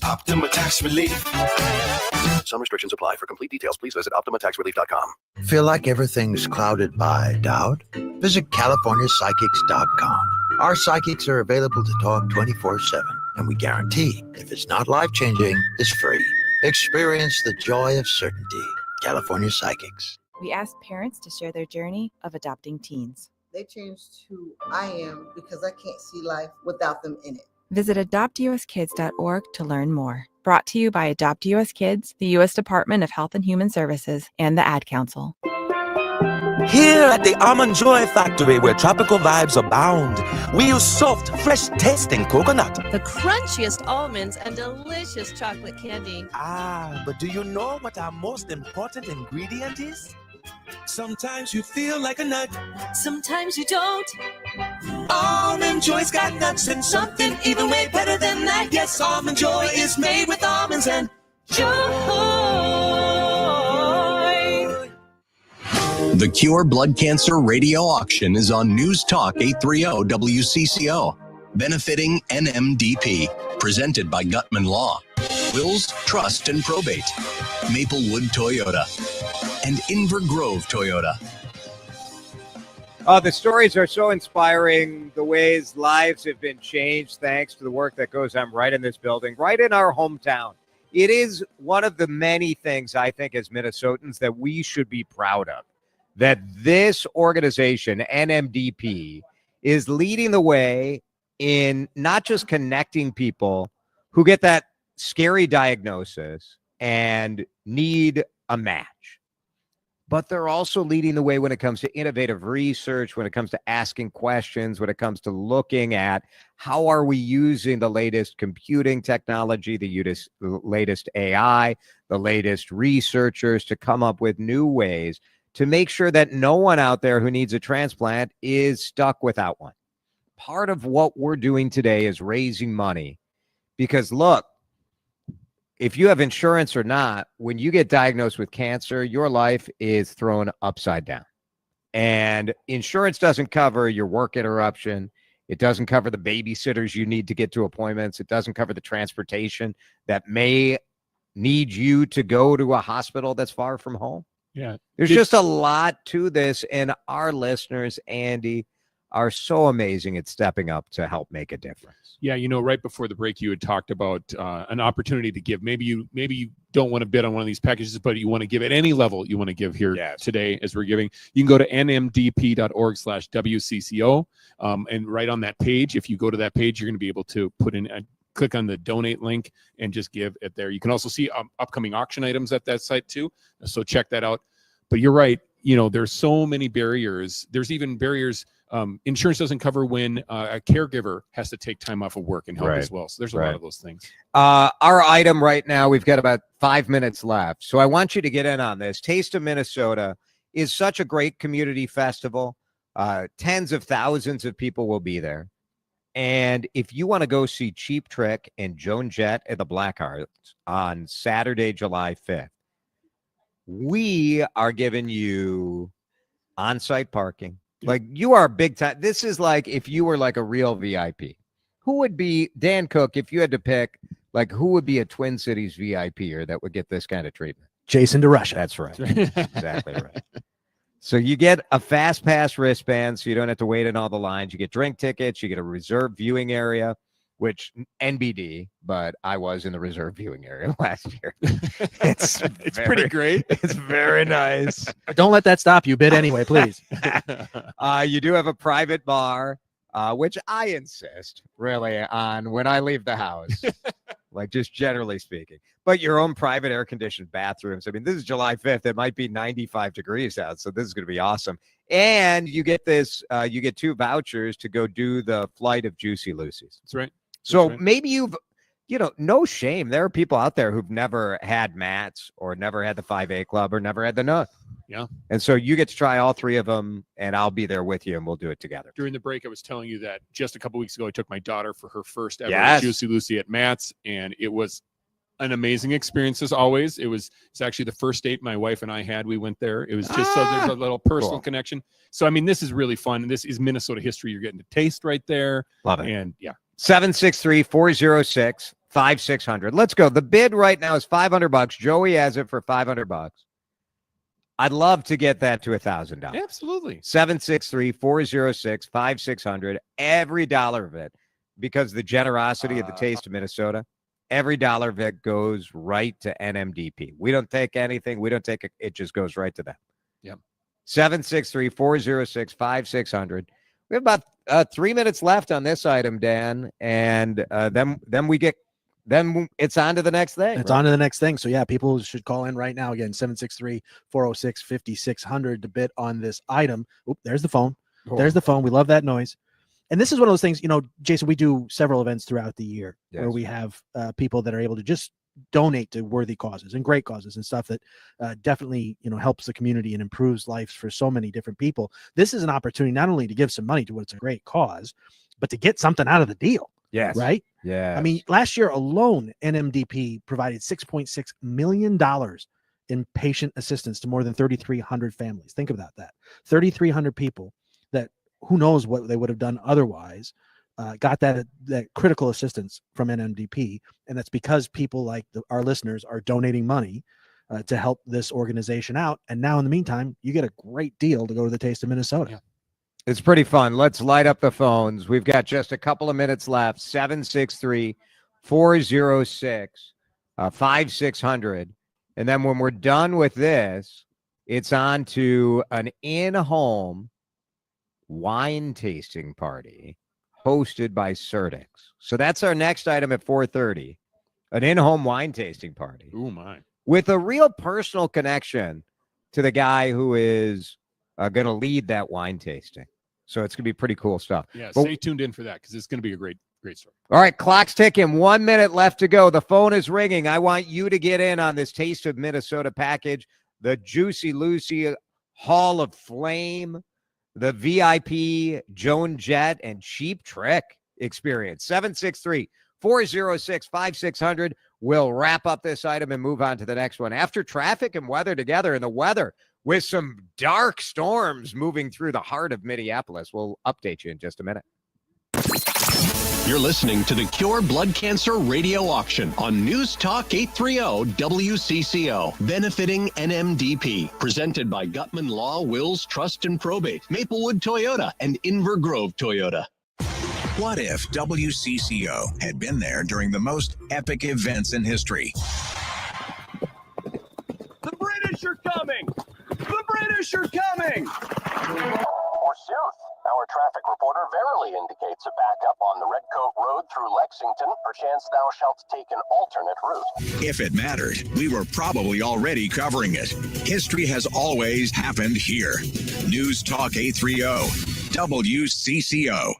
Optima Tax Relief. Some restrictions apply. For complete details, please visit OptimaTaxRelief.com. Feel like everything's clouded by doubt? Visit CaliforniaPsychics.com. Our psychics are available to talk 24/7, and we guarantee if it's not life-changing, it's free. Experience the joy of certainty. California Psychics. We asked parents to share their journey of adopting teens. They changed who I am because I can't see life without them in it. Visit adoptuskids.org to learn more. Brought to you by Adopt US Kids, the U.S. Department of Health and Human Services, and the Ad Council. Here at the Almond Joy Factory, where tropical vibes abound, we use soft, fresh-tasting coconut. The crunchiest almonds and delicious chocolate candy. But do you know what our most important ingredient is? Sometimes you feel like a nut. Sometimes you don't. Almond Joy's got nuts and something even way better than that. Yes, Almond Joy is made with almonds and joy. The Cure Blood Cancer Radio Auction is on News Talk 830 WCCO, benefiting NMDP, presented by Gutman Law, Wills Trust and Probate, Maplewood Toyota, and Inver Grove Toyota. The stories are so inspiring, the ways lives have been changed thanks to the work that goes on right in this building, right in our hometown. It is one of the many things I think as Minnesotans that we should be proud of, that this organization, NMDP, is leading the way in not just connecting people who get that scary diagnosis and need a match, but they're also leading the way when it comes to innovative research, when it comes to asking questions, when it comes to looking at how are we using the latest computing technology, the latest AI, the latest researchers to come up with new ways to make sure that no one out there who needs a transplant is stuck without one. Part of what we're doing today is raising money because, look, if you have insurance or not, when you get diagnosed with cancer, your life is thrown upside down. And insurance doesn't cover your work interruption. It doesn't cover the babysitters you need to get to appointments. It doesn't cover the transportation that may need you to go to a hospital that's far from home. Yeah. There's just a lot to this, and our listeners, Andy, are so amazing at stepping up to help make a difference. Yeah, right before the break, you had talked about an opportunity to give. Maybe you don't want to bid on one of these packages, but you want to give at any level you want to give here today as we're giving. You can go to nmdp.org/WCCO, and right on that page, if you go to that page, you're going to be able to click on the donate link and just give it there. You can also see upcoming auction items at that site too, so check that out. But you're right, there's so many barriers. There's even barriers. Insurance doesn't cover when a caregiver has to take time off of work and help as well. So there's a lot of those things. Our item right now, we've got about 5 minutes left. So I want you to get in on this. Taste of Minnesota is such a great community festival. Tens of thousands of people will be there. And if you want to go see Cheap Trick and Joan Jett at the Blackhearts on Saturday, July 5th, we are giving you on-site parking. Like, you are big time. This is like if you were like a real VIP. Who would be, Dan Cook, if you had to pick, like, who would be a Twin Cities VIP-er that would get this kind of treatment? Jason DeRusha. That's right. Exactly right. So you get a fast pass wristband, so you don't have to wait in all the lines. You get drink tickets. You get a reserved viewing area, which NBD, but I was in the reserved viewing area last year. It's pretty great. It's very nice. Don't let that stop you. Bid anyway, please. You do have a private bar, which I insist really on when I leave the house, like just generally speaking. But your own private air-conditioned bathrooms. I mean, this is July 5th. It might be 95 degrees out, so this is going to be awesome. And you get this, you get 2 vouchers to go do the flight of Juicy Lucy's. That's right. So maybe you've, no shame. There are people out there who've never had Matt's or never had the 5A Club or never had the Nook. Yeah. And so you get to try all 3 of them, and I'll be there with you, and we'll do it together. During the break, I was telling you that just a couple weeks ago, I took my daughter for her first ever Juicy Lucy at Matt's, and it was an amazing experience as always. It's actually the first date my wife and I had. We went there. It was just so there's a little personal connection. So, I mean, this is really fun. This is Minnesota history. You're getting to taste right there. Love it. And yeah. 763-406-5600. Let's go. The bid right now is $500. Joey has it for $500. I'd love to get that to $1,000. Absolutely. 763-406-5600. Every dollar of it, because the generosity of the Taste of Minnesota, every dollar of it goes right to NMDP. We don't take anything. We don't take it. It just goes right to them. Yep. 763-406-5600. We have about 3 minutes left on this item, Dan, and then it's on to the next thing. It's on to the next thing. So yeah, people should call in right now. Again, 763-406-5600 to bid on this item. Oop, there's the phone. There's the phone. We love that noise. And this is one of those things, Jason, we do several events throughout the year where we have people that are able to just donate to worthy causes and great causes and stuff that definitely, helps the community and improves lives for so many different people. This is an opportunity not only to give some money to what's a great cause, but to get something out of the deal. Yes. Right? Yeah. I mean, last year alone, NMDP provided $6.6 million inpatient assistance to more than 3,300 families. Think about that. 3,300 people that who knows what they would have done otherwise got that critical assistance from NMDP. And that's because people like our listeners are donating money to help this organization out. And now in the meantime, you get a great deal to go to the Taste of Minnesota. Yeah. It's pretty fun. Let's light up the phones. We've got just a couple of minutes left. 763-406-5600. And then when we're done with this, it's on to an in-home wine tasting party hosted by Surdyk. So that's our next item at 4:30, an in-home wine tasting party. Ooh, my. With a real personal connection to the guy who is going to lead that wine tasting. So it's going to be pretty cool stuff. Yeah, But- stay tuned in for that because it's going to be a great story. all right, clock's ticking. 1 minute left to go. The phone is ringing. I want you to get in on this Taste of Minnesota package, the Juicy Lucy Hall of Flame, the VIP Joan Jett and Cheap Trick experience. 763-406-5600. We'll wrap up this item and move on to the next one. After traffic and weather together, and the weather with some dark storms moving through the heart of Minneapolis. We'll update you in just a minute. You're listening to the Cure Blood Cancer Radio Auction on News Talk 830 WCCO, benefiting NMDP, presented by Gutman Law, Wills, Trust and Probate, Maplewood Toyota, and Inver Grove Toyota. What if WCCO had been there during the most epic events in history? The British are coming! The British are coming! Forsooth, our traffic reporter verily indicates a backup on the Redcoat Road through Lexington. Perchance thou shalt take an alternate route. If it mattered, we were probably already covering it. History has always happened here. News Talk 830 WCCO.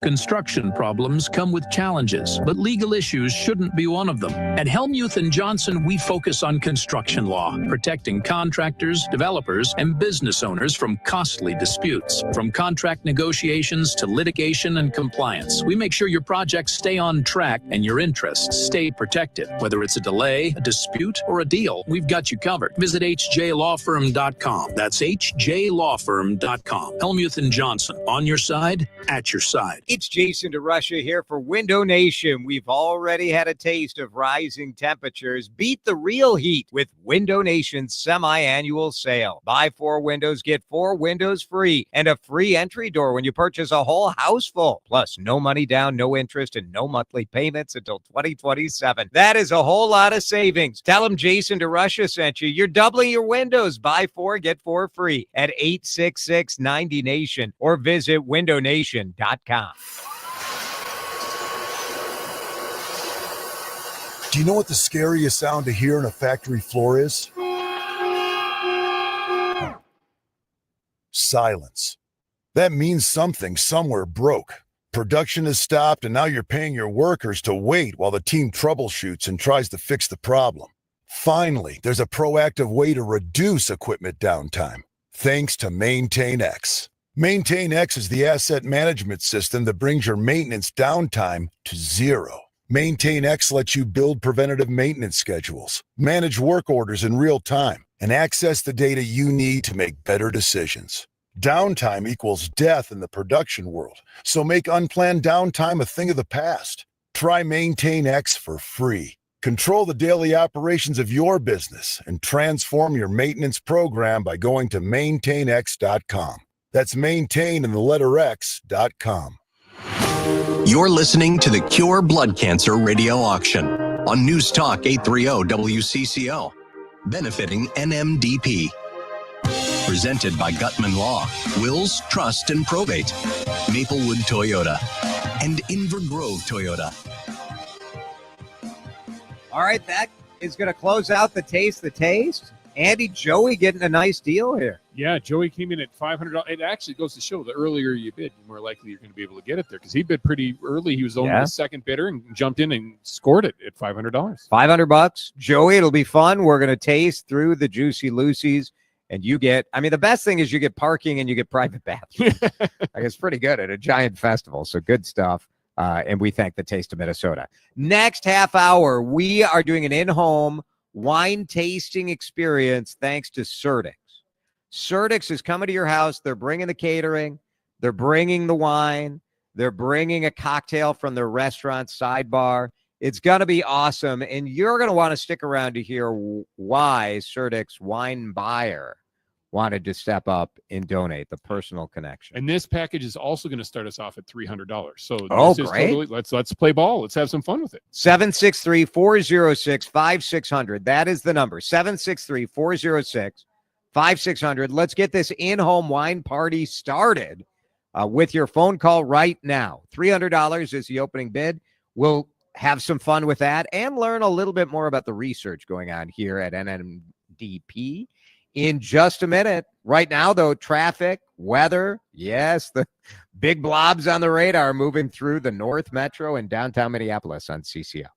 Construction problems come with challenges, but legal issues shouldn't be one of them. At Helmuth & Johnson, we focus on construction law, protecting contractors, developers, and business owners from costly disputes. From contract negotiations to litigation and compliance, we make sure your projects stay on track and your interests stay protected. Whether it's a delay, a dispute, or a deal, we've got you covered. Visit hjlawfirm.com. That's hjlawfirm.com. Helmuth & Johnson, on your side, at your side. It's Jason DeRusha here for Window Nation. We've already had a taste of rising temperatures. Beat the real heat with Window Nation's semi-annual sale. Buy 4 windows, get 4 windows free, and a free entry door when you purchase a whole house full. Plus, no money down, no interest, and no monthly payments until 2027. That is a whole lot of savings. Tell them Jason DeRusha sent you. You're doubling your windows. Buy 4, get 4 free at 866-90Nation or visit windownation.com. Do you know what the scariest sound to hear on a factory floor is? Silence. That means something somewhere broke. Production has stopped, and now you're paying your workers to wait while the team troubleshoots and tries to fix the problem. Finally, there's a proactive way to reduce equipment downtime, thanks to MaintainX. MaintainX is the asset management system that brings your maintenance downtime to zero. MaintainX lets you build preventative maintenance schedules, manage work orders in real time, and access the data you need to make better decisions. Downtime equals death in the production world, so make unplanned downtime a thing of the past. Try MaintainX for free. Control the daily operations of your business and transform your maintenance program by going to maintainx.com. That's maintain in the letter X.com. You're listening to the Cure Blood Cancer Radio Auction on News Talk 830 WCCO, benefiting NMDP. Presented by Gutman Law, Wills, Trust and Probate, Maplewood Toyota, and Inver Grove Toyota. All right, that is going to close out the taste. Andy, Joey getting a nice deal here. Yeah, Joey came in at $500. It actually goes to show the earlier you bid, the more likely you're going to be able to get it there because he bid pretty early. He was only the second bidder and jumped in and scored it at $500. $500. Joey, it'll be fun. We're going to taste through the Juicy Lucy's, and you get, the best thing is you get parking and you get private bathrooms. It's pretty good at a giant festival, so good stuff. And we thank the Taste of Minnesota. Next half hour, we are doing an in-home wine tasting experience thanks to Surdyk. Surdyk is coming to your house. They're bringing the catering. They're bringing the wine. They're bringing a cocktail from their restaurant sidebar. It's going to be awesome, and you're going to want to stick around to hear why Surdyk's wine buyer wanted to step up and donate, the personal connection. And this package is also going to start us off at $300. So this is great. Totally, let's play ball. Let's have some fun with it. 763-406-5600. That is the number. 763-406-5600. Let's get this in-home wine party started with your phone call right now. $300 is the opening bid. We'll have some fun with that and learn a little bit more about the research going on here at NMDP in just a minute. Right now, though, traffic, weather, yes, the big blobs on the radar moving through the North Metro and downtown Minneapolis on CCO.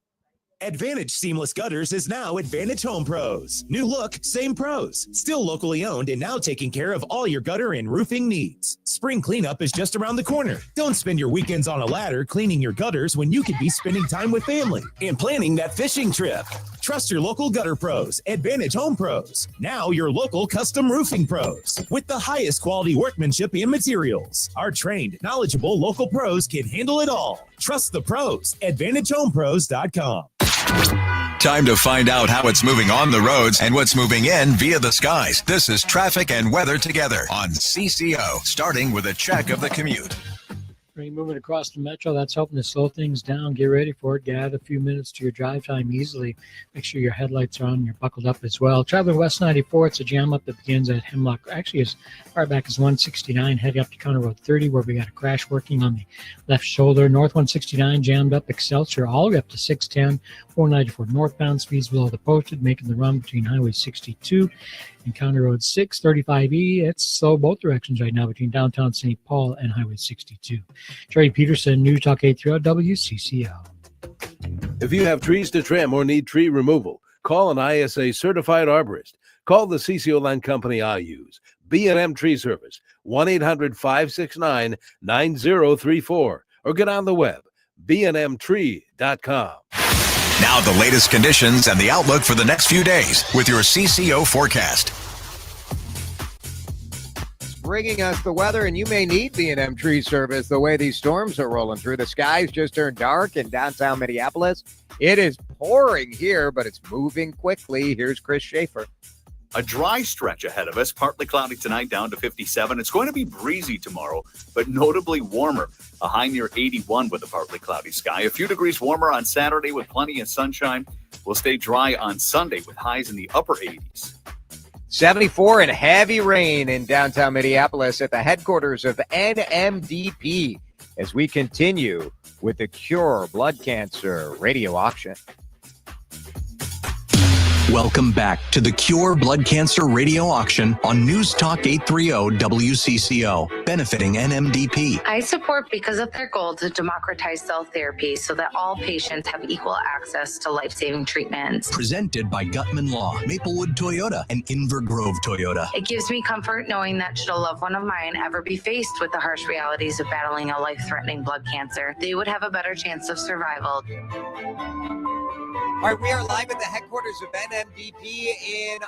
Advantage Seamless Gutters is now Advantage Home Pros. New look, same pros. Still locally owned and now taking care of all your gutter and roofing needs. Spring cleanup is just around the corner. Don't spend your weekends on a ladder cleaning your gutters when you could be spending time with family and planning that fishing trip. Trust your local gutter pros, Advantage Home Pros. Now your local custom roofing pros with the highest quality workmanship and materials. Our trained, knowledgeable local pros can handle it all. Trust the pros, AdvantageHomePros.com. Time to find out how it's moving on the roads and what's moving in via the skies. This is traffic and weather together on CCO, starting with a check of the commute. Moving across the metro, that's helping to slow things down. Get ready for it. Add a few minutes to your drive time easily. Make sure your headlights are on and you're buckled up as well. Traveling West 94, it's a jam up that begins at Hemlock. Actually, as far back as 169, heading up to County Road 30, where we got a crash working on the left shoulder. North 169 jammed up Excelsior all the way up to 610. 494 northbound, speeds below the posted, making the run between Highway 62 and County Road 6. 35E, it's slow both directions right now between downtown St. Paul and Highway 62. Jerry Peterson, News Talk 830 WCCO. If you have trees to trim or need tree removal, call an ISA certified arborist. Call the CCO Land Company I use. B&M Tree Service, 1-800-569-9034. Or get on the web, bnmtree.com. Now the latest conditions and the outlook for the next few days with your CCO forecast. Bringing us the weather, and you may need B&M Tree Service the way these storms are rolling through. The skies just turned dark in downtown Minneapolis. It is pouring here, but it's moving quickly. Here's Chris Schaefer. A dry stretch ahead of us, partly cloudy tonight down to 57. It's going to be breezy tomorrow, but notably warmer. A high near 81 with a partly cloudy sky. A few degrees warmer on Saturday with plenty of sunshine. We'll stay dry on Sunday with highs in the upper 80s. 74 and heavy rain in downtown Minneapolis at the headquarters of NMDP as we continue with the Cure Blood Cancer radio auction. Welcome back to the Cure Blood Cancer Radio Auction on News Talk 830 WCCO, benefiting NMDP. I support because of their goal to democratize cell therapy so that all patients have equal access to life-saving treatments. Presented by Gutman Law, Maplewood Toyota, and Inver Grove Toyota. It gives me comfort knowing that should a loved one of mine ever be faced with the harsh realities of battling a life-threatening blood cancer, they would have a better chance of survival. All right, we are live at the headquarters of NMDP in,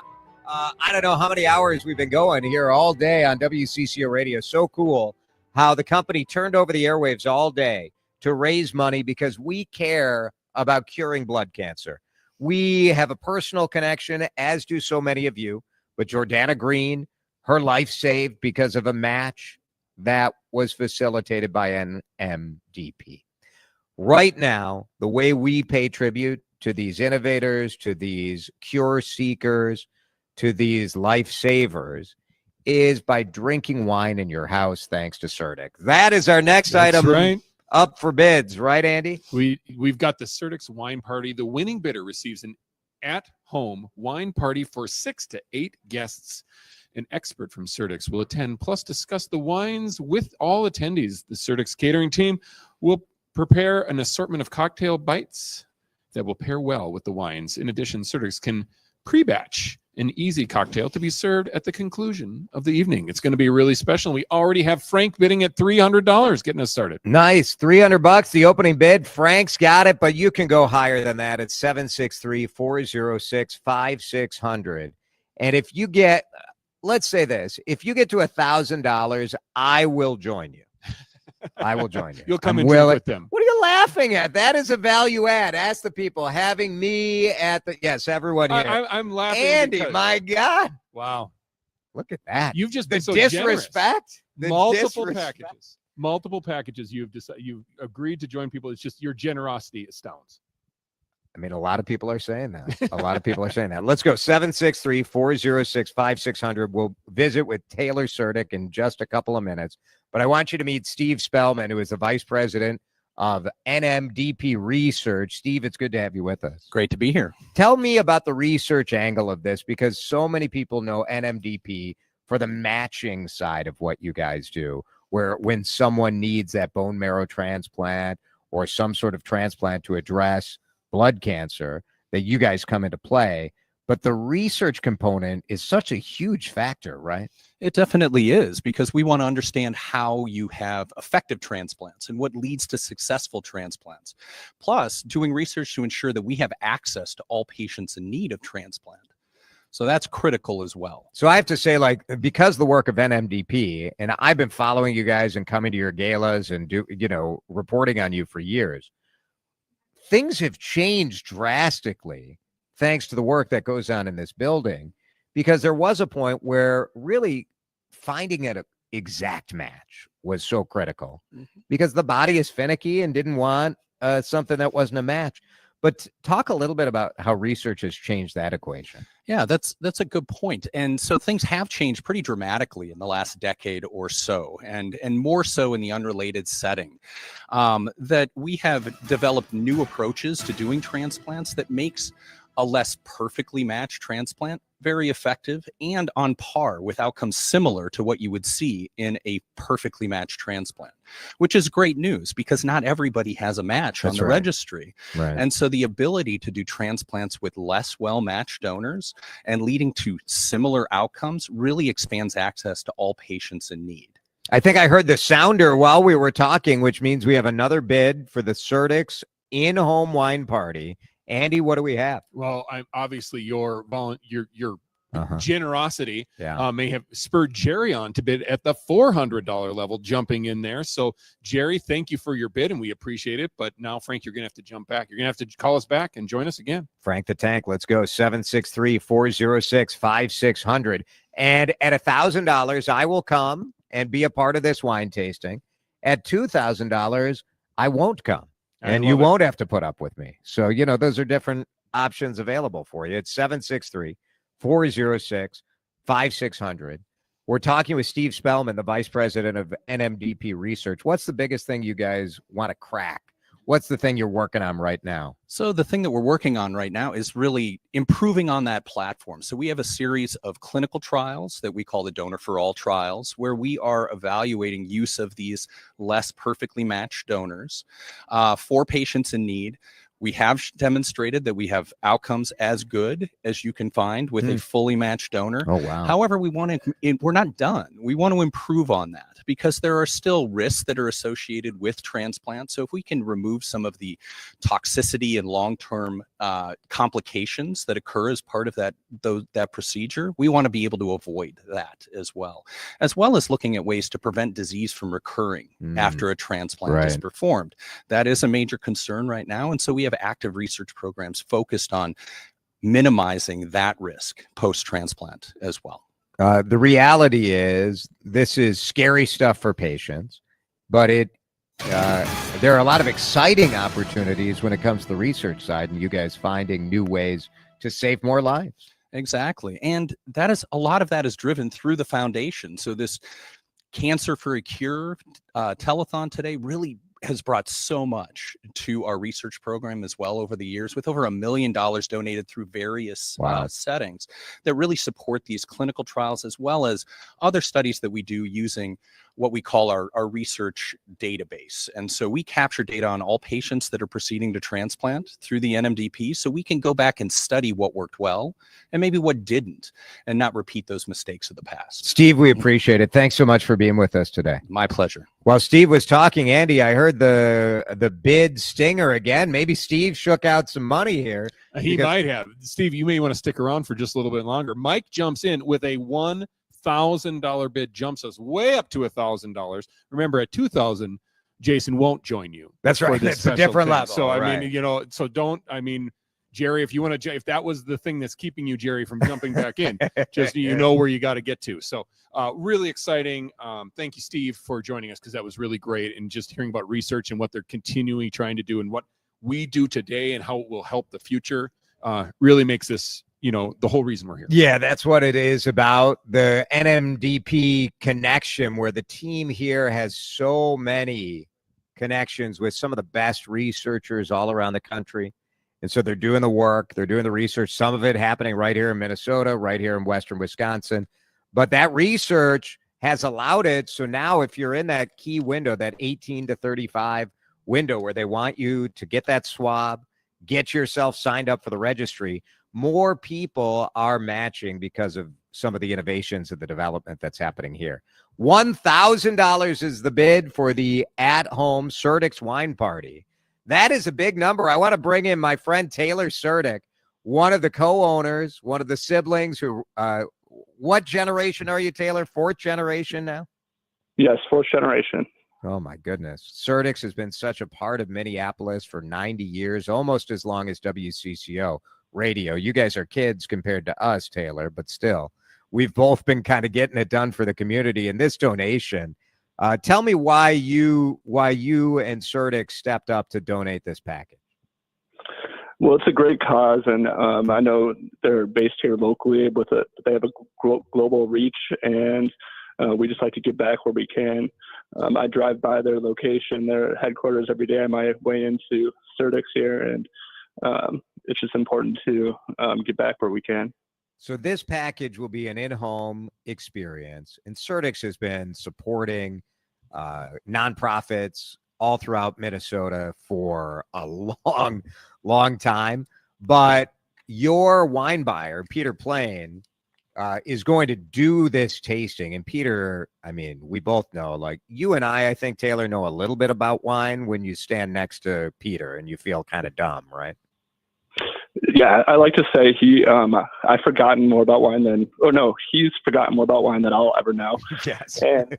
I don't know how many hours we've been going here all day on WCCO Radio. So cool how the company turned over the airwaves all day to raise money because we care about curing blood cancer. We have a personal connection, as do so many of you. But Jordana Green, her life saved because of a match that was facilitated by NMDP. Right now, the way we pay tribute to these innovators, to these cure seekers, to these life savers, is by drinking wine in your house thanks to Surdyk. That is our next item up for bids, right, Andy? We've got the Surdyk's Wine Party. The winning bidder receives an at-home wine party for 6 to 8 guests. An expert from Surdyk's will attend, plus discuss the wines with all attendees. The Surdyk's catering team will prepare an assortment of cocktail bites that will pair well with the wines. In addition, Surdyk's can pre-batch an easy cocktail to be served at the conclusion of the evening. It's going to be really special. We already have Frank bidding at $300, getting us started. Nice. $300, the opening bid. Frank's got it, but you can go higher than that. It's 763-406-5600. And if you get, let's say this, if you get to $1,000, I will join you. I will join you. You'll come and drink with them. What are you laughing at? That is a value add. Ask the people having me at the, yes, everyone here. I'm laughing. Andy, because, my God. wow. Look at that. You've just the been so disrespect. generous. Multiple packages. You've agreed to join people. It's just your generosity astounds. I mean, a lot of people are saying that. A lot of people are saying that. Let's go 763-406-5600. We'll visit with Taylor Surdyk in just a couple of minutes. But I want you to meet Steve Spellman, who is the vice president of NMDP Research. Steve, it's good to have you with us. Great to be here. Tell me about the research angle of this, because so many people know NMDP for the matching side of what you guys do, where when someone needs that bone marrow transplant or some sort of transplant to address blood cancer, that you guys come into play. But the research component is such a huge factor, right? It definitely is, because we want to understand how you have effective transplants and what leads to successful transplants. Plus, doing research to ensure that we have access to all patients in need of transplant. So that's critical as well. So I have to say, like, because the work of NMDP, and I've been following you guys and coming to your galas and reporting on you for years, things have changed drastically thanks to the work that goes on in this building, because there was a point where really finding an exact match was so critical, because the body is finicky and didn't want something that wasn't a match. But talk a little bit about how research has changed that equation. Yeah, that's a good point. And so things have changed pretty dramatically in the last decade or so, and more so in the unrelated setting, that we have developed new approaches to doing transplants that makes a less perfectly matched transplant very effective and on par with outcomes similar to what you would see in a perfectly matched transplant, which is great news, because not everybody has a match on the registry. Right. And so the ability to do transplants with less well-matched donors and leading to similar outcomes really expands access to all patients in need. I think I heard the sounder while we were talking, which means we have another bid for the Surdyk's in-home wine party. Andy, what do we have? Well, I'm obviously your generosity may have spurred Jerry on to bid at the $400 level, jumping in there. So, Jerry, thank you for your bid, and we appreciate it. But now, Frank, you're going to have to jump back. You're going to have to call us back and join us again. Frank the Tank, let's go. 763-406-5600. And at $1,000, I will come and be a part of this wine tasting. At $2,000, I won't come. And you won't have to put up with me. So, those are different options available for you. It's 763-406-5600. We're talking with Steve Spellman, the vice president of NMDP Research. What's the biggest thing you guys want to crack? What's the thing you're working on right now? So the thing that we're working on right now is really improving on that platform. So we have a series of clinical trials that we call the Donor for All trials, where we are evaluating use of these less perfectly matched donors for patients in need. We have demonstrated that we have outcomes as good as you can find with a fully matched donor. Oh, wow. However, we're not done. We want to improve on that, because there are still risks that are associated with transplant. So if we can remove some of the toxicity and long-term complications that occur as part of that procedure, we want to be able to avoid that as well as looking at ways to prevent disease from recurring after a transplant is performed. That is a major concern right now. And so we have active research programs focused on minimizing that risk post-transplant as well. The reality is this is scary stuff for patients, but there are a lot of exciting opportunities when it comes to the research side, and you guys finding new ways to save more lives. Exactly. And that is, a lot of that is driven through the foundation. So this Cancer for a Cure telethon today really has brought so much to our research program as well over the years, with over $1 million donated through various settings that really support these clinical trials, as well as other studies that we do using what we call our research database. And so we capture data on all patients that are proceeding to transplant through the NMDP, so we can go back and study what worked well and maybe what didn't, and not repeat those mistakes of the past. Steve, we appreciate it. Thanks so much for being with us today. My pleasure. While Steve was talking, Andy, I heard the bid stinger again. Maybe Steve shook out some money here. He might have. Steve, you may want to stick around for just a little bit longer. Mike jumps in with a $1,000 bid, jumps us way up to $1,000. Remember, at $2,000, Jason won't join you. That's right. It's a different level. So I right. mean, so don't. I mean, Jerry, if you want to, if that was the thing that's keeping you, Jerry, from jumping back in, just know where you got to get to. So really exciting. Thank you, Steve, for joining us, because that was really great, and just hearing about research and what they're continually trying to do and what we do today and how it will help the future really makes this, the whole reason we're here. Yeah, that's what it is about, the NMDP connection, where the team here has so many connections with some of the best researchers all around the country. And so they're doing the work, they're doing the research, some of it happening right here in Minnesota, right here in Western Wisconsin. But that research has allowed it. So now if you're in that key window, that 18 to 35 window where they want you to get that swab, get yourself signed up for the registry, more people are matching because of some of the innovations and the development that's happening here. $1,000 is the bid for the at-home Surdyk's wine party. That is a big number. I want to bring in my friend Taylor Surdyk, one of the co-owners, one of the siblings who, what generation are you, Taylor? Fourth generation now? Yes, fourth generation. Oh, my goodness. Surdyk's has been such a part of Minneapolis for 90 years, almost as long as WCCO radio. You guys are kids compared to us, Taylor, but still, we've both been kind of getting it done for the community. And this donation, tell me why you and Surdyk stepped up to donate this package. Well, it's a great cause, and I know they're based here locally, but they have a global reach, and we just like to give back where we can. I drive by their location, their headquarters, every day on my way into Surdyk's here, and it's just important to give back where we can. So this package will be an in-home experience, and Surdyk's has been supporting nonprofits all throughout Minnesota for a long time. But your wine buyer, Peter Plain, is going to do this tasting. And Peter, I mean, we both know, like you and I think, Taylor, know a little bit about wine when you stand next to Peter and you feel kind of dumb, right? Yeah, I like to say I've forgotten more about wine than, he's forgotten more about wine than I'll ever know. Yes. And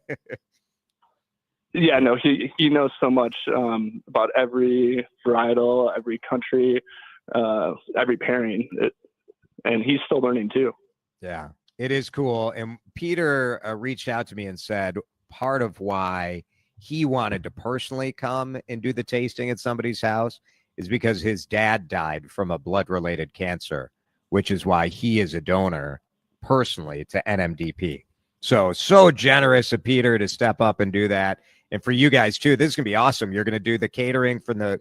yeah, no, he knows so much about every varietal, every country, every pairing, and he's still learning too. Yeah, it is cool. And Peter reached out to me and said part of why he wanted to personally come and do the tasting at somebody's house is because his dad died from a blood-related cancer, which is why he is a donor personally to NMDP. So generous of Peter to step up and do that. And for you guys too, this is going to be awesome. You're going to do the catering from the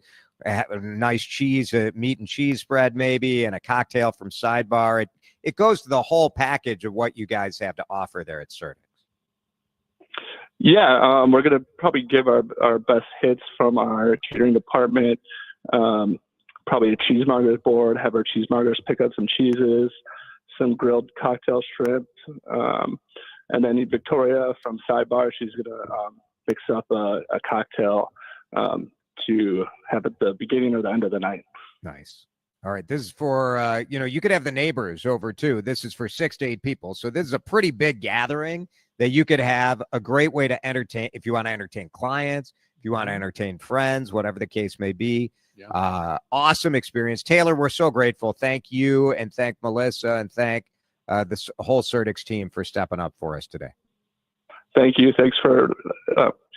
nice cheese, meat and cheese spread maybe, and a cocktail from Sidebar. It goes to the whole package of what you guys have to offer there at Surdyk. Yeah, we're going to probably give our best hits from our catering department. Probably a cheesemongers board, have our cheesemongers pick up some cheeses, some grilled cocktail shrimp, and then Victoria from Sidebar, she's going to mix up a cocktail to have at the beginning or the end of the night. Nice. All right. This is for, you could have the neighbors over too. This is for 6 to 8 people. So this is a pretty big gathering that you could have, a great way to entertain, if you want to entertain clients, if you want to entertain friends, whatever the case may be. Yeah. Awesome experience. Taylor, we're so grateful. Thank you, and thank Melissa, and thank the whole Surdyk's team for stepping up for us today. Thank you. Thanks for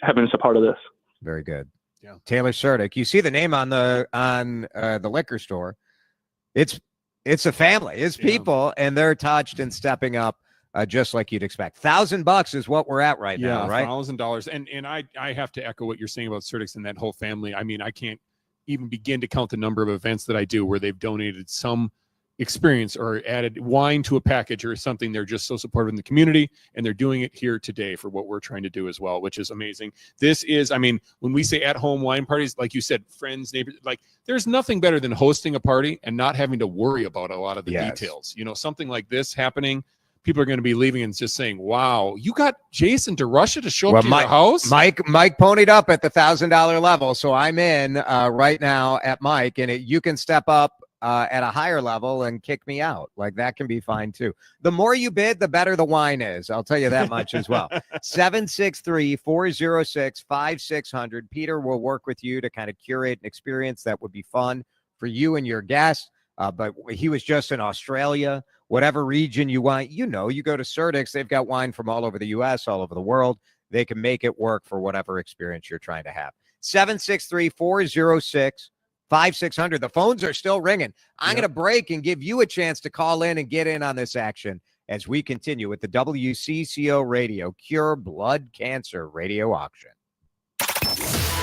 having us a part of this. Very good. Yeah. Taylor Surdyk. You see the name on the liquor store. It's a family. It's people, and they're touched and stepping up just like you'd expect. $1,000 is what we're at right now, right? $1,000. And I have to echo what you're saying about Surdyk's and that whole family. I mean, I can't even begin to count the number of events that I do where they've donated some experience or added wine to a package or something. They're just so supportive in the community, and they're doing it here today for what we're trying to do as well, which is amazing. This is, I mean, when we say at-home wine parties, like you said, friends, neighbors, like there's nothing better than hosting a party and not having to worry about a lot of the details. You know, something like this happening, people are going to be leaving and just saying, wow, you got Jason DeRusha to show up to your house? Mike ponied up at the $1,000 level, so I'm in right now at Mike, and you can step up at a higher level and kick me out. Like, that can be fine too. The more you bid, the better the wine is. I'll tell you that much as well. 763-406-5600. Peter will work with you to kind of curate an experience that would be fun for you and your guests. But he was just in Australia. Whatever region you want, you go to Surdyk. They've got wine from all over the U.S., all over the world. They can make it work for whatever experience you're trying to have. 763-406-5600. The phones are still ringing. I'm going to break and give you a chance to call in and get in on this action as we continue with the WCCO Radio Cure Blood Cancer Radio Auction.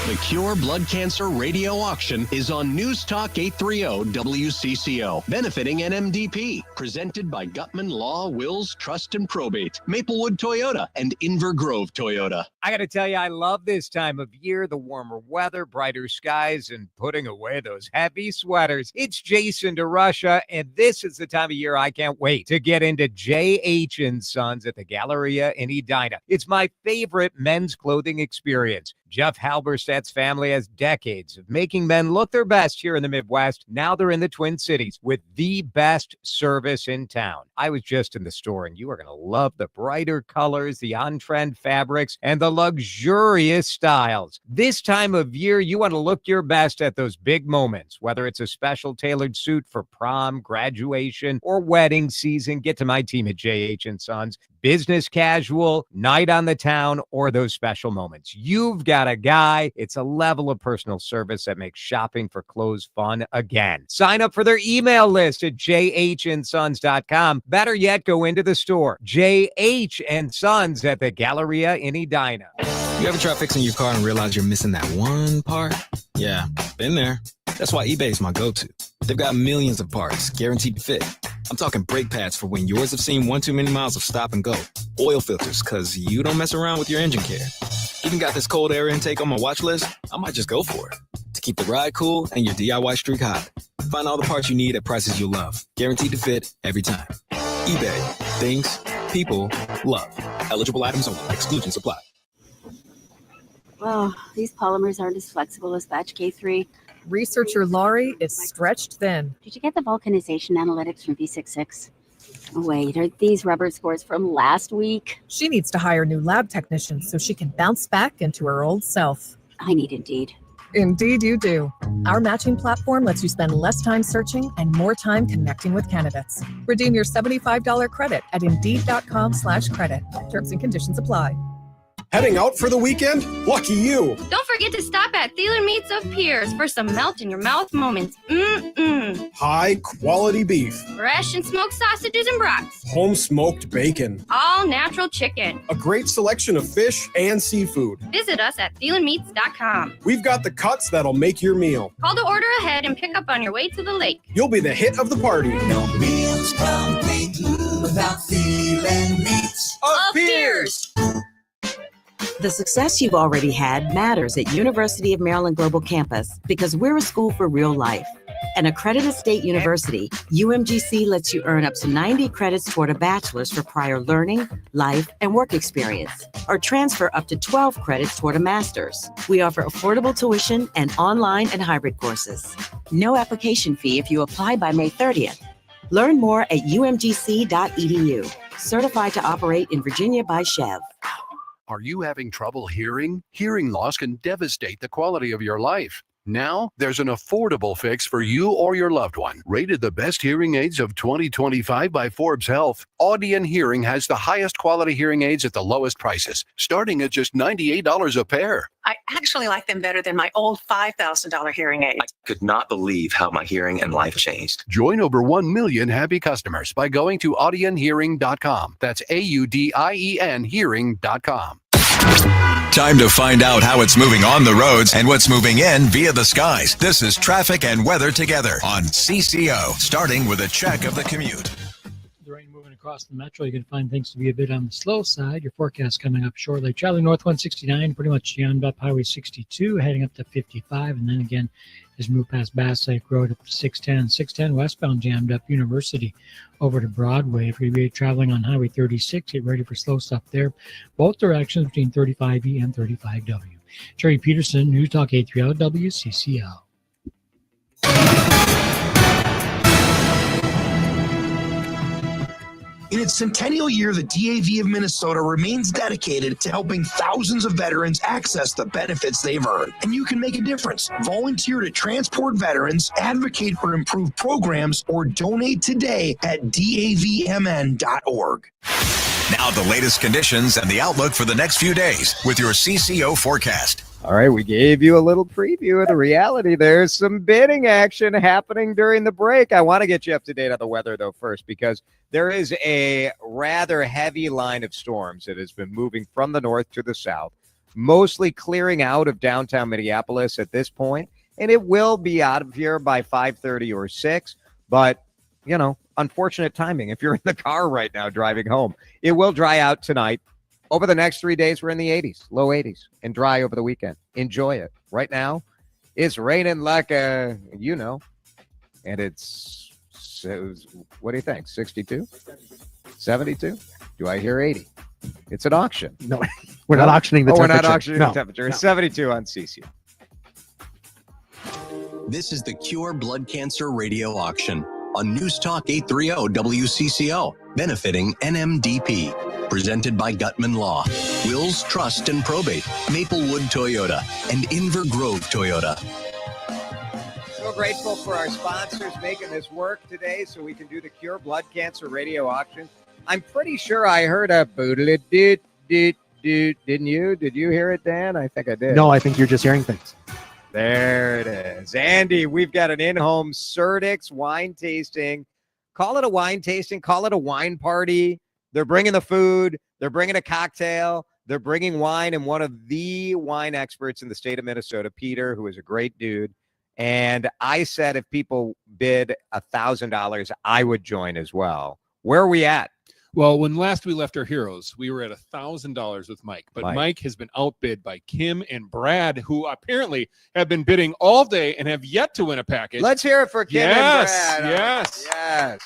The Cure Blood Cancer Radio Auction is on News Talk 830 WCCO, benefiting NMDP, presented by Gutman Law, Wills, Trust, and Probate, Maplewood Toyota, and Inver Grove Toyota. I got to tell you, I love this time of year, the warmer weather, brighter skies, and putting away those heavy sweaters. It's Jason DeRusha, and this is the time of year I can't wait to get into J.H. & Sons at the Galleria in Edina. It's my favorite men's clothing experience. Jeff Halberstadt's family has decades of making men look their best here in the Midwest. Now they're in the Twin Cities with the best service in town. I was just in the store, and you are going to love the brighter colors, the on-trend fabrics, and the luxurious styles. This time of year, you want to look your best at those big moments, whether it's a special tailored suit for prom, graduation, or wedding season. Get to my team at J.H. & Sons. Business casual, night on the town, or those special moments. You've got a guy. It's a level of personal service that makes shopping for clothes fun again. Sign up for their email list at jhndsons.com. Better yet, go into the store. J.H. & Sons at the Galleria in Edina. You ever try fixing your car and realize you're missing that one part? Yeah, been there. That's why eBay is my go-to. They've got millions of parts, guaranteed to fit. I'm talking brake pads for when yours have seen one too many miles of stop and go. Oil filters, because you don't mess around with your engine care. Even got this cold air intake on my watch list. I might just go for it. To keep the ride cool and your DIY streak hot. Find all the parts you need at prices you'll love. Guaranteed to fit every time. eBay. Things people love. Eligible items only. Exclusions apply. Well, these polymers aren't as flexible as batch K3. Researcher Laurie is stretched thin. Did you get the vulcanization analytics from V66? Oh, wait, are these rubber scores from last week? She needs to hire new lab technicians so she can bounce back into her old self. I need Indeed. Indeed you do. Our matching platform lets you spend less time searching and more time connecting with candidates. Redeem your $75 credit at Indeed.com/credit. Terms and conditions apply. Heading out for the weekend? Lucky you! Don't forget to stop at Thieler Meats of Pierce for some melt-in-your-mouth moments. High-quality beef. Fresh and smoked sausages and brats. Home-smoked bacon. All-natural chicken. A great selection of fish and seafood. Visit us at thielermeats.com. We've got the cuts that'll make your meal. Call to order ahead and pick up on your way to the lake. You'll be the hit of the party. No meals complete without Thieler Meats of Pierce. The success you've already had matters at University of Maryland Global Campus because we're a school for real life. An accredited state university, UMGC lets you earn up to 90 credits toward a bachelor's for prior learning, life, and work experience, or transfer up to 12 credits toward a master's. We offer affordable tuition and online and hybrid courses. No application fee if you apply by May 30th. Learn more at umgc.edu. Certified to operate in Virginia by Chev. Are you having trouble hearing? Hearing loss can devastate the quality of your life. Now, there's an affordable fix for you or your loved one. Rated the best hearing aids of 2025 by Forbes Health, Audion Hearing has the highest quality hearing aids at the lowest prices, starting at just $98 a pair. I actually like them better than my old $5,000 hearing aids. I could not believe how my hearing and life changed. Join over 1 million happy customers by going to audionhearing.com. That's AUDIEN hearing.com. Time to find out how it's moving on the roads and what's moving in via the skies. This is Traffic and Weather Together on CCO, starting with a check of the commute. The rain moving across the metro, you can find things to be a bit on the slow side. Your forecast coming up shortly. Traveling north 169, pretty much jammed up Highway 62, heading up to 55, and then again as you move past Bass Lake Road up to 610. 610 westbound jammed up University over to Broadway. If you're traveling on Highway 36, get ready for slow stuff there. Both directions between 35E and 35W. Jerry Peterson, News Talk 830 WCCO. In its centennial year, the DAV of Minnesota remains dedicated to helping thousands of veterans access the benefits they've earned. And you can make a difference. Volunteer to transport veterans, advocate for improved programs, or donate today at davmn.org. Now the latest conditions and the outlook for the next few days with your CCO forecast. All right, we gave you a little preview of the reality. There's some bidding action happening during the break. I want to get you up to date on the weather, though, first, because there is a rather heavy line of storms that has been moving from the north to the south, mostly clearing out of downtown Minneapolis at this point, and it will be out of here by 5:30 or 6, but, you know, unfortunate timing. If you're in the car right now driving home, it will dry out tonight. Over the next 3 days, we're in the 80s, low 80s, and dry over the weekend. Enjoy it. Right now, it's raining like a, and it's, what do you think, 62? 72? Do I hear 80? It's an auction. No, we're not auctioning the temperature. We're not auctioning No. the temperature. It's No. 72 on CCO. This is the Cure Blood Cancer Radio Auction on News Talk 830 WCCO, benefiting NMDP. Presented by Gutman Law, Wills Trust and Probate, Maplewood Toyota, and Inver Grove Toyota. So grateful for our sponsors making this work today so we can do the Cure Blood Cancer Radio Auction. I'm pretty sure I heard a boodle-a-doot-doot-doot. Didn't you? Did you hear it, Dan? I think I did. No, I think you're just hearing things. There it is. Andy, we've got an in-home Surdyk's wine tasting. Call it a wine tasting. Call it a wine party. They're bringing the food. They're bringing a cocktail. They're bringing wine, and one of the wine experts in the state of Minnesota, Peter, who is a great dude. And I said if people bid $1,000, I would join as well. Where are we at? Well, when last we left our heroes, we were at $1,000 with Mike. But Mike has been outbid by Kim and Brad, who apparently have been bidding all day and have yet to win a package. Let's hear it for Kim and Brad. Yes. Yes.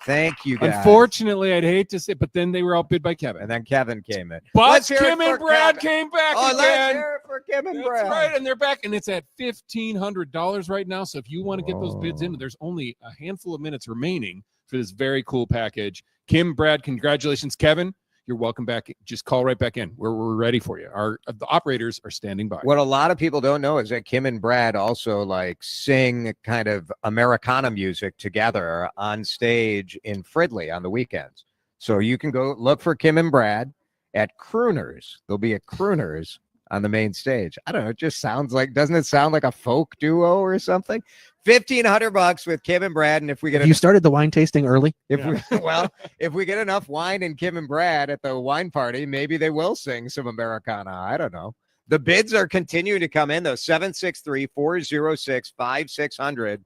Thank you, guys. Unfortunately, I'd hate to say, but then they were outbid by Kevin. And then Kevin came in. But Let's hear Kim it for and Brad Kevin. came back again. Let's hear it for Kim and Brad. That's right, and they're back, and it's at $1,500 right now. So if you want to get those bids in, there's only a handful of minutes remaining for this very cool package. Kim, Brad, congratulations. Kevin, you're welcome back. Just call right back in. We're ready for you. The operators are standing by. What a lot of people don't know is that Kim and Brad also sing kind of Americana music together on stage in Fridley on the weekends. So you can go look for Kim and Brad at Crooners. There'll be a Crooners on the main stage. I don't know. It just sounds like, doesn't it sound like a folk duo or something? $1,500 with Kim and Brad. And if we get You started the wine tasting early? if we get enough wine and Kim and Brad at the wine party, maybe they will sing some Americana. I don't know. The bids are continuing to come in, though. 763-406-5600.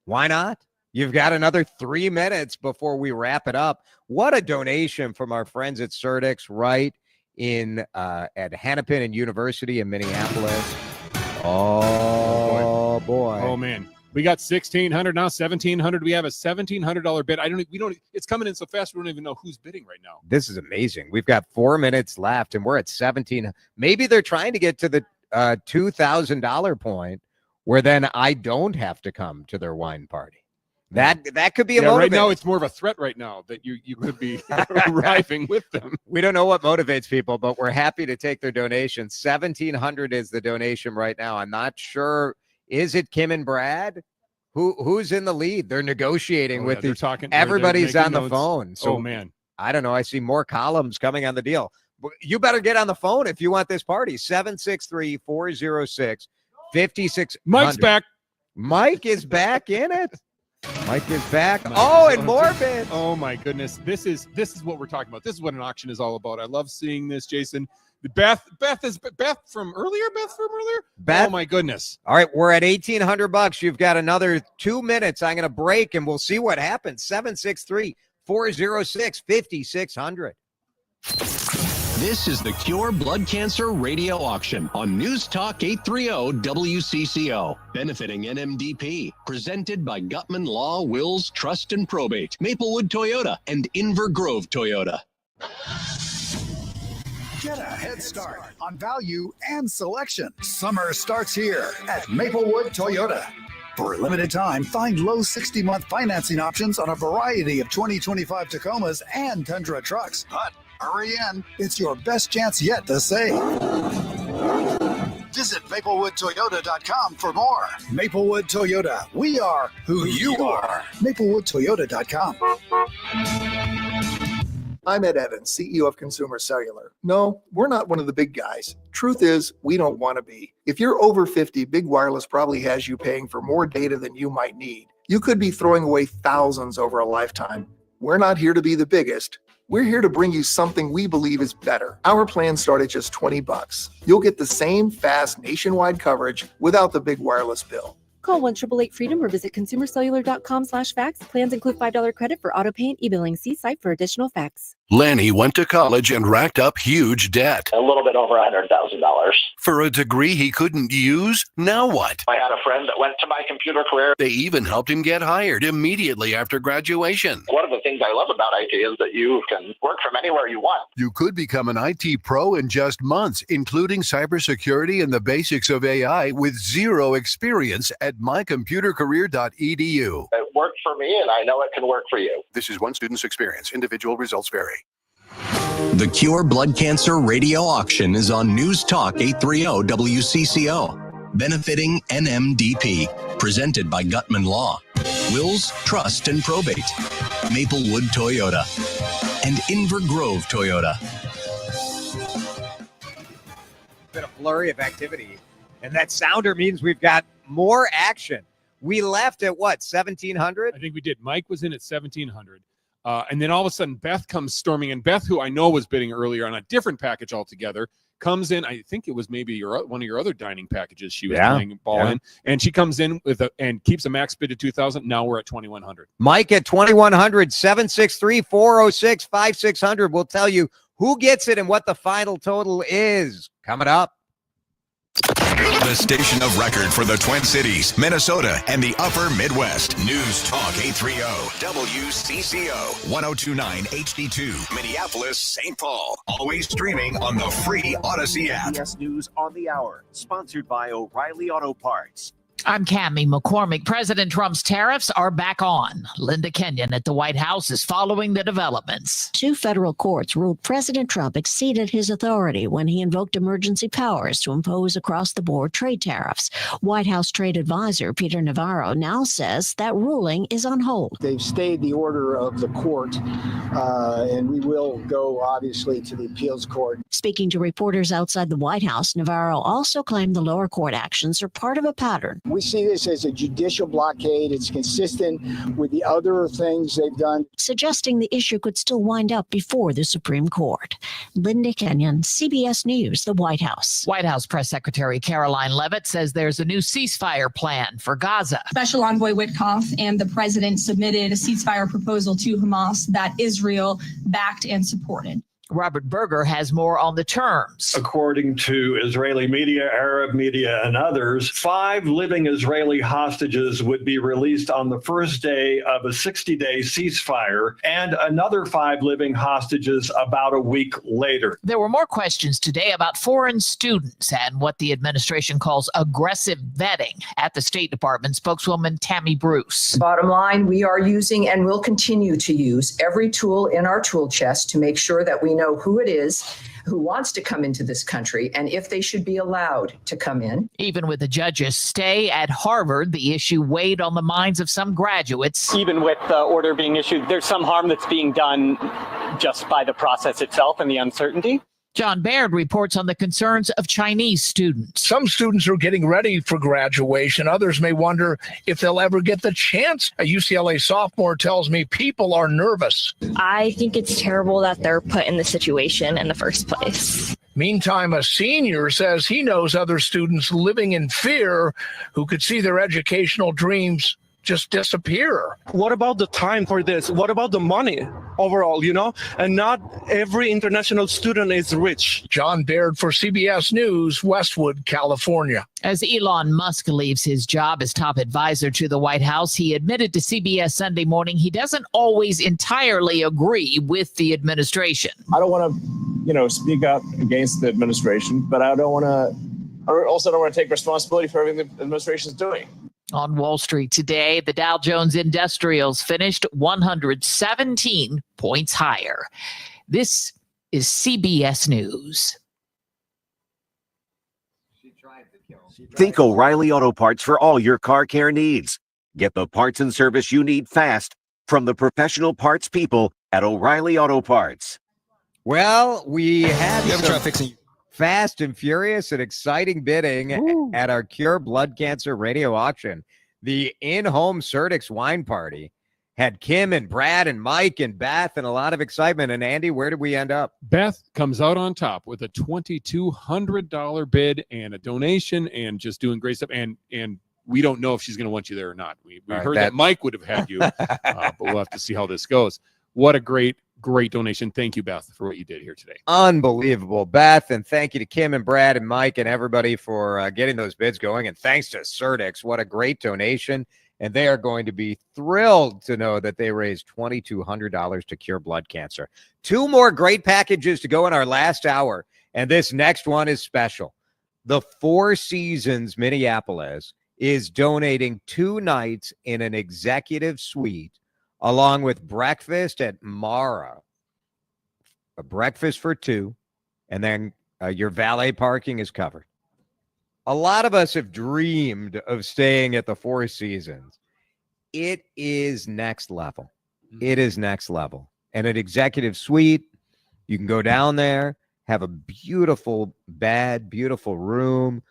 Why not? You've got another 3 minutes before we wrap it up. What a donation from our friends at Surdyk's right in at Hennepin and University in Minneapolis. Oh boy. Oh man. We got $1,600 now, $1,700. We have a $1,700 bid. It's coming in so fast we don't even know who's bidding right now. This is amazing. We've got 4 minutes left and we're at 17. Maybe they're trying to get to the $2,000 point where then I don't have to come to their wine party. That could be a motivator. Right now it's more of a threat right now that you could be arriving with them. We don't know what motivates people, but we're happy to take their donation. $1,700 is the donation right now. I'm not sure. Is it Kim and Brad? Who's in the lead? They're negotiating with they're talking. Everybody's they're on the notes. phone. So man, I don't know. I see more columns coming on the deal. You better get on the phone if you want this party. 763-406-5600. Mike's back. Mike is back in it. Mike is back. And more bids. Oh my goodness. This is what we're talking about. This is what an auction is all about. I love seeing this, Jason. Beth from earlier? Beth? Oh my goodness. All right, we're at $1,800. You've got another 2 minutes. I'm going to break and we'll see what happens. 763-406-5600. This is the Cure Blood Cancer Radio Auction on News Talk 830 WCCO, benefiting NMDP, presented by Gutman Law, Wills, Trust and Probate, Maplewood Toyota, and Inver Grove Toyota. Get a head start on value and selection. Summer starts here at Maplewood Toyota. For a limited time, find low 60-month financing options on a variety of 2025 Tacomas and Tundra trucks. But hurry in. It's your best chance yet to save. Visit MaplewoodToyota.com for more. Maplewood Toyota. We are who you are. MaplewoodToyota.com. I'm Ed Evans, CEO of Consumer Cellular. No, we're not one of the big guys. Truth is, we don't want to be. If you're over 50, Big Wireless probably has you paying for more data than you might need. You could be throwing away thousands over a lifetime. We're not here to be the biggest. We're here to bring you something we believe is better. Our plans start at just $20. You'll get the same fast nationwide coverage without the big wireless bill. Call 1-888-FREEDOM or visit consumercellular.com/facts. Plans include $5 credit for auto pay and e-billing. See site for additional facts. Lanny went to college and racked up huge debt. A little bit over $100,000. For a degree he couldn't use? Now what? I had a friend that went to my computer career. They even helped him get hired immediately after graduation. One of the things I love about IT is that you can work from anywhere you want. You could become an IT pro in just months, including cybersecurity and the basics of AI with zero experience at mycomputercareer.edu. It worked for me, and I know it can work for you. This is one student's experience. Individual results vary. The Cure Blood Cancer Radio Auction is on News Talk 830 WCCO, benefiting NMDP, presented by Gutman Law, Wills, Trust and Probate, Maplewood Toyota, and Inver Grove Toyota. Been a flurry of activity, and that sounder means we've got more action. We left at what, 1,700? I think we did. Mike was in at 1,700. And then all of a sudden, Beth comes storming in. Beth, who I know was bidding earlier on a different package altogether, comes in. I think it was maybe one of your other dining packages she was playing ball in. And she comes in and keeps a max bid at 2,000. Now we're at 2,100. Mike at 2,100, 763-406-5600. We'll tell you who gets it and what the final total is. Coming up. The station of record for the Twin Cities, Minnesota, and the upper Midwest. News Talk 830 WCCO 1029 HD2 Minneapolis, St. Paul. Always streaming on the free Odyssey app. CBS News on the Hour, sponsored by O'Reilly Auto Parts. I'm Cammie McCormick. President Trump's tariffs are back on. Linda Kenyon at the White House is following the developments. 2 federal courts ruled President Trump exceeded his authority when he invoked emergency powers to impose across-the-board trade tariffs. White House trade advisor Peter Navarro now says that ruling is on hold. They've stayed the order of the court, and we will go, obviously, to the appeals court. Speaking to reporters outside the White House, Navarro also claimed the lower court actions are part of a pattern. We see this as a judicial blockade. It's consistent with the other things they've done. Suggesting the issue could still wind up before the Supreme Court. Linda Kenyon, CBS News, the White House. White House Press Secretary Caroline Leavitt says there's a new ceasefire plan for Gaza. Special Envoy Witkoff and the president submitted a ceasefire proposal to Hamas that Israel backed and supported. Robert Berger has more on the terms. According to Israeli media, Arab media, and others, 5 living Israeli hostages would be released on the first day of a 60-day ceasefire, and another 5 living hostages about a week later. There were more questions today about foreign students and what the administration calls aggressive vetting. At the State Department, spokeswoman Tammy Bruce. Bottom line, we are using and will continue to use every tool in our tool chest to make sure that we know who it is who wants to come into this country and if they should be allowed to come in. Even with the judge's stay at Harvard, the issue weighed on the minds of some graduates. Even with the order being issued, there's some harm that's being done just by the process itself and the uncertainty. John Baird reports on the concerns of Chinese students. Some students are getting ready for graduation. Others may wonder if they'll ever get the chance. A UCLA sophomore tells me people are nervous. I think it's terrible that they're put in this situation in the first place. Meantime, a senior says he knows other students living in fear who could see their educational dreams just disappear. What about the time for this? What about the money overall, And not every international student is rich. John Baird for CBS News, Westwood, California. As Elon Musk leaves his job as top advisor to the White House, he admitted to CBS Sunday Morning he doesn't always entirely agree with the administration. I don't want to, speak out against the administration, but I also don't want to take responsibility for everything the administration is doing. On Wall Street today, the Dow Jones Industrials finished 117 points higher. This is CBS News. Think O'Reilly Auto Parts for all your car care needs. Get the parts and service you need fast from the professional parts people at O'Reilly Auto Parts. Well, we have some fast and furious and exciting bidding at our Cure Blood Cancer radio auction. The in-home Surdyk's wine party had Kim and Brad and Mike and Beth and a lot of excitement. And Andy, where did we end up? Beth comes out on top with a $2,200 bid and a donation and just doing great stuff. And we don't know if she's going to want you there or not. We heard that Mike would have had you, but we'll have to see how this goes. What a great donation. Thank you, Beth, for what you did here today. Unbelievable, Beth. And thank you to Kim and Brad and Mike and everybody for getting those bids going. And thanks to Surdyk. What a great donation. And they are going to be thrilled to know that they raised $2,200 to cure blood cancer. 2 more great packages to go in our last hour. And this next one is special. The Four Seasons Minneapolis is donating 2 nights in an executive suite along with breakfast at Mara, a breakfast for 2, and then your valet parking is covered. A lot of us have dreamed of staying at the Four Seasons. It is next level. It is next level. And an executive suite, you can go down there, have a beautiful bed, beautiful room,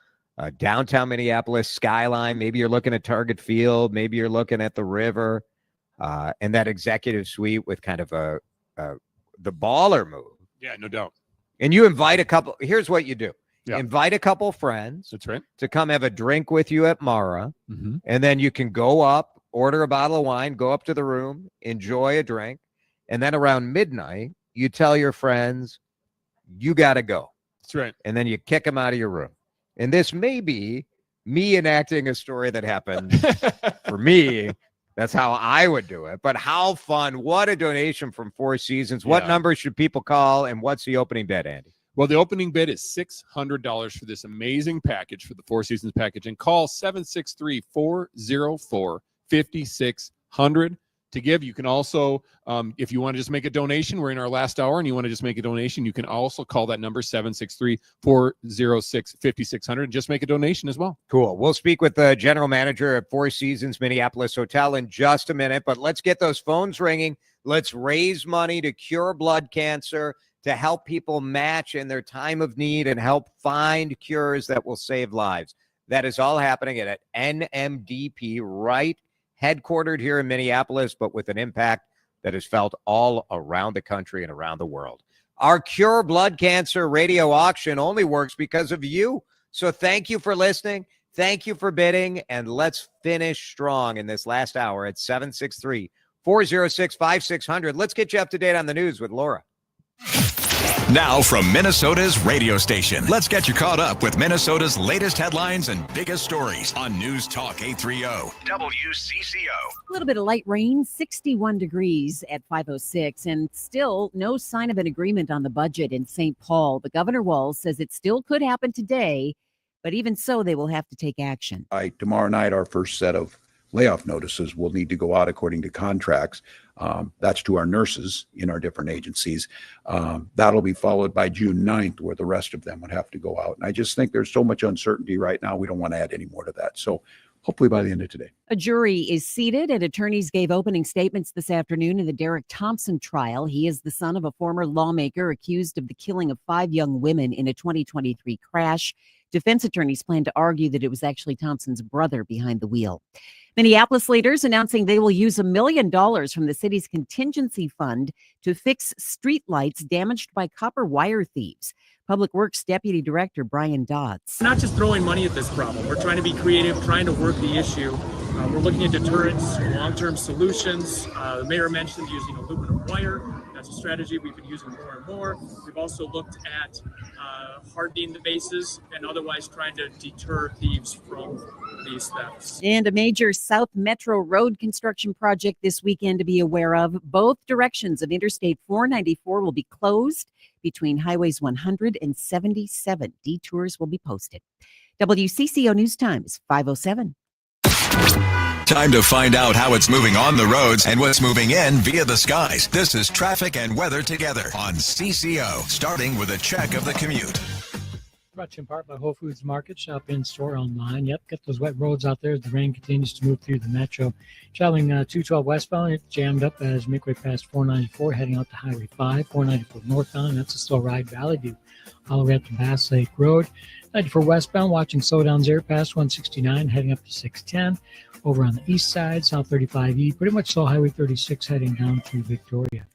downtown Minneapolis skyline. Maybe you're looking at Target Field. Maybe you're looking at the river. And that executive suite with kind of the baller move. Yeah, no doubt. And you invite a couple. Here's what you do. Yeah. Invite a couple friends. That's right. To come have a drink with you at Mara. Mm-hmm. And then you can go up, order a bottle of wine, go up to the room, enjoy a drink. And then around midnight, you tell your friends, you got to go. That's right. And then you kick them out of your room. And this may be me enacting a story that happened for me. That's how I would do it. But how fun. What a donation from Four Seasons. What number should people call, and what's the opening bid, Andy? Well, the opening bid is $600 for this amazing package, for the Four Seasons package. And call 763-404-5600 to give. You can also, if you want to just make a donation, we're in our last hour, and you want to just make a donation, you can also call that number, 763-406-5600, and just make a donation as well. Cool. We'll speak with the general manager at Four Seasons Minneapolis Hotel in just a minute, but let's get those phones ringing. Let's raise money to cure blood cancer, to help people match in their time of need and help find cures that will save lives. That is all happening at NMDP, right? Headquartered here in Minneapolis, but with an impact that is felt all around the country and around the world. Our Cure Blood Cancer radio auction only works because of you. So thank you for listening. Thank you for bidding. And let's finish strong in this last hour at 763-406-5600. Let's get you up to date on the news with Laura. Now from Minnesota's radio station, let's get you caught up with Minnesota's latest headlines and biggest stories on News Talk 830 WCCO. A little bit of light rain, 61 degrees at 5:06, and still no sign of an agreement on the budget in St. Paul. The Governor Walz says it still could happen today, but even so, they will have to take action. Tomorrow night, our first set of layoff notices will need to go out according to contracts. That's to our nurses in our different agencies. That'll be followed by June 9th, where the rest of them would have to go out. And I just think there's so much uncertainty right now. We don't want to add any more to that. So hopefully by the end of today. A jury is seated and attorneys gave opening statements this afternoon in the Derek Thompson trial. He is the son of a former lawmaker accused of the killing of 5 young women in a 2023 crash. Defense attorneys plan to argue that it was actually Thompson's brother behind the wheel. Minneapolis leaders announcing they will use $1 million from the city's contingency fund to fix streetlights damaged by copper wire thieves. Public Works Deputy Director Brian Dodds. Not just throwing money at this problem. We're trying to be creative, trying to work the issue. We're looking at deterrents, long-term solutions. The mayor mentioned using aluminum wire. That's a strategy we've been using more and more. We've also looked at hardening the bases and otherwise trying to deter thieves from these thefts. And a major South Metro road construction project this weekend to be aware of. Both directions of Interstate 494 will be closed between highways 100 and 77. Detours will be posted. WCCO News Time is 5:07. Time to find out how it's moving on the roads and what's moving in via the skies. This is Traffic and Weather Together on CCO, starting with a check of the commute. Brought to you in part by Whole Foods Market. Shop in, store online. Yep, get those wet roads out there as the rain continues to move through the metro. Traveling 212 westbound, it's jammed up as you make way past 494, heading out to Highway 5. 494 northbound, that's a slow ride. Valley View all the way up to Bass Lake Road. 94 westbound, watching slowdowns there past 169, heading up to 610. Over on the east side, South 35E, pretty much slow Highway 36 heading down to Victoria.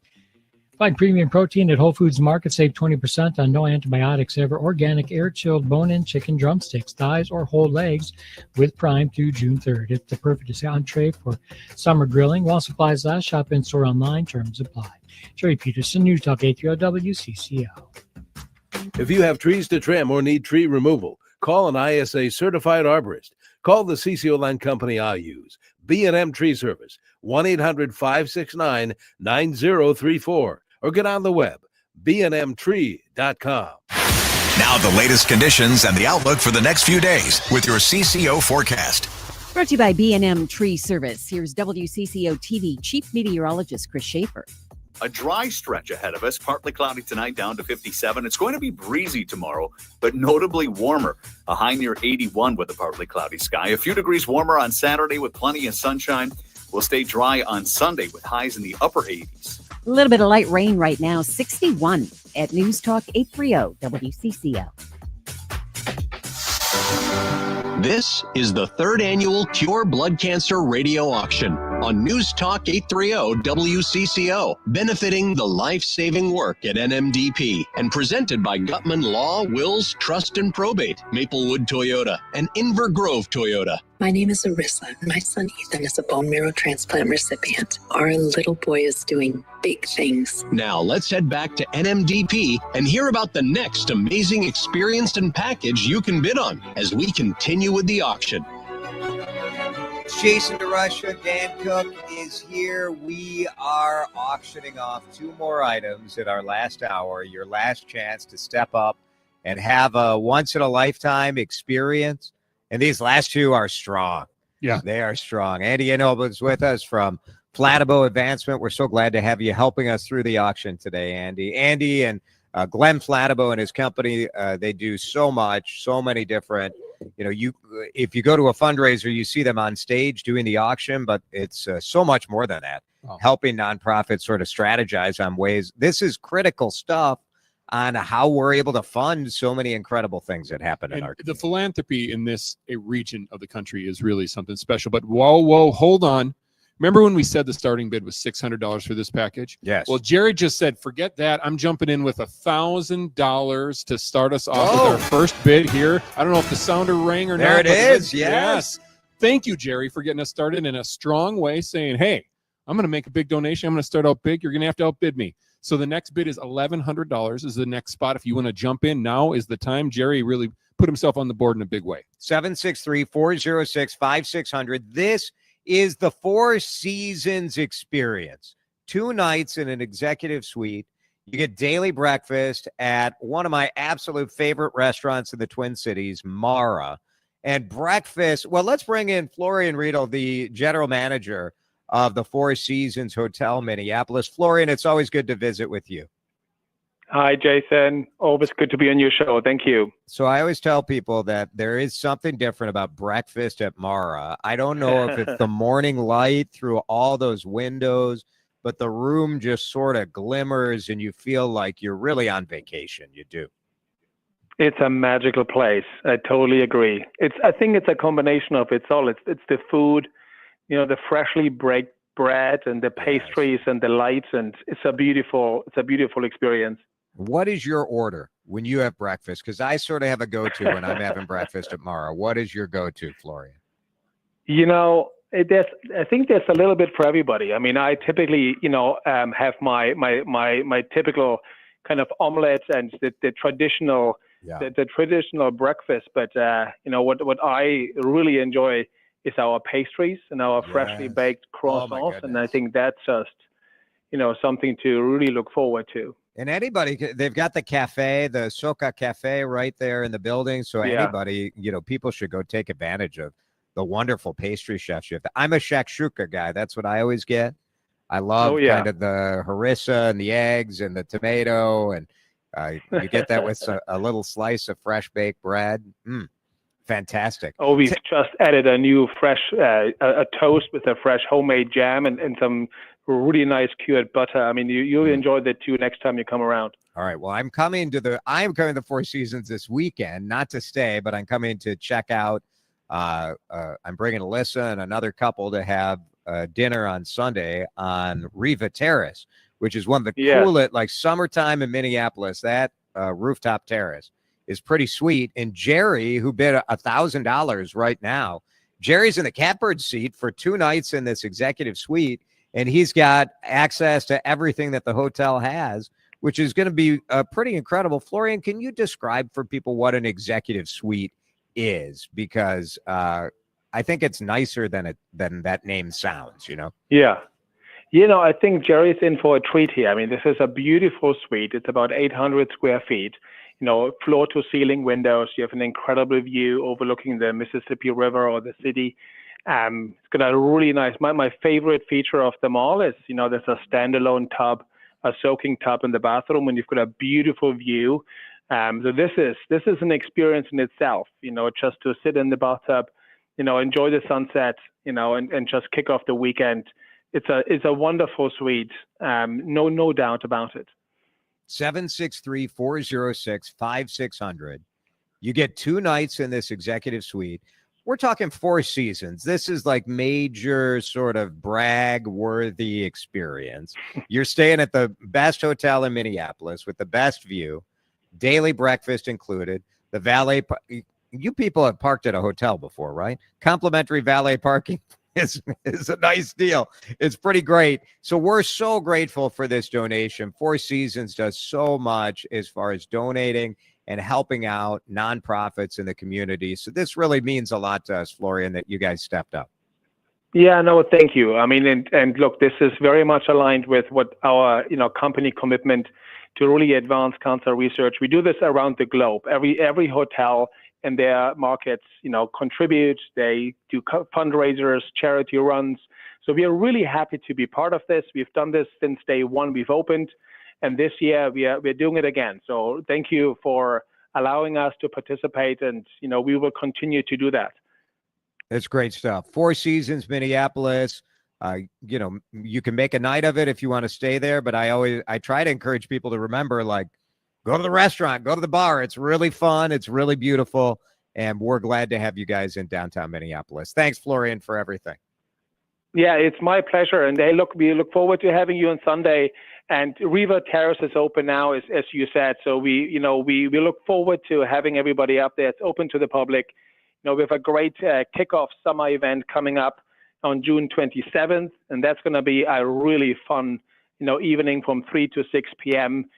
Find premium protein at Whole Foods Market. Save 20% on no antibiotics ever. Organic air-chilled bone-in chicken drumsticks, thighs, or whole legs with Prime through June 3rd. It's the perfect entree for summer grilling. While supplies last, shop in, store online. Terms apply. Jerry Peterson, News Talk 830 WCCO. If you have trees to trim or need tree removal, call an ISA certified arborist. Call the CCO Land Company I use. B&M Tree Service, 1-800-569-9034. Or get on the web, bnmtree.com. Now the latest conditions and the outlook for the next few days with your CCO forecast. Brought to you by B&M Tree Service. Here's WCCO TV Chief Meteorologist Chris Schaefer. A dry stretch ahead of us, partly cloudy tonight down to 57. It's going to be breezy tomorrow, but notably warmer. A high near 81 with a partly cloudy sky. A few degrees warmer on Saturday with plenty of sunshine. We'll stay dry on Sunday with highs in the upper 80s. A little bit of light rain right now, 61 at News Talk 830 WCCO. This is the 3rd annual Cure Blood Cancer Radio Auction on News Talk 830 WCCO, benefiting the life-saving work at NMDP and presented by Gutman Law, Wills, Trust and Probate, Maplewood Toyota, and Inver Grove Toyota. My name is Arissa. My son Ethan is a bone marrow transplant recipient. Our little boy is doing big things. Now let's head back to NMDP and hear about the next amazing experience and package you can bid on as we continue with the auction. It's Jason DeRusha. Dan Cook is here. We are auctioning off 2 more items in our last hour. Your last chance to step up and have a once-in-a-lifetime experience. And these last 2 are strong. Yeah. They are strong. Andy Enoble is with us from Flatibo Advancement. We're so glad to have you helping us through the auction today, Andy. Andy and Glenn Flatibo and his company, they do so much, so many different, if you go to a fundraiser, you see them on stage doing the auction, but it's so much more than that. Oh. Helping nonprofits sort of strategize on ways. This is critical stuff on how we're able to fund so many incredible things that happen in our community. The philanthropy in this region of the country is really something special. But whoa, hold on. Remember when we said the starting bid was $600 for this package? Yes. Well, Jerry just said, forget that. I'm jumping in with $1,000 to start us off with our first bid here. I don't know if the sounder rang or not. There it is. Yes. Thank you, Jerry, for getting us started in a strong way, saying, hey, I'm going to make a big donation. I'm going to start out big. You're going to have to outbid me. So the next bid is $1,100 is the next spot. If you want to jump in, now is the time. Jerry really put himself on the board in a big way. 763-406-5600. This is the Four Seasons experience. 2 nights in an executive suite. You get daily breakfast at one of my absolute favorite restaurants in the Twin Cities, Mara. And breakfast, well, let's bring in Florian Riedel, the general manager of the Four Seasons Hotel Minneapolis. Florian, it's always good to visit with you. Hi, Jason. Always good to be on your show. Thank you. So I always tell people that there is something different about breakfast at Mara. I don't know if it's the morning light through all those windows, but the room just sort of glimmers and you feel like you're really on vacation. You do. It's a magical place. I totally agree. I think it's a combination of it's all. It's the food, the freshly baked bread and the pastries and the lights, and it's a beautiful experience. What is your order when you have breakfast? Because I sort of have a go-to when I'm having breakfast at Mara. What is your go-to, Florian? I think there's a little bit for everybody. I mean, I typically, have my typical kind of omelette and the traditional, the traditional breakfast. But what I really enjoy is our pastries and our freshly baked croissants, and I think that's just, something to really look forward to. And anybody, they've got the cafe, the Soka Cafe right there in the building. So anybody, people should go take advantage of the wonderful pastry chefs. I'm a shakshuka guy. That's what I always get. I love kind of the harissa and the eggs and the tomato. And you get that with a little slice of fresh baked bread. Fantastic. Oh, we've just added a new fresh, a toast with a fresh homemade jam and some really nice cured butter. I mean, you'll enjoy that too next time you come around. All right. Well, I'm coming to the Four Seasons this weekend, not to stay, but I'm coming to check out. I'm bringing Alyssa and another couple to have dinner on Sunday on Riva Terrace, which is one of the coolest, like summertime in Minneapolis. That rooftop terrace is pretty sweet. And Jerry, who bid $1,000 right now, Jerry's in the catbird seat for 2 nights in this executive suite. And he's got access to everything that the hotel has, which is going to be pretty incredible. Florian, can you describe for people what an executive suite is? Because I think it's nicer than that name sounds, Yeah. I think Jerry's in for a treat here. I mean, this is a beautiful suite. It's about 800 square feet, floor to ceiling windows. You have an incredible view overlooking the Mississippi River or the city. It's got a really nice, my favorite feature of them all is, there's a standalone tub, a soaking tub in the bathroom, and you've got a beautiful view. So this is an experience in itself, just to sit in the bathtub, enjoy the sunset, and just kick off the weekend. It's a wonderful suite. No doubt about it. 763-406-5600. You get 2 nights in this executive suite. We're talking 4 seasons. This is like major sort of brag-worthy experience. You're staying at the best hotel in Minneapolis with the best view, daily breakfast included. The valet, you people have parked at a hotel before, right? Complimentary valet parking is a nice deal. It's pretty great. So we're so grateful for this donation. 4 Seasons does so much as far as donating and helping out nonprofits in the community. So this really means a lot to us, Florian, that you guys stepped up. Yeah, no, thank you. I mean, and look, this is very much aligned with what our, company commitment to really advance cancer research. We do this around the globe. Every hotel in their markets, contribute. They do fundraisers, charity runs. So we are really happy to be part of this. We've done this since day one we've opened. And this year we're doing it again. So thank you for allowing us to participate, and we will continue to do that. It's great stuff. 4 Seasons, Minneapolis. You can make a night of it if you want to stay there, but I try to encourage people to remember, like, go to the restaurant, go to the bar. It's really fun. It's really beautiful, and we're glad to have you guys in downtown Minneapolis. Thanks, Florian, for everything. Yeah, it's my pleasure. And we look forward to having you on Sunday. And Riva Terrace is open now, as you said. So we look forward to having everybody up there. It's open to the public. We have a great kickoff summer event coming up on June 27th, and that's going to be a really fun, evening from 3 to 6 p.m.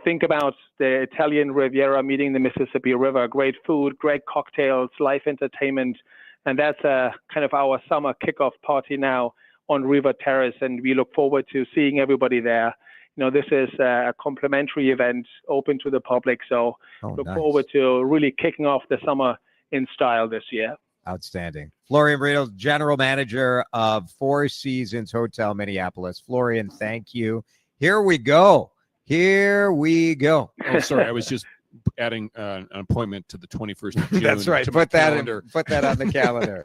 Think about the Italian Riviera meeting the Mississippi River. Great food, great cocktails, live entertainment, and that's kind of our summer kickoff party now on Riva Terrace, and we look forward to seeing everybody there. This is a complimentary event open to the public, so look forward to really kicking off the summer in style this year. Outstanding. Florian Riedel, General Manager of 4 Seasons Hotel Minneapolis. Florian, thank you. Here we go. Here we go. Oh, sorry. I was just adding an appointment to the 21st of June. That's right. to my Put that calendar. put that on the calendar.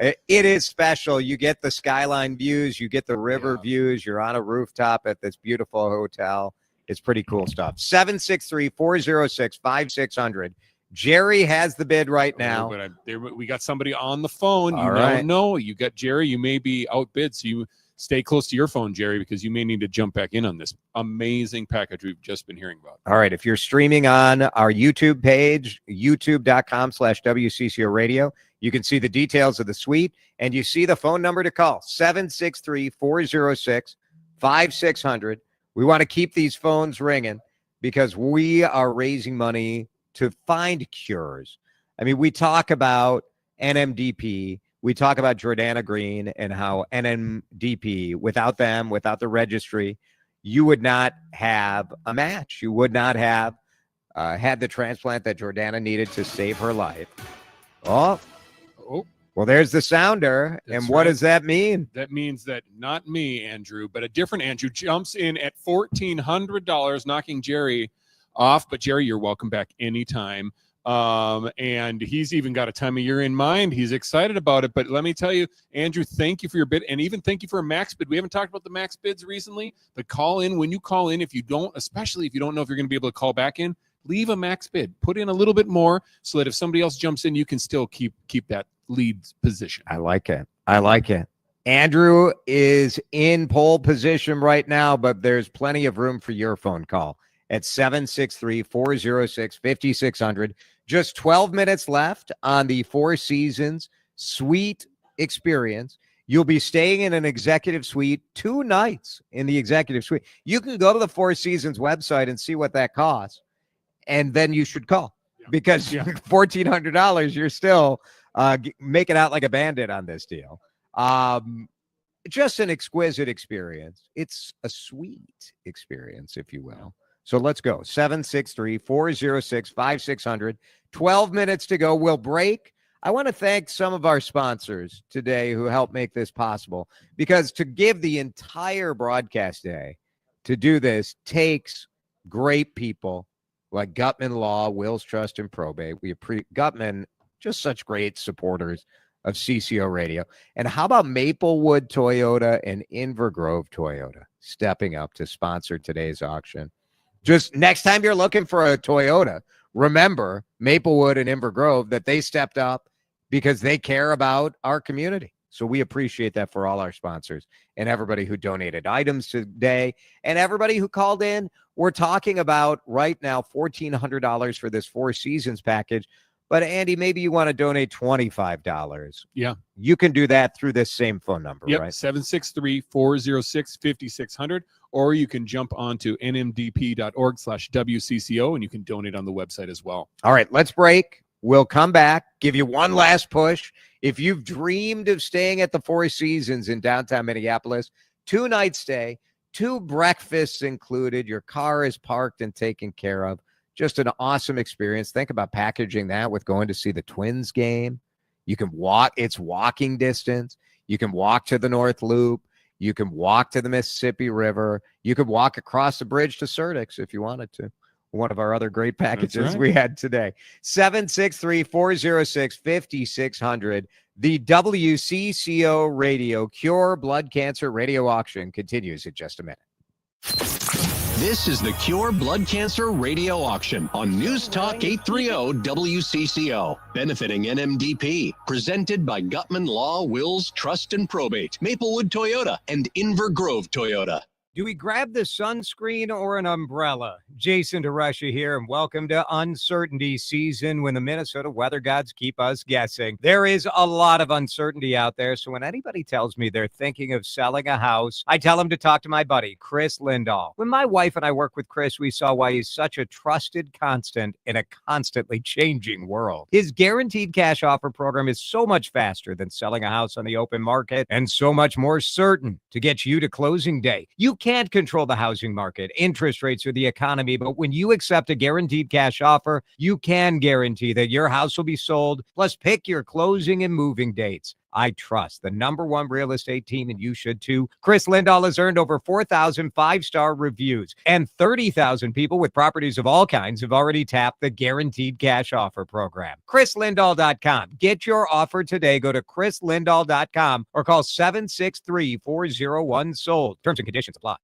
It is special. You get the skyline views, you get the river views. You're on a rooftop at this beautiful hotel. It's pretty cool stuff. 763-406-5600. Jerry has the bid right now. But we got somebody on the phone. All You right. don't know. You got Jerry. You may be outbid, so you stay close to your phone, Jerry, because you may need to jump back in on this amazing package we've just been hearing about. All right. If you're streaming on our YouTube page, youtube.com/WCCO radio, you can see the details of the suite and you see the phone number to call 763-406-5600. We want to keep these phones ringing because we are raising money to find cures. I mean, we talk about NMDP. We talk about Jordana Green and how NMDP, without them, without the registry, you would not have a match. You would not have had the transplant that Jordana needed to save her life. Oh, well, there's the sounder. That's and what right. does that mean? That means that not me, Andrew, but a different Andrew jumps in at $1,400, knocking Jerry off. But Jerry, you're welcome back anytime. And he's even got a time of year in mind. He's excited about it. But let me tell you, Andrew, thank you for your bid, and even thank you for a max bid. We haven't talked about the max bids recently, but call in when you call in. If you don't, especially if you don't know if you're going to be able to call back in, leave a max bid. Put in a little bit more so that if somebody else jumps in, you can still keep that lead position. I like it. I like it. Andrew is in pole position right now, but there's plenty of room for your phone call at 763-406-5600. Just 12 minutes left on the Four Seasons suite experience. You'll be staying in an executive suite 2 nights in the executive suite. You can go to the Four Seasons website and see what that costs, and then you should call because $1,400, you're still making out like a bandit on this deal. Just an exquisite experience. It's a sweet experience, if you will. So let's go. 763-406-5600. 12 minutes to go. We'll break. I want to thank some of our sponsors today who helped make this possible, because to give the entire broadcast day to do this takes great people like Gutman Law, Wills Trust, and Probate. Gutman, just such great supporters of CCO Radio. And how about Maplewood Toyota and Invergrove Toyota stepping up to sponsor today's auction? Just next time you're looking for a Toyota, remember Maplewood and Invergrove, that they stepped up because they care about our community. So we appreciate that for all our sponsors and everybody who donated items today and everybody who called in. We're talking about right now $1,400 for this Four Seasons package. But Andy, maybe you want to donate $25. Yeah. You can do that through this same phone number, Yep, right? 763-406-5600, or you can jump onto nmdp.org/WCCO and you can donate on the website as well. All right, let's break. We'll come back, give you one last push. If you've dreamed of staying at the Four Seasons in downtown Minneapolis, 2-night stay, 2 breakfasts included, your car is parked and taken care of. Just an awesome experience. Think about packaging that with going to see the Twins game. You can walk. It's walking distance. You can walk to the North Loop. You can walk to the Mississippi River. You could walk across the bridge to Surdyk if you wanted to. One of our other great packages we had today. 763-406-5600. The WCCO Radio Cure Blood Cancer Radio Auction continues in just a minute. This is the Cure Blood Cancer Radio Auction on News Talk 830 WCCO, benefiting NMDP, presented by Gutman Law, Wills, Trust, and Probate, Maplewood Toyota, and Invergrove Toyota. Do we grab the sunscreen or an umbrella? Jason DeRusha here, and welcome to uncertainty season when the Minnesota weather gods keep us guessing. There is a lot of uncertainty out there, so when anybody tells me they're thinking of selling a house, I tell them to talk to my buddy, Chris Lindahl. When my wife and I worked with Chris, we saw why he's such a trusted constant in a constantly changing world. His guaranteed cash offer program is so much faster than selling a house on the open market and so much more certain to get you to closing day. You can't control the housing market, interest rates, or the economy, but when you accept a guaranteed cash offer, you can guarantee that your house will be sold, plus pick your closing and moving dates. I trust. The #1 real estate team, and you should too. Chris Lindahl has earned over 4,000 5-star reviews, and 30,000 people with properties of all kinds have already tapped the Guaranteed Cash Offer program. ChrisLindahl.com. Get your offer today. Go to ChrisLindahl.com or call 763-401-SOLD. Terms and conditions apply.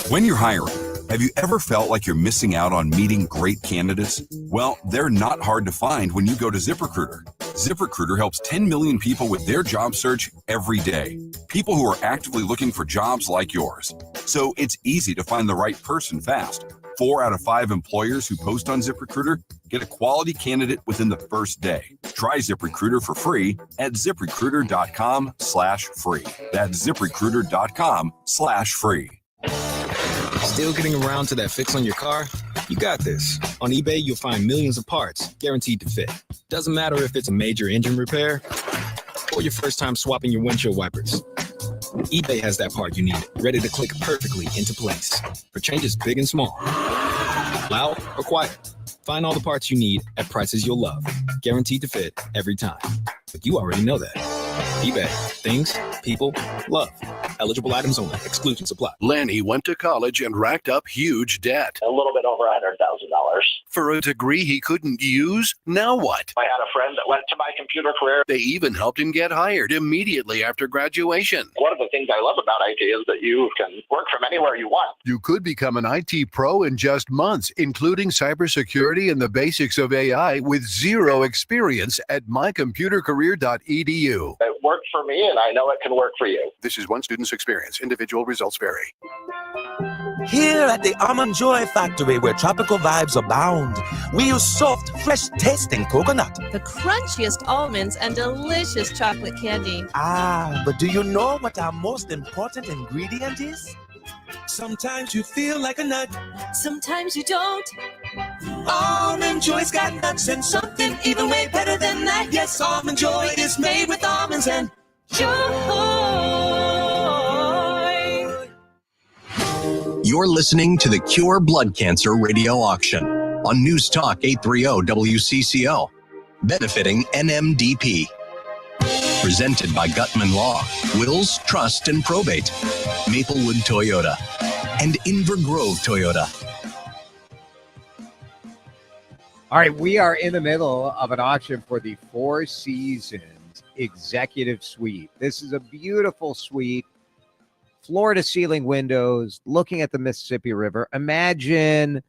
When you're hiring, have you ever felt like you're missing out on meeting great candidates? Well, they're not hard to find when you go to ZipRecruiter. ZipRecruiter helps 10 million people with their job search every day. People who are actively looking for jobs like yours. So it's easy to find the right person fast. 4 out of 5 employers who post on ZipRecruiter get a quality candidate within the first day. Try ZipRecruiter for free at ZipRecruiter.com/free. That's ZipRecruiter.com/free. Still getting around to that fix on your car? You got this. On eBay, you'll find millions of parts guaranteed to fit. Doesn't matter if it's a major engine repair or your first time swapping your windshield wipers. eBay has that part you need, ready to click perfectly into place for changes big and small. Loud or quiet, find all the parts you need at prices you'll love. Guaranteed to fit every time. But you already know that. eBay. Things, people, love. Eligible items only. Exclusions apply. Lanny went to college and racked up huge debt. A little bit over $100,000. For a degree he couldn't use? Now what? I had a friend that went to my computer career. They even helped him get hired immediately after graduation. One of the things I love about IT is that you can work from anywhere you want. You could become an IT pro in just months, including cybersecurity and the basics of AI with zero experience at mycomputercareer.edu. It worked for me, and I know it can work for you. This is one student's experience. Individual results vary. Here at the Almond Joy Factory, where tropical vibes abound, we use soft, fresh-tasting coconut. The crunchiest almonds and delicious chocolate candy. Ah, but do you know what our most important ingredient is? Sometimes you feel like a nut. Sometimes you don't. Almond Joy's got nuts and something even way better than that. Yes, Almond Joy is made with almonds and joy. You're listening to the Cure Blood Cancer Radio Auction on News Talk 830 WCCO, benefiting NMDP. Presented by Gutman Law, Wills, Trust, and Probate, Maplewood Toyota, and Inver Grove Toyota. All right, we are in the middle of an auction for the Four Seasons Executive Suite. This is a beautiful suite, floor-to-ceiling windows, looking at the Mississippi River. Imagine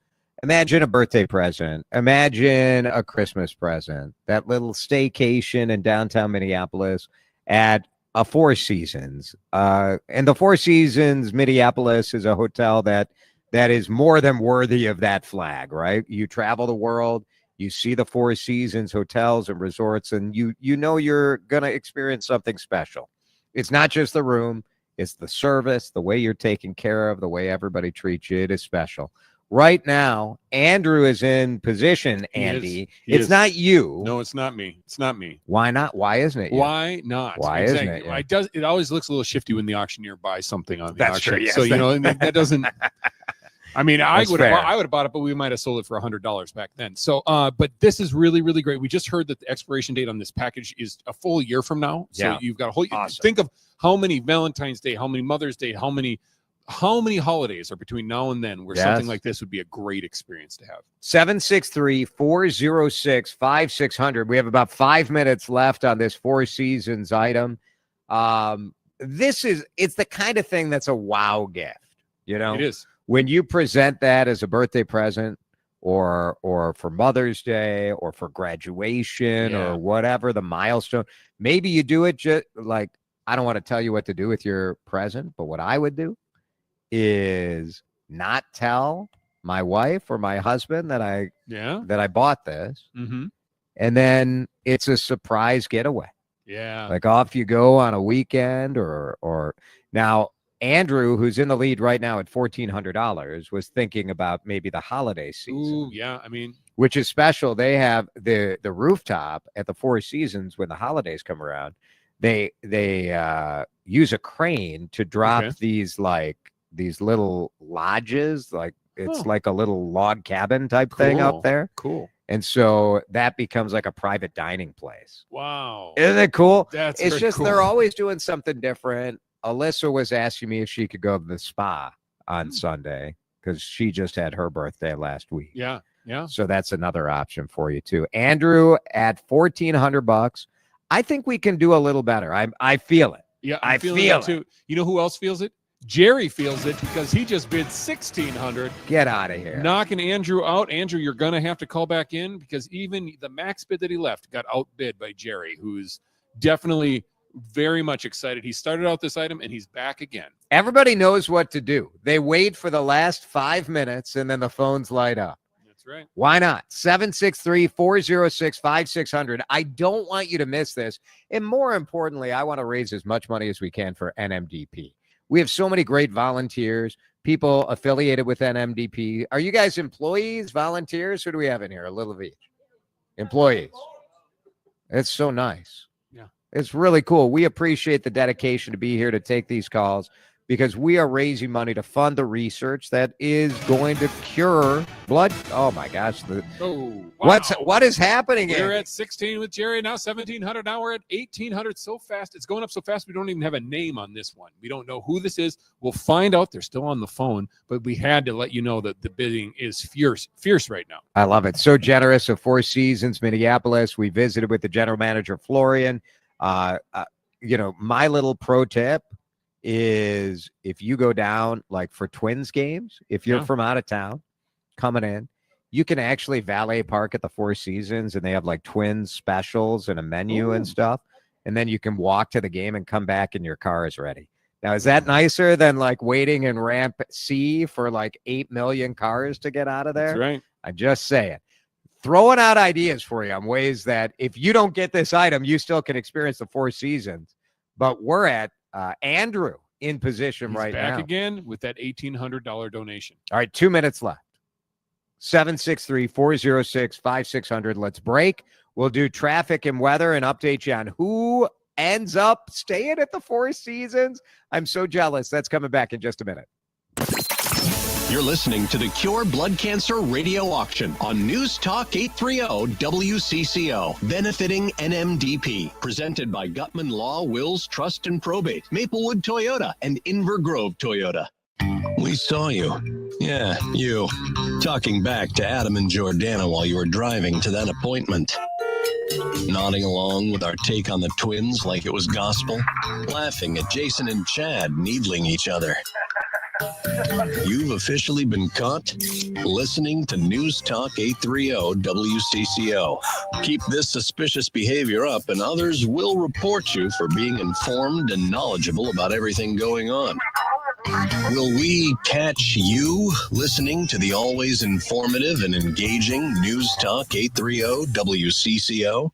a birthday present. Imagine a Christmas present. That little staycation in downtown Minneapolis at a Four Seasons. And the Four Seasons Minneapolis is a hotel that is more than worthy of that flag, right? You travel the world, you see the Four Seasons hotels and resorts, and you know you're going to experience something special. It's not just the room. It's the service, the way you're taken care of, the way everybody treats you. It is special. Right now, Andrew is in position, Andy. It's not you. No, it's not me. It's not me. Why not? Why isn't it you? Why not? Why exactly. isn't it? Yeah. It always looks a little shifty when the auctioneer buys something on the That's auction. true, yes. So, that doesn't... I mean, I would have bought it, but we might have sold it for $100 back then. So, but this is really, really great. We just heard that the expiration date on this package is a full year from now. So you've got a whole. Awesome. Think of how many Valentine's Day, how many Mother's Day, how many holidays are between now and then where something like this would be a great experience to have. 763-406-5600. We have about 5 minutes left on this Four Seasons item. It's the kind of thing that's a wow gift. It is. When you present that as a birthday present or for Mother's Day or for graduation or whatever the milestone, maybe you do it just like, I don't want to tell you what to do with your present, but what I would do is not tell my wife or my husband that I bought this. Mm-hmm. And then it's a surprise getaway. Yeah. Like off you go on a weekend or now Andrew, who's in the lead right now at $1,400, was thinking about maybe the holiday season. Ooh, yeah. I mean, which is special. They have the rooftop at the Four Seasons when the holidays come around. They use a crane to drop these little lodges, like it's like a little log cabin type thing up there. Cool. And so that becomes like a private dining place. Wow. Isn't it cool? That's it's very just cool. they're always doing something different. Alyssa was asking me if she could go to the spa on Sunday because she just had her birthday last week. Yeah. Yeah. So that's another option for you too. Andrew at $1,400. I think we can do a little better. I feel it. Yeah, I feel feel it too. You know who else feels it? Jerry feels it because he just bid $1,600. Get out of here. Knocking Andrew out. Andrew, you're going to have to call back in because even the max bid that he left got outbid by Jerry, who's definitely very much excited. He started out this item and he's back again. Everybody knows what to do. They wait for the last 5 minutes and then the phones light up. That's right. Why not? 763-406-5600. I don't want you to miss this. And more importantly, I want to raise as much money as we can for NMDP. We have so many great volunteers, people affiliated with NMDP. Are you guys employees, volunteers? Who do we have in here? A little of each. Employees. It's so nice. Yeah. It's really cool. We appreciate the dedication to be here to take these calls because we are raising money to fund the research that is going to cure blood. Oh my gosh. What is happening We're here? at 16 with Jerry, now 1,700. Now we're at 1,800 so fast. It's going up so fast we don't even have a name on this one. We don't know who this is. We'll find out. They're still on the phone, but we had to let you know that the bidding is fierce right now. I love it. So generous of Four Seasons, Minneapolis. We visited with the general manager, Florian. My little pro tip is if you go down like for Twins games, if you're from out of town coming in, you can actually valet park at the Four Seasons and they have like Twins specials and a menu and stuff. And then you can walk to the game and come back and your car is ready. Now, is that nicer than like waiting in ramp C for like 8 million cars to get out of there? That's right. I'm just saying. Throwing out ideas for you on ways that if you don't get this item, you still can experience the Four Seasons. But we're at Andrew in position right back now. again with that $1,800 donation. All right, 2 minutes left. 763-406-5600. Let's break. We'll do traffic and weather and update you on who ends up staying at the Four Seasons. I'm so jealous. That's coming back in just a minute. You're listening to the Cure Blood Cancer Radio Auction on News Talk 830 WCCO, benefiting NMDP. Presented by Gutman Law, Wills, Trust, and Probate, Maplewood Toyota, and Inver Grove Toyota. We saw you. Yeah, you. Talking back to Adam and Jordana while you were driving to that appointment. Nodding along with our take on the Twins like it was gospel. Laughing at Jason and Chad needling each other. You've officially been caught listening to News Talk 830 WCCO. Keep this suspicious behavior up and others will report you for being informed and knowledgeable about everything going on. Will we catch you listening to the always informative and engaging News Talk 830 WCCO?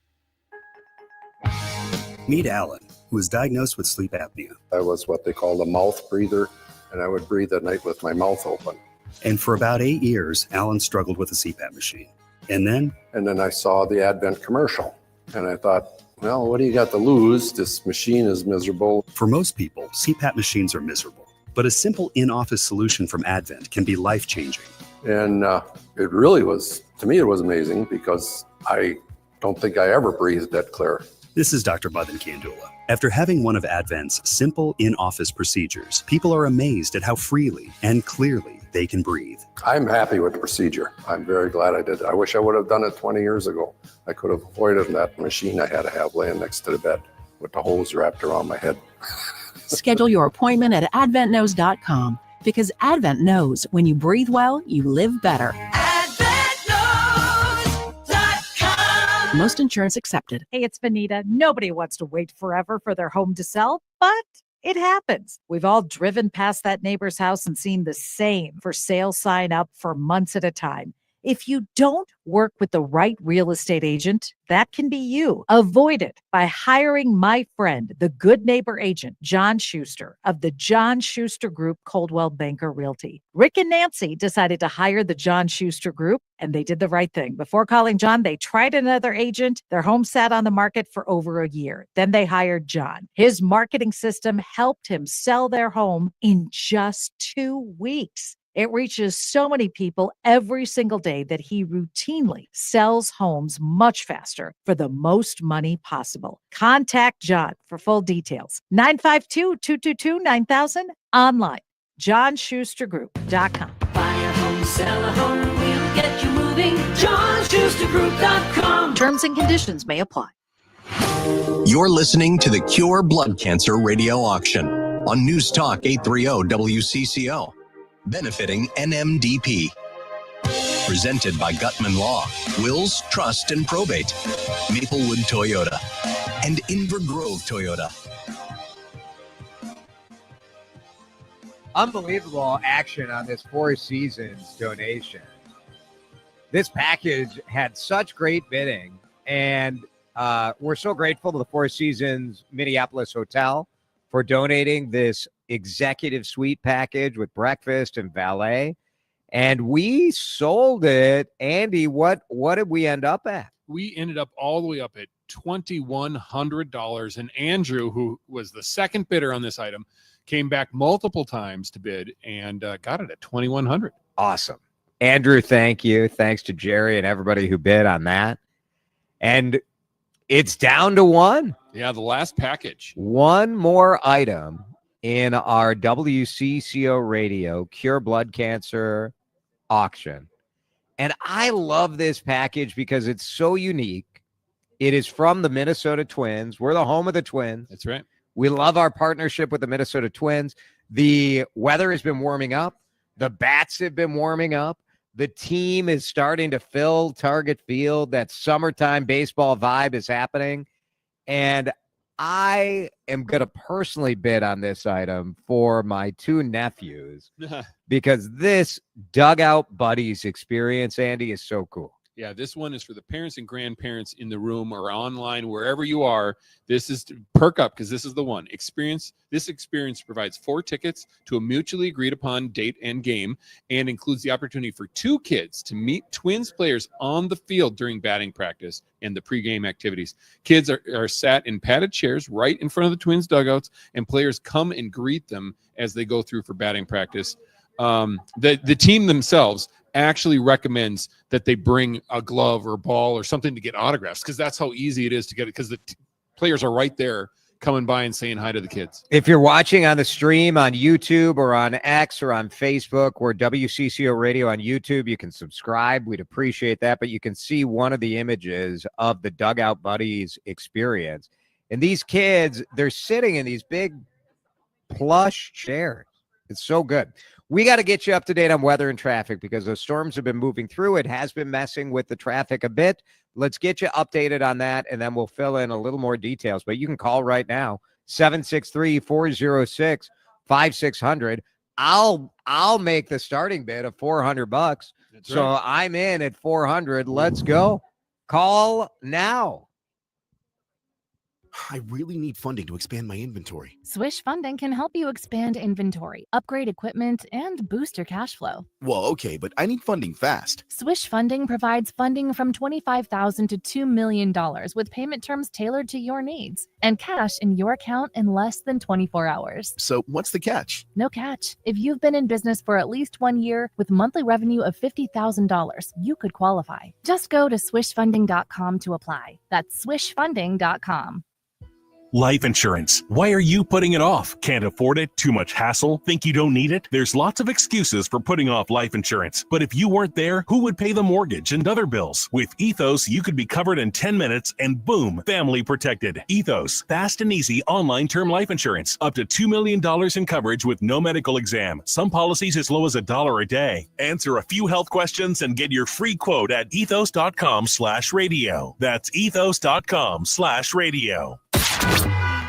Meet Alan, who was diagnosed with sleep apnea. I was what they call a mouth breather, and I would breathe at night with my mouth open. And for about 8 years, Alan struggled with a CPAP machine. And then I saw the Advent commercial, and I thought, well, what do you got to lose? This machine is miserable. For most people, CPAP machines are miserable, but a simple in-office solution from Advent can be life-changing. And it really was, to me, it was amazing because I don't think I ever breathed that clear. This is Dr. Buthan Kandula. After having one of Advent's simple in-office procedures, people are amazed at how freely and clearly they can breathe. I'm happy with the procedure. I'm very glad I did it. I wish I would have done it 20 years ago. I could have avoided that machine I had to have laying next to the bed with the hose wrapped around my head. Schedule your appointment at adventknows.com because Advent knows when you breathe well, you live better. Most insurance accepted. Hey, it's Benita. Nobody wants to wait forever for their home to sell, but it happens. We've all driven past that neighbor's house and seen the same for sale sign up for months at a time. If you don't work with the right real estate agent, that can be you. Avoid it by hiring my friend, the good neighbor agent, John Schuster of the John Schuster Group, Coldwell Banker Realty. Rick and Nancy decided to hire the John Schuster Group, and they did the right thing. Before calling John, they tried another agent. Their home sat on the market for over a year. Then they hired John. His marketing system helped him sell their home in just 2 weeks. It reaches so many people every single day that he routinely sells homes much faster for the most money possible. Contact John for full details. 952-222-9000 online. JohnSchusterGroup.com. Buy a home, sell a home, we'll get you moving. JohnSchusterGroup.com. Terms and conditions may apply. You're listening to the Cure Blood Cancer Radio Auction on News Talk 830 WCCO, benefiting NMDP. Presented by Gutman Law, Wills, Trust, and Probate, Maplewood Toyota, and Inver Grove Toyota. Unbelievable action on this Four Seasons donation. This package had such great bidding, and we're so grateful to the Four Seasons Minneapolis Hotel for donating this executive suite package with breakfast and valet. And we sold it. Andy, what did we end up at? We ended up all the way up at $2,100. And Andrew, who was the second bidder on this item, came back multiple times to bid and got it at $2,100. Awesome. Andrew, thank you. Thanks to Jerry and everybody who bid on that. And it's down to one. Yeah, the last package. One more item in our WCCO Radio Cure Blood Cancer auction. And I love this package because it's so unique. It is from the Minnesota Twins. We're the home of the Twins. That's right. We love our partnership with the Minnesota Twins. The weather has been warming up. The bats have been warming up. The team is starting to fill Target Field. That summertime baseball vibe is happening. And I am going to personally bid on this item for my two nephews because this Dugout Buddies experience, Andy, is so cool. Yeah, this one is for the parents and grandparents in the room or online, wherever you are. This is to perk up because this is the one. This experience provides 4 tickets to a mutually agreed upon date and game and includes the opportunity for 2 kids to meet Twins players on the field during batting practice and the pregame activities. Kids are sat in padded chairs right in front of the Twins dugouts, and players come and greet them as they go through for batting practice. The team themselves actually recommends that they bring a glove or ball or something to get autographs because that's how easy it is to get it because the players are right there coming by and saying hi to the kids. If you're watching on the stream on YouTube or on X or on Facebook, we're WCCO Radio on YouTube. You can subscribe. We'd appreciate that. But you can see one of the images of the Dugout Buddies experience. And these kids, they're sitting in these big plush chairs. It's so good. We got to get you up to date on weather and traffic because those storms have been moving through. It has been messing with the traffic a bit. Let's get you updated on that, and then we'll fill in a little more details. But you can call right now, 763-406-5600. I'll make the starting bid of $400. So right. I'm in at 400. Let's go. Call now. I really need funding to expand my inventory. Swish Funding can help you expand inventory, upgrade equipment, and boost your cash flow. Well, okay, but I need funding fast. Swish Funding provides funding from $25,000 to $2 million with payment terms tailored to your needs and cash in your account in less than 24 hours. So what's the catch? No catch. If you've been in business for at least 1 year with monthly revenue of $50,000, you could qualify. Just go to swishfunding.com to apply. That's swishfunding.com. Life insurance. Why are you putting it off? Can't afford it? Too much hassle? Think you don't need it? There's lots of excuses for putting off life insurance. But if you weren't there, who would pay the mortgage and other bills? With Ethos, you could be covered in 10 minutes and boom, family protected. Ethos, fast and easy online term life insurance. Up to $2 million in coverage with no medical exam. Some policies as low as $1 a day. Answer a few health questions and get your free quote at ethos.com/radio. That's ethos.com/radio.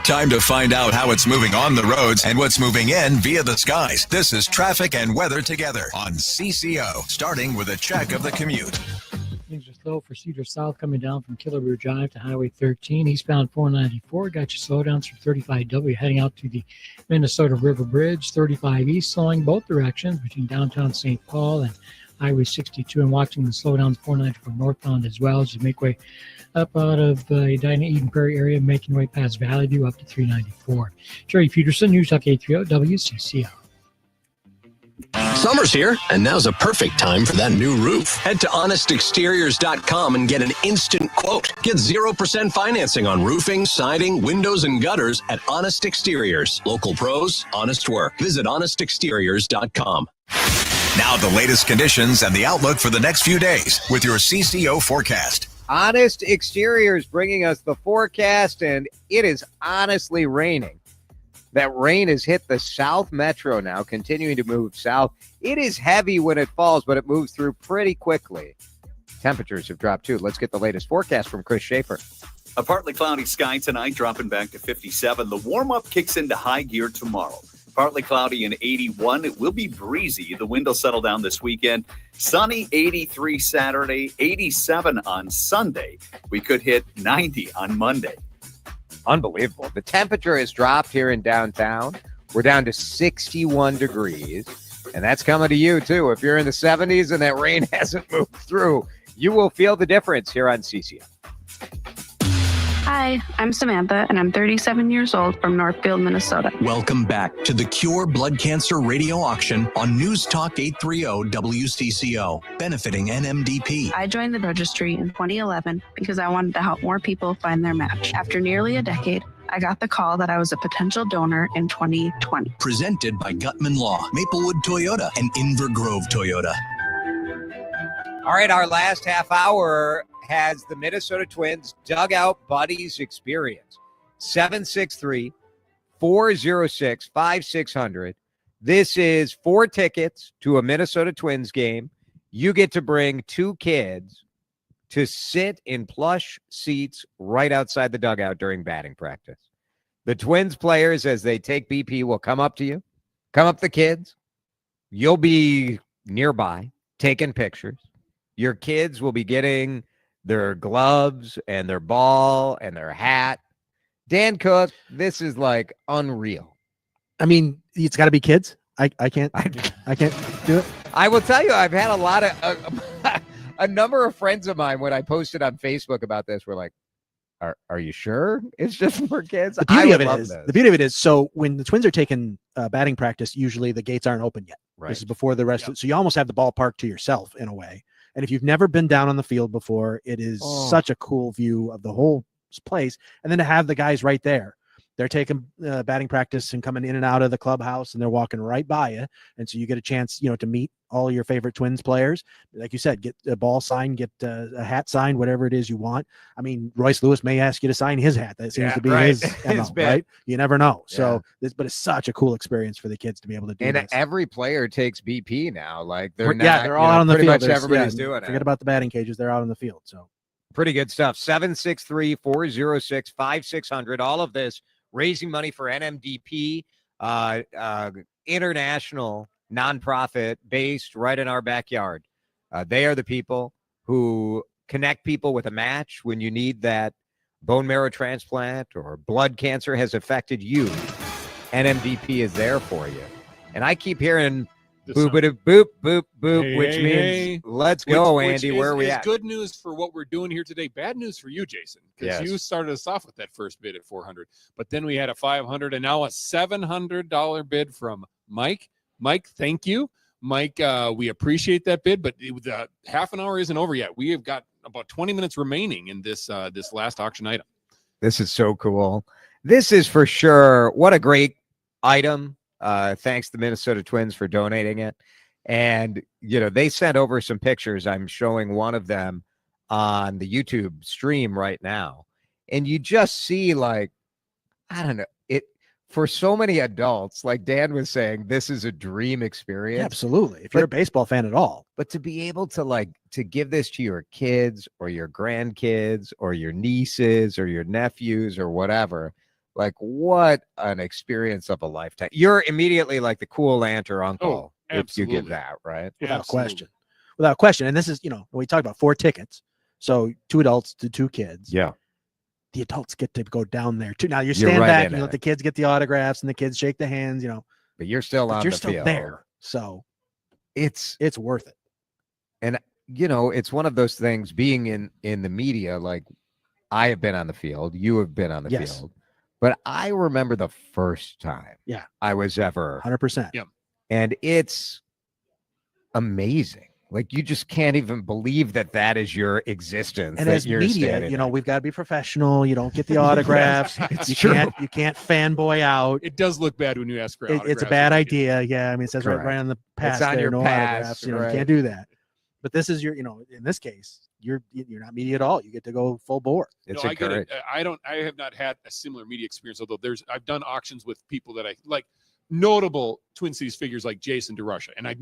Time to find out how it's moving on the roads and what's moving in via the skies. This is Traffic and Weather Together on CCO, starting with a check of the commute. Things are slow for Cedar South coming down from Killebrew Drive to Highway 13. Eastbound 494 got you slowdowns from 35W heading out to the Minnesota River Bridge. 35 East slowing both directions between downtown St. Paul and Highway 62 and watching the slowdowns 494 northbound as well as you make way up out of Edina Eden Prairie area, making your way past Valley View up to 394. Jerry Peterson, News Talk 830 WCCO. Summer's here, and now's a perfect time for that new roof. Head to honestexteriors.com and get an instant quote. Get 0% financing on roofing, siding, windows, and gutters at Honest Exteriors. Local pros, honest work. Visit honestexteriors.com. Now the latest conditions and the outlook for the next few days with your CCO forecast. Honest Exteriors bringing us the forecast, and it is honestly raining. That rain has hit the South Metro now, continuing to move south. It is heavy when it falls, but it moves through pretty quickly. Temperatures have dropped too. Let's get the latest forecast from Chris Schaefer. A partly cloudy sky tonight, dropping back to 57. The warm-up kicks into high gear tomorrow. Partly cloudy and 81. It will be breezy. The wind will settle down this weekend. Sunny, 83 Saturday, 87 on Sunday. We could hit 90 on Monday. Unbelievable. The temperature has dropped here in downtown. We're down to 61 degrees, and that's coming to you, too. If you're in the 70s and that rain hasn't moved through, you will feel the difference here on CCO. Hi, I'm Samantha, and I'm 37 years old from Northfield, Minnesota. Welcome back to the Cure Blood Cancer Radio Auction on News Talk 830 WCCO, benefiting NMDP. I joined the registry in 2011 because I wanted to help more people find their match. After nearly a decade, I got the call that I was a potential donor in 2020. Presented by Gutman Law, Maplewood Toyota, and Inver Grove Toyota. All right, our last half hour has the Minnesota Twins Dugout Buddies experience. 763-406-5600. This is 4 tickets to a Minnesota Twins game. You get to bring 2 kids to sit in plush seats right outside the dugout during batting practice. The Twins players, as they take BP, will come up to you, come up the kids. You'll be nearby taking pictures. Your kids will be getting their gloves and their ball and their hat. Dan Cook, this is like unreal. I mean, it's got to be kids. I can't do it. I will tell you, I've had a lot of a number of friends of mine when I posted on Facebook about this were like, "Are you sure it's just for kids?" The beauty of it is, so when the Twins are taking batting practice, usually the gates aren't open yet. Right. This is before the rest. So you almost have the ballpark to yourself in a way. And if you've never been down on the field before, it is such a cool view of the whole place. And then to have the guys right there, they're taking batting practice and coming in and out of the clubhouse, and they're walking right by you. And so you get a chance, to meet all your favorite Twins players. Like you said, get a ball signed, get a hat signed, whatever it is you want. I mean, Royce Lewis may ask you to sign his hat. That seems to be his MO, right? You never know. Yeah. So but it's such a cool experience for the kids to be able to do and this. Every player takes BP now. Like they're all out on the field. Pretty much everybody's doing it. Forget about the batting cages. They're out on the field. So pretty good stuff. 763-406-5600. All of this raising money for NMDP, international nonprofit based right in our backyard. They are the people who connect people with a match when you need that bone marrow transplant or blood cancer has affected you. NMDP is there for you. And I keep hearing boop, boop, boop, boop, which means let's go, Andy. Where are we at? Good news for what we're doing here today. Bad news for you, Jason, because you started us off with that first bid at $400, but then we had a $500 and now a $700 bid from Mike. Mike, thank you. Mike, we appreciate that bid, but the half an hour isn't over yet. We have got about 20 minutes remaining in this last auction item. This is so cool. This is for sure. What a great item. Thanks to the Minnesota Twins for donating it. And, they sent over some pictures. I'm showing one of them on the YouTube stream right now. And you just see I don't know, for so many adults, like Dan was saying, this is a dream experience. Yeah, absolutely. If you're a baseball fan at all. But to be able to to give this to your kids or your grandkids or your nieces or your nephews or whatever, what an experience of a lifetime. You're immediately like the cool aunt or uncle if you get that, right? Without question. Without question. And this is, we talked about 4 tickets. So 2 adults to 2 kids. Yeah. The adults get to go down there too. Now you stand back and you let the kids get the autographs and the kids shake the hands, But you're still on the still field. There. So it's worth it. And it's one of those things being in the media, I have been on the field, you have been on the field. But I remember the first time I was ever 100%. And it's amazing. Like, you just can't even believe that is your existence. And that as you're media, standing you know, there. we've got to be professional. You don't get the autographs. It's you true. can't fanboy out. It does look bad when you ask for autographs. It's a bad idea. Yeah, I mean, it says right Correct. on the pass on there, your no pass, autographs. You know, right. you can't do that. But this is in this case, you're not media at all. You get to go full bore. It's I get it. I have not had a similar media experience, although I've done auctions with people that I like, notable Twin Cities figures like Jason DeRusha. And I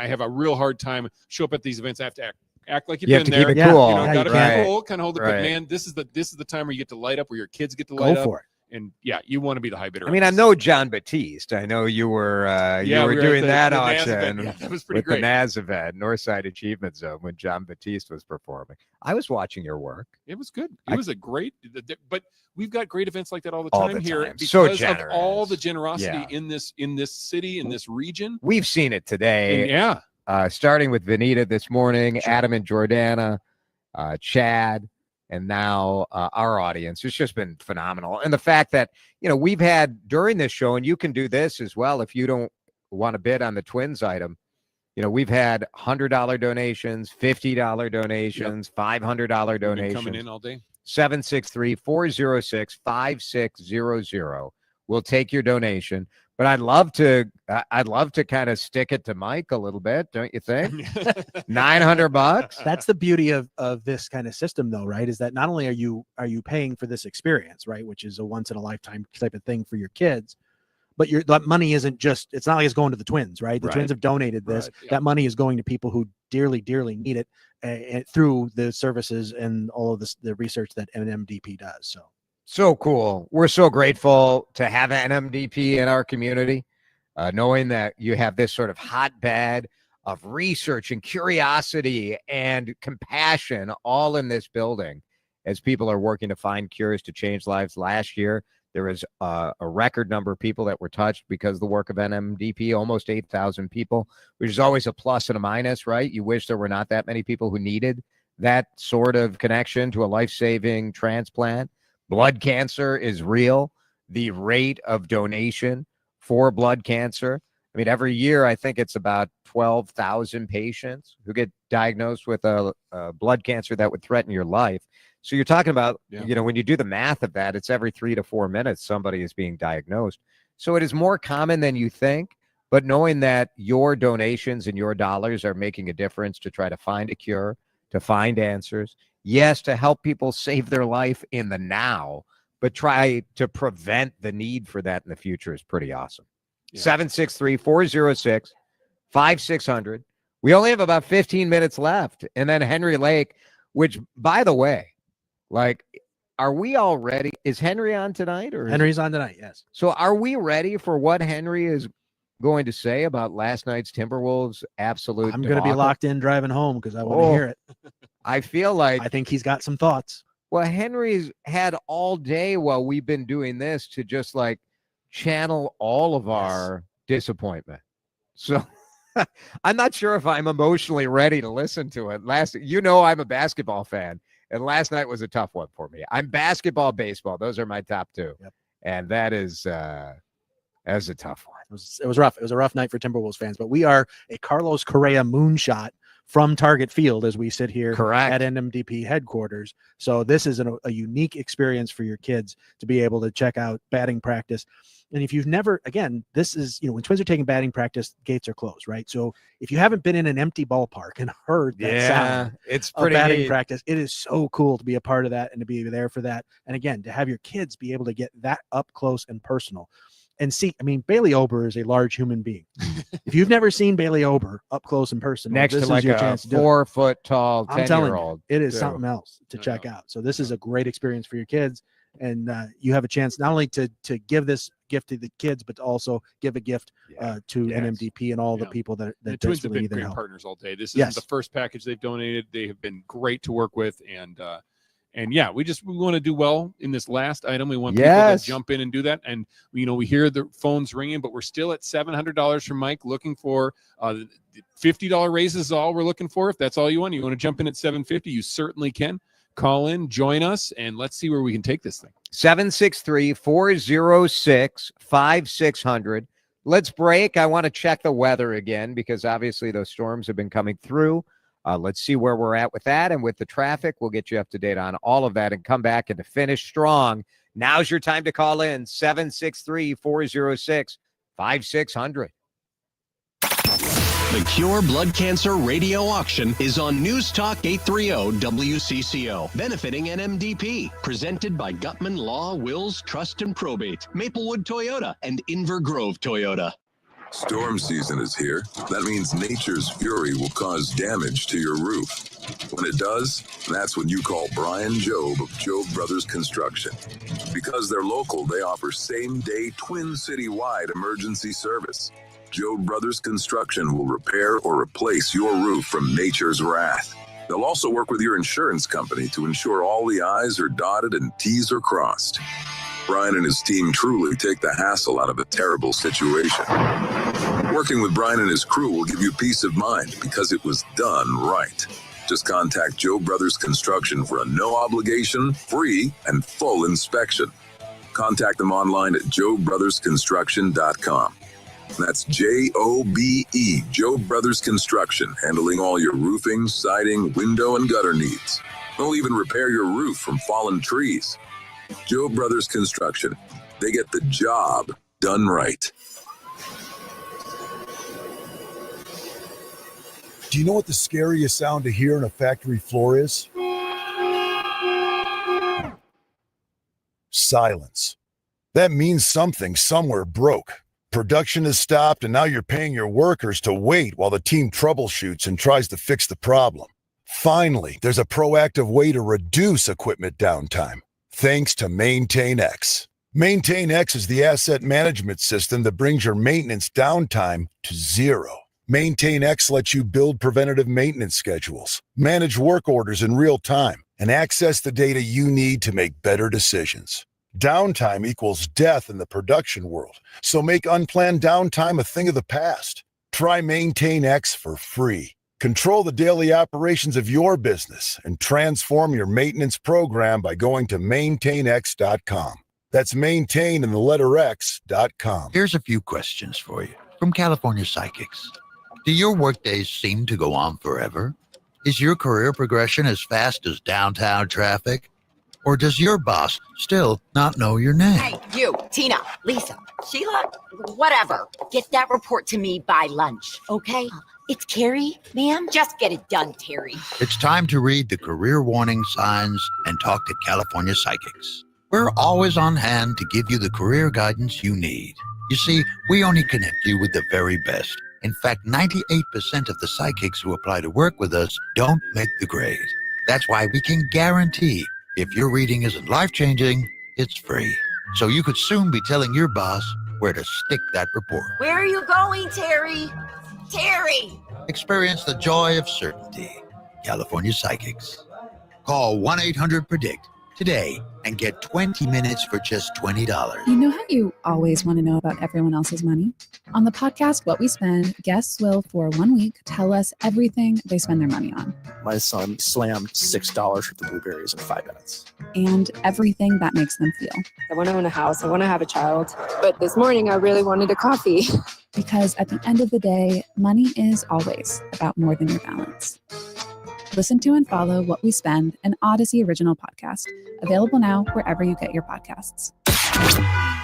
have a real hard time show up at these events. I have to act like you've been there. Keep it cool. You know, gotta Right. be cool, kind of hold it. But Right. man, this is the time where you get to light up, where your kids get to light up. Go for it. And yeah, you want to be the high bidder. I mean, I know John Batiste. I know you were we were doing at that the NAS auction event. Yeah, that was pretty with great. the NAS event, Northside Achievement Zone, when John Batiste was performing. I was watching your work. It was good. It was a great, but we've got great events like that all the All time the here time. because So of generous. all the generosity Yeah. in this city, in this region. We've seen it today. And yeah. Starting with Vanita this morning, Adam and Jordana, Chad, and now our audience. It's just been phenomenal. And the fact that, we've had during this show, and you can do this as well if you don't want to bid on the Twins item, we've had $100 donations, $50 donations, $500 donations. Coming in all day. 763-406-5600. We'll take your donation. But I'd love to kind of stick it to Mike a little bit, don't you think? $900. That's the beauty of this kind of system, though, right? Is that not only are you paying for this experience, right, which is a once in a lifetime type of thing for your kids, but that money isn't just, it's not like it's going to the Twins, right? The Right. Twins have donated this. Right, yeah. That money is going to people who dearly, dearly need it through the services and all of the research that NMDP does. So cool. We're so grateful to have NMDP in our community, knowing that you have this sort of hotbed of research and curiosity and compassion all in this building as people are working to find cures to change lives. Last year, there was a record number of people that were touched because of the work of NMDP, almost 8,000 people, which is always a plus and a minus, right? You wish there were not that many people who needed that sort of connection to a life-saving transplant. Blood cancer is real. The rate of donation for blood cancer, I mean, every year, I think it's about 12,000 patients who get diagnosed with a blood cancer that would threaten your life. So you're talking about, when you do the math of that, it's every 3 to 4 minutes somebody is being diagnosed. So it is more common than you think, but knowing that your donations and your dollars are making a difference to try to find a cure, to find answers, yes, to help people save their life in the now, but try to prevent the need for that in the future is pretty awesome. 763-406-5600. We only have about 15 minutes left. And then Henry Lake, which, by the way, are we all ready? Is Henry on tonight? Or Henry's on tonight, yes. So are we ready for what Henry is going to say about last night's Timberwolves absolute I'm going to be debacle? locked in driving home because I want to hear it. I feel like I think he's got some thoughts. Well, Henry's had all day while we've been doing this to just channel all of our disappointment. So I'm not sure if I'm emotionally ready to listen to it. I'm a basketball fan, and last night was a tough one for me. I'm basketball, baseball. Those are my top two. Yep. And that is a tough one. It was rough. It was a rough night for Timberwolves fans, but we are a Carlos Correa moonshot from Target Field as we sit here at NMDP headquarters. So this is a unique experience for your kids to be able to check out batting practice. And if you've never, again, this is, when Twins are taking batting practice, gates are closed, right? So if you haven't been in an empty ballpark and heard that sound it's of pretty batting neat. practice, it is so cool to be a part of that and to be there for that. And again, to have your kids be able to get that up close and personal. And see, Bailey Ober is a large human being. If you've never seen Bailey Ober up close and personal, Next this to is your a chance to do it. 4 foot tall I'm telling 10-year-old. you, it is something else to check out. So this is a great experience for your kids. And you have a chance not only to give this gift to the kids, but to also give a gift to NMDP and all the people that The Twins have desperately been need their great help. partners all day. This isn't the first package they've donated. They have been great to work with. And yeah, we want to do well in this last item. We want people to jump in and do that. And, we hear the phones ringing, but we're still at $700 from Mike looking for the $50 raises is all we're looking for. If that's all you want to jump in at $750, you certainly can. Call in, join us, and let's see where we can take this thing. 763-406-5600. Let's break. I want to check the weather again because obviously those storms have been coming through. Let's see where we're at with that and with the traffic. We'll get you up to date on all of that and come back and to finish strong. Now's your time to call in 763-406-5600. The Cure Blood Cancer Radio Auction is on News Talk 830 WCCO, benefiting NMDP. Presented by Gutman Law, Wills, Trust, and Probate, Maplewood Toyota, and Inver Grove Toyota. Storm season is here. That means nature's fury will cause damage to your roof. When it does, that's when you call Brian Job of Job Brothers Construction. Because they're local, they offer same-day Twin City-wide emergency service. Job Brothers Construction will repair or replace your roof from nature's wrath. They'll also work with your insurance company to ensure all the I's are dotted and T's are crossed. Brian and his team truly take the hassle out of a terrible situation. Working with Brian and his crew will give you peace of mind because it was done right. Just contact Job Brothers Construction for a no-obligation, free, and full inspection. Contact them online at jobbrothersconstruction.com. That's J-O-B-E, Job Brothers Construction, handling all your roofing, siding, window, and gutter needs. They'll even repair your roof from fallen trees. Job Brothers Construction. They get the job done right. Do you know what the scariest sound to hear on a factory floor is? Silence. That means something somewhere broke. Production has stopped, and now you're paying your workers to wait while the team troubleshoots and tries to fix the problem. Finally, there's a proactive way to reduce equipment downtime, thanks to MaintainX. MaintainX is the asset management system that brings your maintenance downtime to zero. MaintainX lets you build preventative maintenance schedules, manage work orders in real time, and access the data you need to make better decisions. Downtime equals death in the production world, so make unplanned downtime a thing of the past. Try MaintainX for free. Control the daily operations of your business and transform your maintenance program by going to maintainx.com. That's maintain in the letter X.com. Here's a few questions for you from California Psychics. Do your workdays seem to go on forever? Is your career progression as fast as downtown traffic? Or does your boss still not know your name? Hey, you, Tina, Lisa, Sheila, whatever. Get that report to me by lunch, okay? It's Carrie, ma'am. Just get it done, Terry. It's time to read the career warning signs and talk to California Psychics. We're always on hand to give you the career guidance you need. You see, we only connect you with the very best. In fact, 98% of the psychics who apply to work with us don't make the grade. That's why we can guarantee if your reading isn't life-changing, it's free. So you could soon be telling your boss where to stick that report. Where are you going, Terry? Terry! Experience the joy of certainty. California Psychics. Call 1-800-PREDICT today and get 20 minutes for just $20. You know how you always want to know about everyone else's money? On the podcast, What We Spend, guests will, for 1 week, tell us everything they spend their money on. My son slammed $6 worth of blueberries in 5 minutes. And everything that makes them feel. I want to own a house. I want to have a child. But this morning, I really wanted a coffee. Because at the end of the day, money is always about more than your balance. Listen to and follow What We Spend, an Odyssey original podcast. Available now wherever you get your podcasts.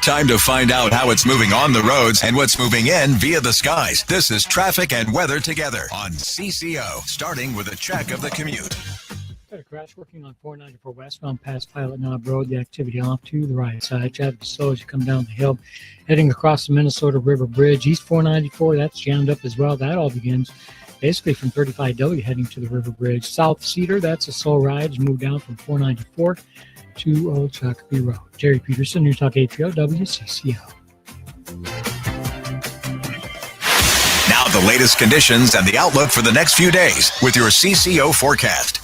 Time to find out how it's moving on the roads and what's moving in via the skies. This is Traffic and Weather Together on CCO, starting with a check of the commute. Got a crash working on 494 westbound past Pilot Knob Road. The activity off to the right side. Traffic is slow as you come down the hill. Heading across the Minnesota River Bridge. East 494, that's jammed up as well. That all begins basically from 35W heading to the River Bridge. South Cedar, that's a slow ride. It's moved down from 494 to Old Shakopee Road. Jerry Peterson, News Talk 830 WCCO. Now the latest conditions and the outlook for the next few days with your CCO forecast.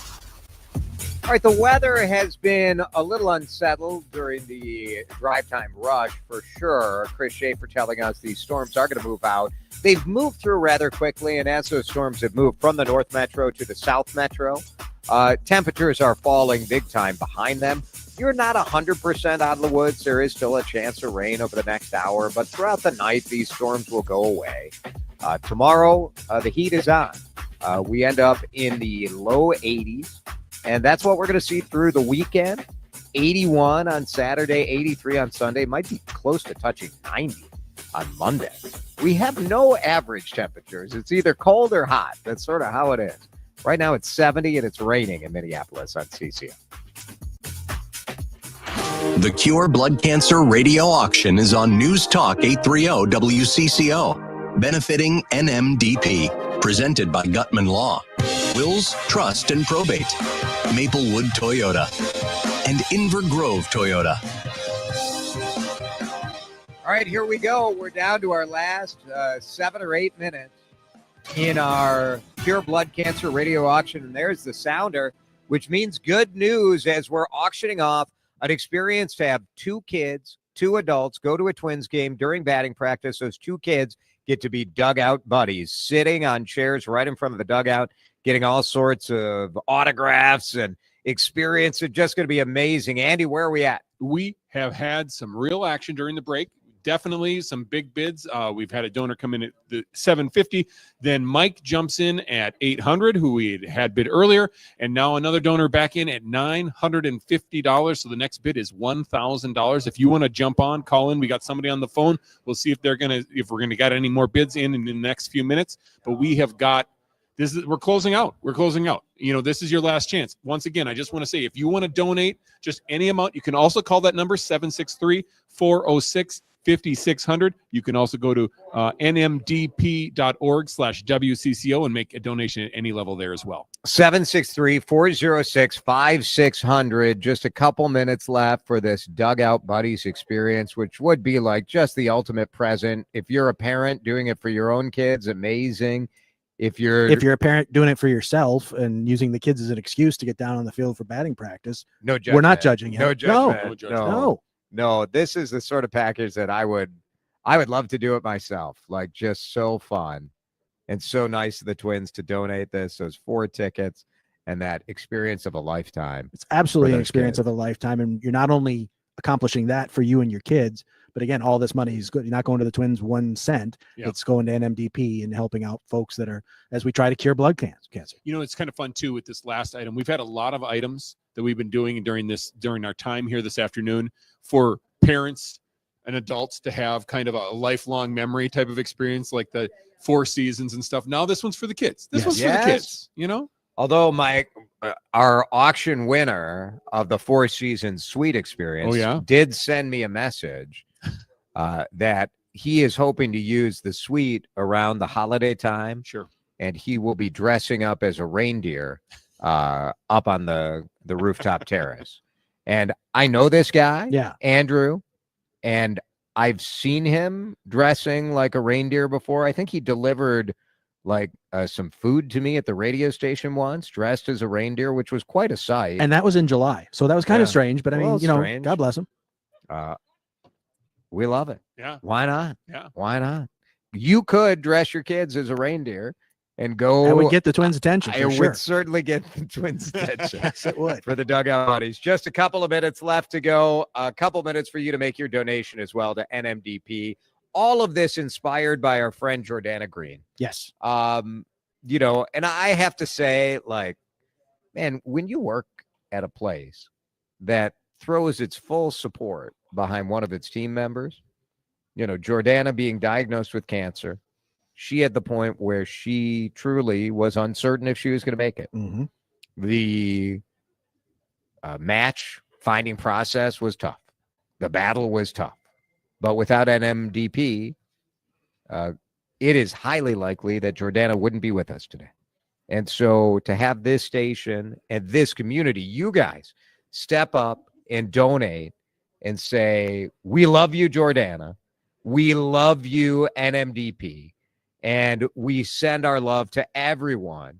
All right, the weather has been a little unsettled during the drive time rush for sure. Chris Schaefer telling us these storms are going to move out. They've moved through rather quickly, and as those storms have moved from the North Metro to the South Metro, temperatures are falling big time behind them. you're not 100% out of the woods. There is still a chance of rain over the next hour, but throughout the night, these storms will go away. Tomorrow, the heat is on. We end up in the low 80s, and that's what we're going to see through the weekend. 81 on Saturday, 83 on Sunday, might be close to touching 90 on Monday. We have no average temperatures. It's either cold or hot. That's sort of how it is. Right now it's 70 and it's raining in Minneapolis on CCO. The Cure Blood Cancer Radio Auction is on News Talk 830 WCCO, benefiting NMDP, presented by Gutman Law, Wills Trust and Probate, Maplewood Toyota, and Inver Grove Toyota. All right, here we go. We're down to our last 7 or 8 minutes in our Pure Blood Cancer Radio Auction. And there's the sounder, which means good news as we're auctioning off an experience to have 2 kids, 2 adults go to a Twins game during batting practice. Those 2 kids get to be dugout buddies, sitting on chairs right in front of the dugout, getting all sorts of autographs and experience. It's just going to be amazing. Andy, where are we at? We have had some real action during the break. Definitely some big bids. We've had a donor come in at the $750. Then Mike jumps in at $800, who we had bid earlier, and now another donor back in at $950. So the next bid is $1,000. If you want to jump on, call in. We got somebody on the phone. We'll see if we're gonna get any more bids in the next few minutes. But we have got. We're closing out. You know, this is your last chance. Once again, I just want to say, if you want to donate just any amount, you can also call that number 763-406-5600. You can also go to nmdp.org/WCCO and make a donation at any level there as well. 763-406-5600. Just a couple minutes left for this Dugout Buddies experience, which would be like just the ultimate present. If you're a parent doing it for your own kids, amazing. If you're a parent doing it for yourself and using the kids as an excuse to get down on the field for batting practice, no judgment. We're not judging you. No judgment. No. This is the sort of package that I would love to do it myself. Like, just so fun and so nice of the Twins to donate this, those 4 tickets and that experience of a lifetime. It's absolutely an experience of a lifetime. And you're not only accomplishing that for you and your kids, but again, all this money is good. You're not going to the Twins 1 cent. Yep. It's going to NMDP and helping out folks that are, as we try to cure blood cancer. You know, it's kind of fun too with this last item. We've had a lot of items that we've been doing during our time here this afternoon for parents and adults to have kind of a lifelong memory type of experience, like the 4 seasons and stuff. Now this one's for the kids. This one's for the kids, you know? Although our auction winner of the 4 seasons suite experience did send me a message that he is hoping to use the suite around the holiday time. Sure. And he will be dressing up as a reindeer up on the rooftop terrace. And I know this guy, Andrew, and I've seen him dressing like a reindeer before. I think he delivered like some food to me at the radio station once, dressed as a reindeer, which was quite a sight. And that was in July. So that was kind of strange, but I mean, strange. God bless him. We love it. Yeah. Why not? Yeah. Why not? You could dress your kids as a reindeer and go. I would get the Twins' attention. I would certainly get the Twins' attention. Yes, it would. For the Dugout Buddies. Just a couple of minutes left to go. A couple minutes for you to make your donation as well to NMDP. All of this inspired by our friend Jordana Green. Yes. You know, and I have to say, like, man, when you work at a place that throws its full support behind one of its team members, you know, Jordana being diagnosed with cancer, she had the point where she truly was uncertain if she was going to make it. Mm-hmm. The match finding process was tough. The battle was tough. But without NMDP, it is highly likely that Jordana wouldn't be with us today. And so to have this station and this community, you guys, step up and donate and say, we love you, Jordana. We love you, NMDP. And we send our love to everyone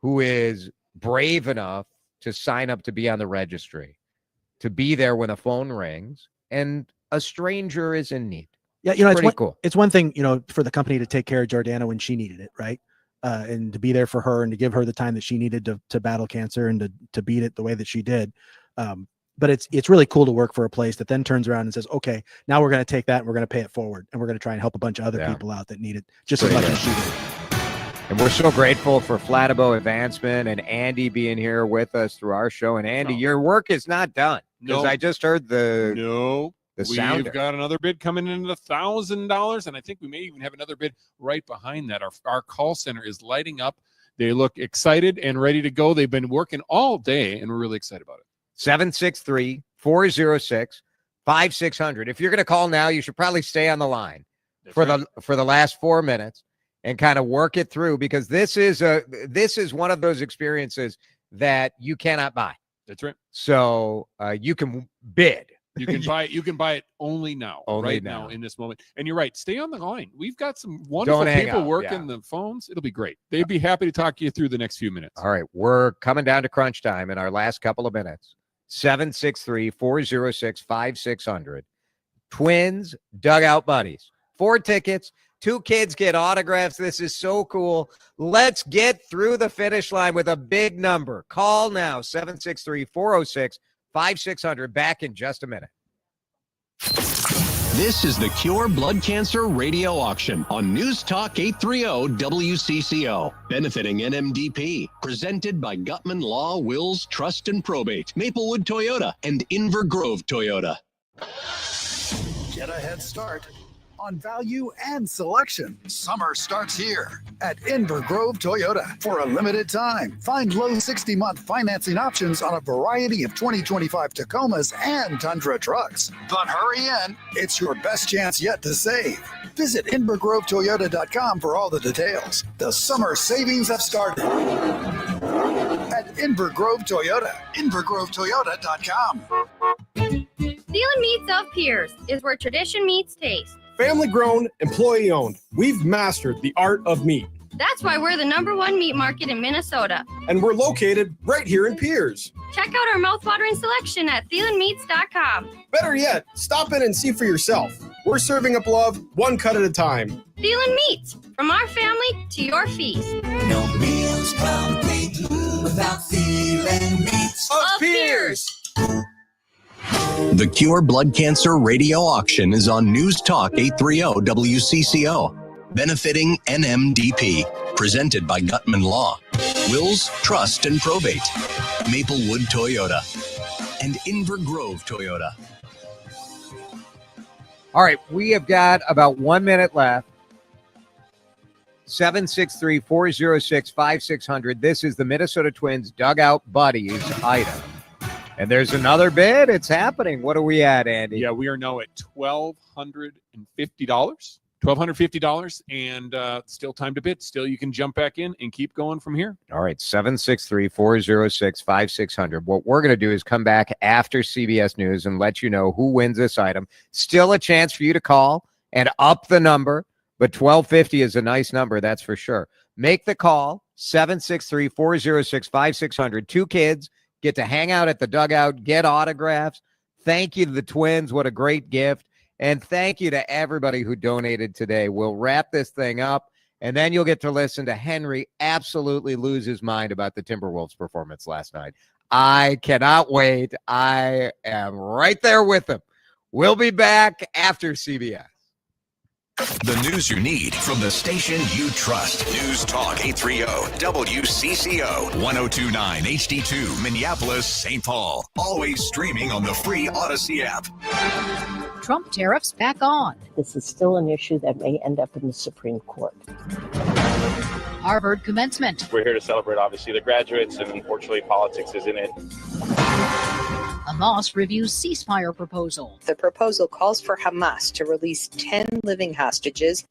who is brave enough to sign up to be on the registry, to be there when the phone rings and a stranger is in need. Yeah, you know, it's cool. It's one thing, you know, for the company to take care of Jordana when she needed it, right? And to be there for her and to give her the time that she needed to battle cancer and to beat it the way that she did. but it's really cool to work for a place that then turns around and says, okay, now we're going to take that and we're going to pay it forward, and we're going to try and help a bunch of other people out that need it just as much as she did. And we're so grateful for Flatabo Advancement and Andy being here with us through our show. And Andy, your work is not done, because I just heard the sounder. We've got another bid coming in at $1,000, and I think we may even have another bid right behind that. Our call center is lighting up. They look excited and ready to go. They've been working all day, and we're really excited about it. 763-406-5600. If you're going to call now, you should probably stay on the line for the last 4 minutes and kind of work it through, because this is one of those experiences that you cannot buy. That's right. So you can bid. You can buy it only now, Only now now. in this moment. And you're right. Stay on the line. We've got some wonderful people working the phones. It'll be great. They'd be happy to talk you through the next few minutes. All right, we're coming down to crunch time in our last couple of minutes. 763-406-5600. Twins Dugout Buddies. 4 tickets. 2 kids get autographs. This is so cool. Let's get through the finish line with a big number. Call now, 763-406-5600. Back in just a minute. This is the Cure Blood Cancer Radio Auction on News Talk 830 WCCO, benefiting NMDP, presented by Gutman Law, Wills, Trust and Probate, Maplewood Toyota, and Inver Grove Toyota. Get a head start on value and selection. Summer starts here at Inver Grove Toyota. For a limited time, find low 60-month financing options on a variety of 2025 Tacomas and Tundra trucks. But hurry in, it's your best chance yet to save. Visit InverGroveToyota.com for all the details. The summer savings have started at Inver Grove Toyota. InverGroveToyota.com. Thielen Meats of Pierce is where tradition meets taste. Family grown, employee owned. We've mastered the art of meat. That's why we're the #1 meat market in Minnesota. And we're located right here in Pierce. Check out our mouthwatering selection at thielenmeats.com. Better yet, stop in and see for yourself. We're serving up love one cut at a time. Thielen Meats, from our family to your feast. No meals complete without Thielen Meats of Pierce. The Cure Blood Cancer Radio Auction is on News Talk 830 WCCO, benefiting NMDP, presented by Gutman Law, Wills, Trust and Probate, Maplewood Toyota, and Inver Grove Toyota. All right, we have got about 1 minute left. 763-406-5600. This is the Minnesota Twins Dugout Buddies item. And there's another bid. It's happening. What are we at, Andy? Yeah, we are now at $1,250. $1,250, and still time to bid. Still, you can jump back in and keep going from here. All right, 763-406-5600. What we're going to do is come back after CBS News and let you know who wins this item. Still a chance for you to call and up the number, but $1,250 is a nice number, that's for sure. Make the call, 763-406-5600. 2 kids get to hang out at the dugout, get autographs. Thank you to the Twins. What a great gift. And thank you to everybody who donated today. We'll wrap this thing up, and then you'll get to listen to Henry absolutely lose his mind about the Timberwolves' performance last night. I cannot wait. I am right there with him. We'll be back after CBS. The news you need from the station you trust. News Talk 830 WCCO 1029 HD2 Minneapolis, St. Paul. Always streaming on the free Odyssey app. Trump tariffs back on. This is still an issue that may end up in the Supreme Court. Harvard commencement. We're here to celebrate, obviously, the graduates, and unfortunately, politics is in it. Hamas reviews ceasefire proposal. The proposal calls for Hamas to release 10 living hostages.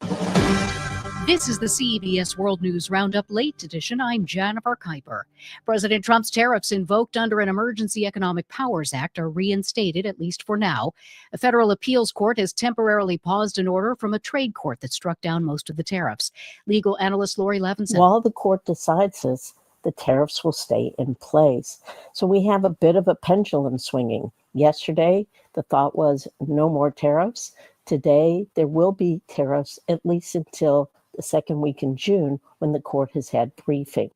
This is the CBS World News Roundup Late Edition. I'm Jennifer Kuiper. President Trump's tariffs invoked under an Emergency Economic Powers Act are reinstated, at least for now. A federal appeals court has temporarily paused an order from a trade court that struck down most of the tariffs. Legal analyst Lori Levinson. While the court decides this, the tariffs will stay in place. So we have a bit of a pendulum swinging. Yesterday, the thought was no more tariffs. Today, there will be tariffs at least until the second week in June when the court has had briefing.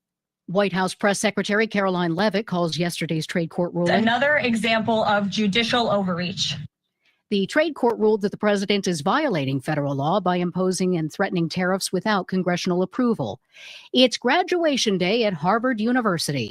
White House Press Secretary Caroline Leavitt calls yesterday's trade court ruling another example of judicial overreach. The trade court ruled that the president is violating federal law by imposing and threatening tariffs without congressional approval. It's graduation day at Harvard University.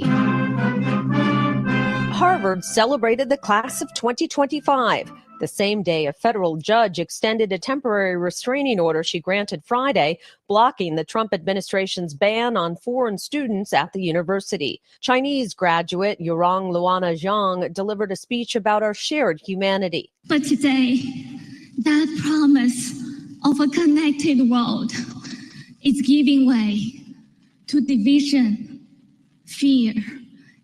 Harvard celebrated the class of 2025. The same day, a federal judge extended a temporary restraining order she granted Friday, blocking the Trump administration's ban on foreign students at the university. Chinese graduate Yurong Luana Zhang delivered a speech about our shared humanity. But today, that promise of a connected world is giving way to division, fear,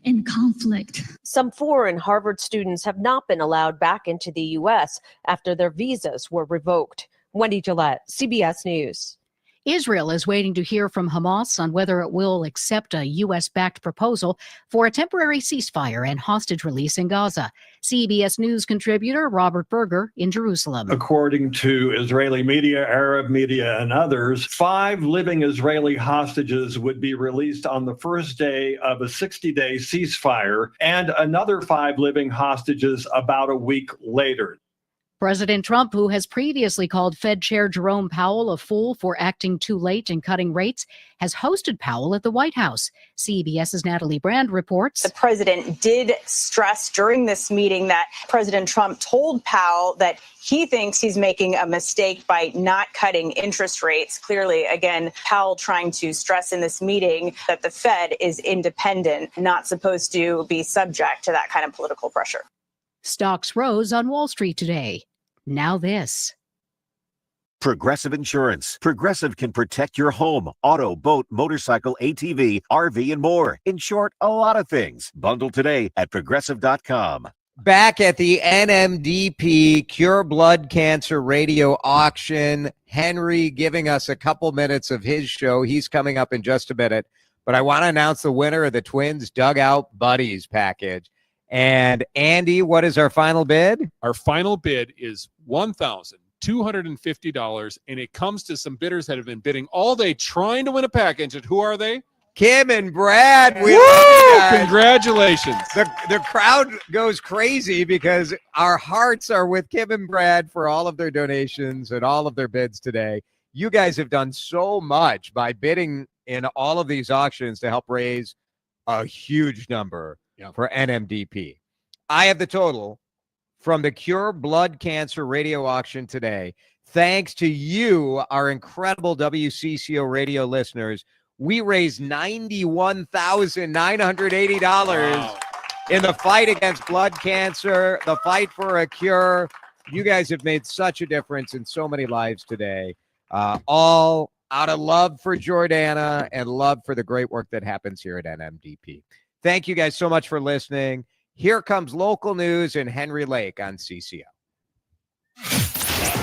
and conflict. Some foreign Harvard students have not been allowed back into the U.S. after their visas were revoked. Wendy Gillette, CBS News. Israel is waiting to hear from Hamas on whether it will accept a U.S.-backed proposal for a temporary ceasefire and hostage release in Gaza. CBS News contributor Robert Berger in Jerusalem. According to Israeli media, Arab media, and others, 5 living Israeli hostages would be released on the first day of a 60-day ceasefire, and another 5 living hostages about a week later. President Trump, who has previously called Fed Chair Jerome Powell a fool for acting too late and cutting rates, has hosted Powell at the White House. CBS's Natalie Brand reports. The president did stress during this meeting that President Trump told Powell that he thinks he's making a mistake by not cutting interest rates. Clearly, again, Powell trying to stress in this meeting that the Fed is independent, not supposed to be subject to that kind of political pressure. Stocks rose on Wall Street today. Now this. Progressive Insurance. Progressive can protect your home, auto, boat, motorcycle, ATV, RV, and more. In short, a lot of things. Bundle today at progressive.com. Back at the NMDP Cure Blood Cancer Radio Auction, Henry giving us a couple minutes of his show. He's coming up in just a minute. But I want to announce the winner of the Twins Dugout Buddies package. And Andy, what is our final bid? Our final bid is $1,250, and it comes to some bidders that have been bidding all day trying to win a package. And who are they? Kim and Brad. Woo! Congratulations. The crowd goes crazy because our hearts are with Kim and Brad for all of their donations and all of their bids today. You guys have done so much by bidding in all of these auctions to help raise a huge number for NMDP. I have the total from the Cure Blood Cancer Radio Auction today. Thanks to you, our incredible WCCO radio listeners, we raised $91,980 in the fight against blood cancer, the fight for a cure. You guys have made such a difference in so many lives today, all out of love for Jordana and love for the great work that happens here at NMDP. Thank you guys so much for listening. Here comes local news in Henry Lake on CCO.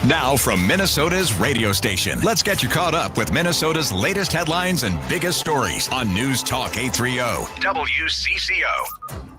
Now from Minnesota's radio station, let's get you caught up with Minnesota's latest headlines and biggest stories on News Talk 830 WCCO.